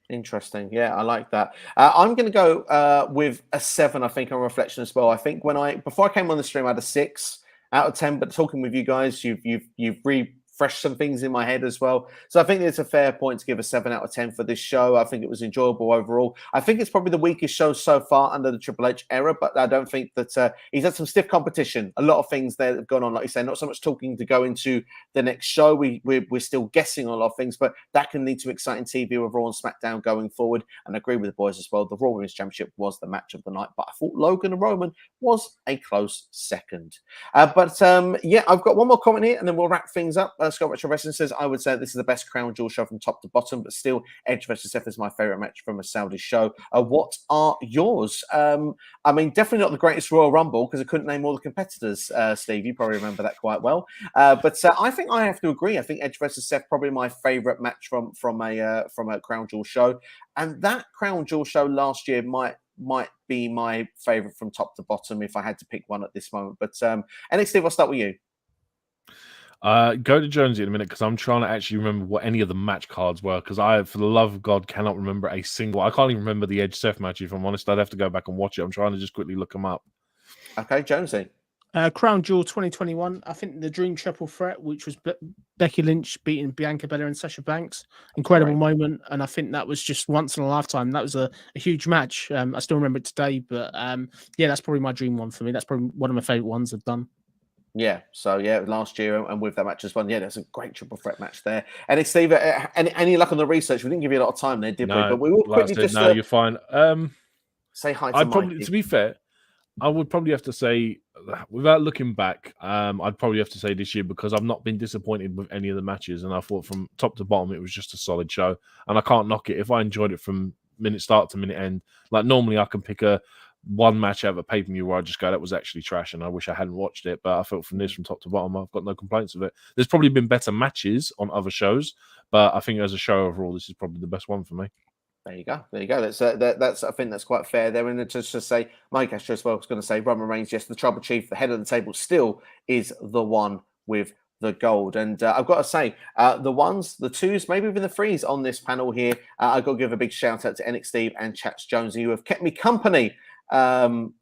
Interesting. Yeah, I like that. I'm going to go with a 7, I think, on reflection as well. I think before I came on the stream, I had a 6 out of 10, but talking with you guys, you've refreshed some things in my head as well. So I think it's a fair point to give a 7 out of 10 for this show. I think it was enjoyable overall. I think it's probably the weakest show so far under the Triple H era, but I don't think that he's had some stiff competition. A lot of things there have gone on, like you say, not so much talking to go into the next show. We're still guessing on a lot of things, but that can lead to exciting TV with Raw and SmackDown going forward. And I agree with the boys as well. The Raw Women's Championship was the match of the night, but I thought Logan and Roman was a close second. I've got one more comment here, and then we'll wrap things up. Scott Retro Wrestling says, I would say this is the best Crown Jewel show from top to bottom, but still Edge versus Seth is my favorite match from a Saudi show. What are yours? Definitely not the greatest Royal Rumble, because I couldn't name all the competitors. Steve, you probably remember that quite well. But I think I have to agree. I think Edge versus Seth probably my favorite match from a Crown Jewel show, and that Crown Jewel show last year might be my favorite from top to bottom if I had to pick one at this moment. But NXT, I'll start with you. Go to Jonesy in a minute, because I'm trying to actually remember what any of the match cards were, because I, for the love of God, cannot remember a single. I can't even remember the Edge Seth match, if I'm honest. I'd have to go back and watch it. I'm trying to just quickly look them up. Okay, Jonesy. Crown Jewel 2021. I think the Dream Triple Threat, which was Becky Lynch beating Bianca Belair and Sasha Banks, incredible moment, and I think that was just once in a lifetime. That was a huge match. I still remember it today, but that's probably my dream one for me. That's probably one of my favorite ones I've done. Yeah, so last year and with that match as well. Yeah, that's a great triple threat match there. And Steve, any luck on the research? We didn't give you a lot of time there, did we? But we will quickly just you're fine. Say hi to Mikey. To be fair, I would probably have to say, without looking back, I'd probably have to say this year, because I've not been disappointed with any of the matches, and I thought from top to bottom it was just a solid show, and I can't knock it if I enjoyed it from minute start to minute end. Like normally I can pick one match out of a pay-per-view where I just go, that was actually trash, and I wish I hadn't watched it. But I felt from this, from top to bottom, I've got no complaints with it. There's probably been better matches on other shows, but I think as a show overall, this is probably the best one for me. There you go. There you go. That's I think that's quite fair there. And to just say, Mike Astro as well was going to say, Roman Reigns, yes, the Tribal Chief, the head of the table, still is the one with the gold. And I've got to say, the ones, the twos, maybe even the threes on this panel here, I've got to give a big shout out to NXSteve and Chats Jonesy, who have kept me company. Everything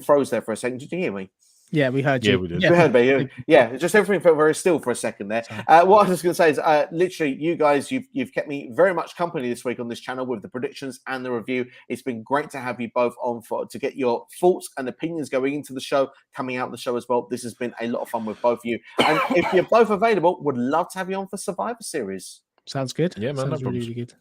froze there for a second. Did you hear me? Yeah, we heard you. Yeah, we did. You heard me. Yeah, just everything felt very still for a second there. What I was going to say is, literally, you guys, you've kept me very much company this week on this channel with the predictions and the review. It's been great to have you both on to get your thoughts and opinions going into the show, coming out of the show as well. This has been a lot of fun with both of you. And if you're both available, would love to have you on for Survivor Series. Sounds good. Yeah, man, sounds no really good.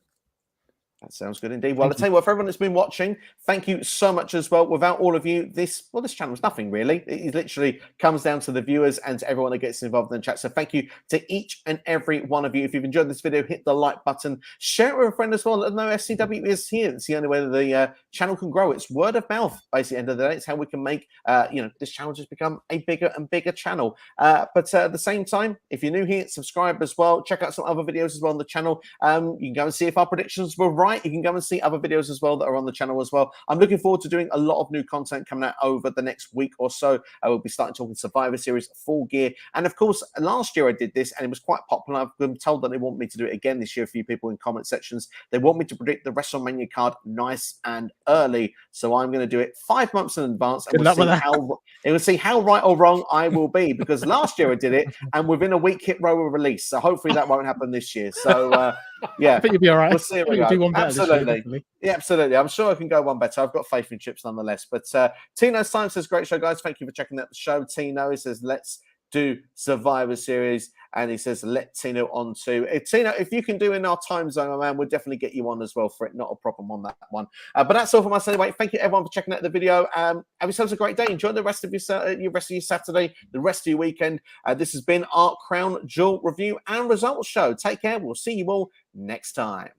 That sounds good indeed. Well, I'll tell you what, for everyone that's been watching, thank you so much as well. Without all of you, this channel is nothing really. It literally comes down to the viewers and to everyone that gets involved in the chat. So thank you to each and every one of you. If you've enjoyed this video, hit the like button, share it with a friend as well. Let them know SCW is here. It's the only way that the channel can grow. It's word of mouth, basically, at the end of the day. It's how we can make this channel just become a bigger and bigger channel. But at the same time, if you're new here, subscribe as well. Check out some other videos as well on the channel. You can go and see if our predictions were right. You can go and see other videos as well that are on the channel as well. I'm looking forward to doing a lot of new content coming out over the next week or so. I will be starting talking Survivor Series, Full Gear. And of course, last year I did this and it was quite popular. I've been told that they want me to do it again this year. A few people in comment sections, they want me to predict the WrestleMania card nice and early. So I'm going to do it 5 months in advance. And we'll see how right or wrong I will be, because last year I did it and within a week hit row release. So hopefully that won't happen this year. So yeah, I think you'll be all right. We'll see. Absolutely. Yeah, absolutely. I'm sure I can go one better. I've got faith in Chips nonetheless. But Tino Stein says, great show, guys. Thank you for checking out the show. Tino, he says, let's do Survivor Series. And he says, let Tino on too. Tino, if you can do in our time zone, my man, we'll definitely get you on as well for it. Not a problem on that one. But that's all from us anyway. Thank you, everyone, for checking out the video. Have yourselves a great day. Enjoy the rest of your Saturday, the rest of your weekend. This has been our Crown Jewel review and results show. Take care. We'll see you all next time.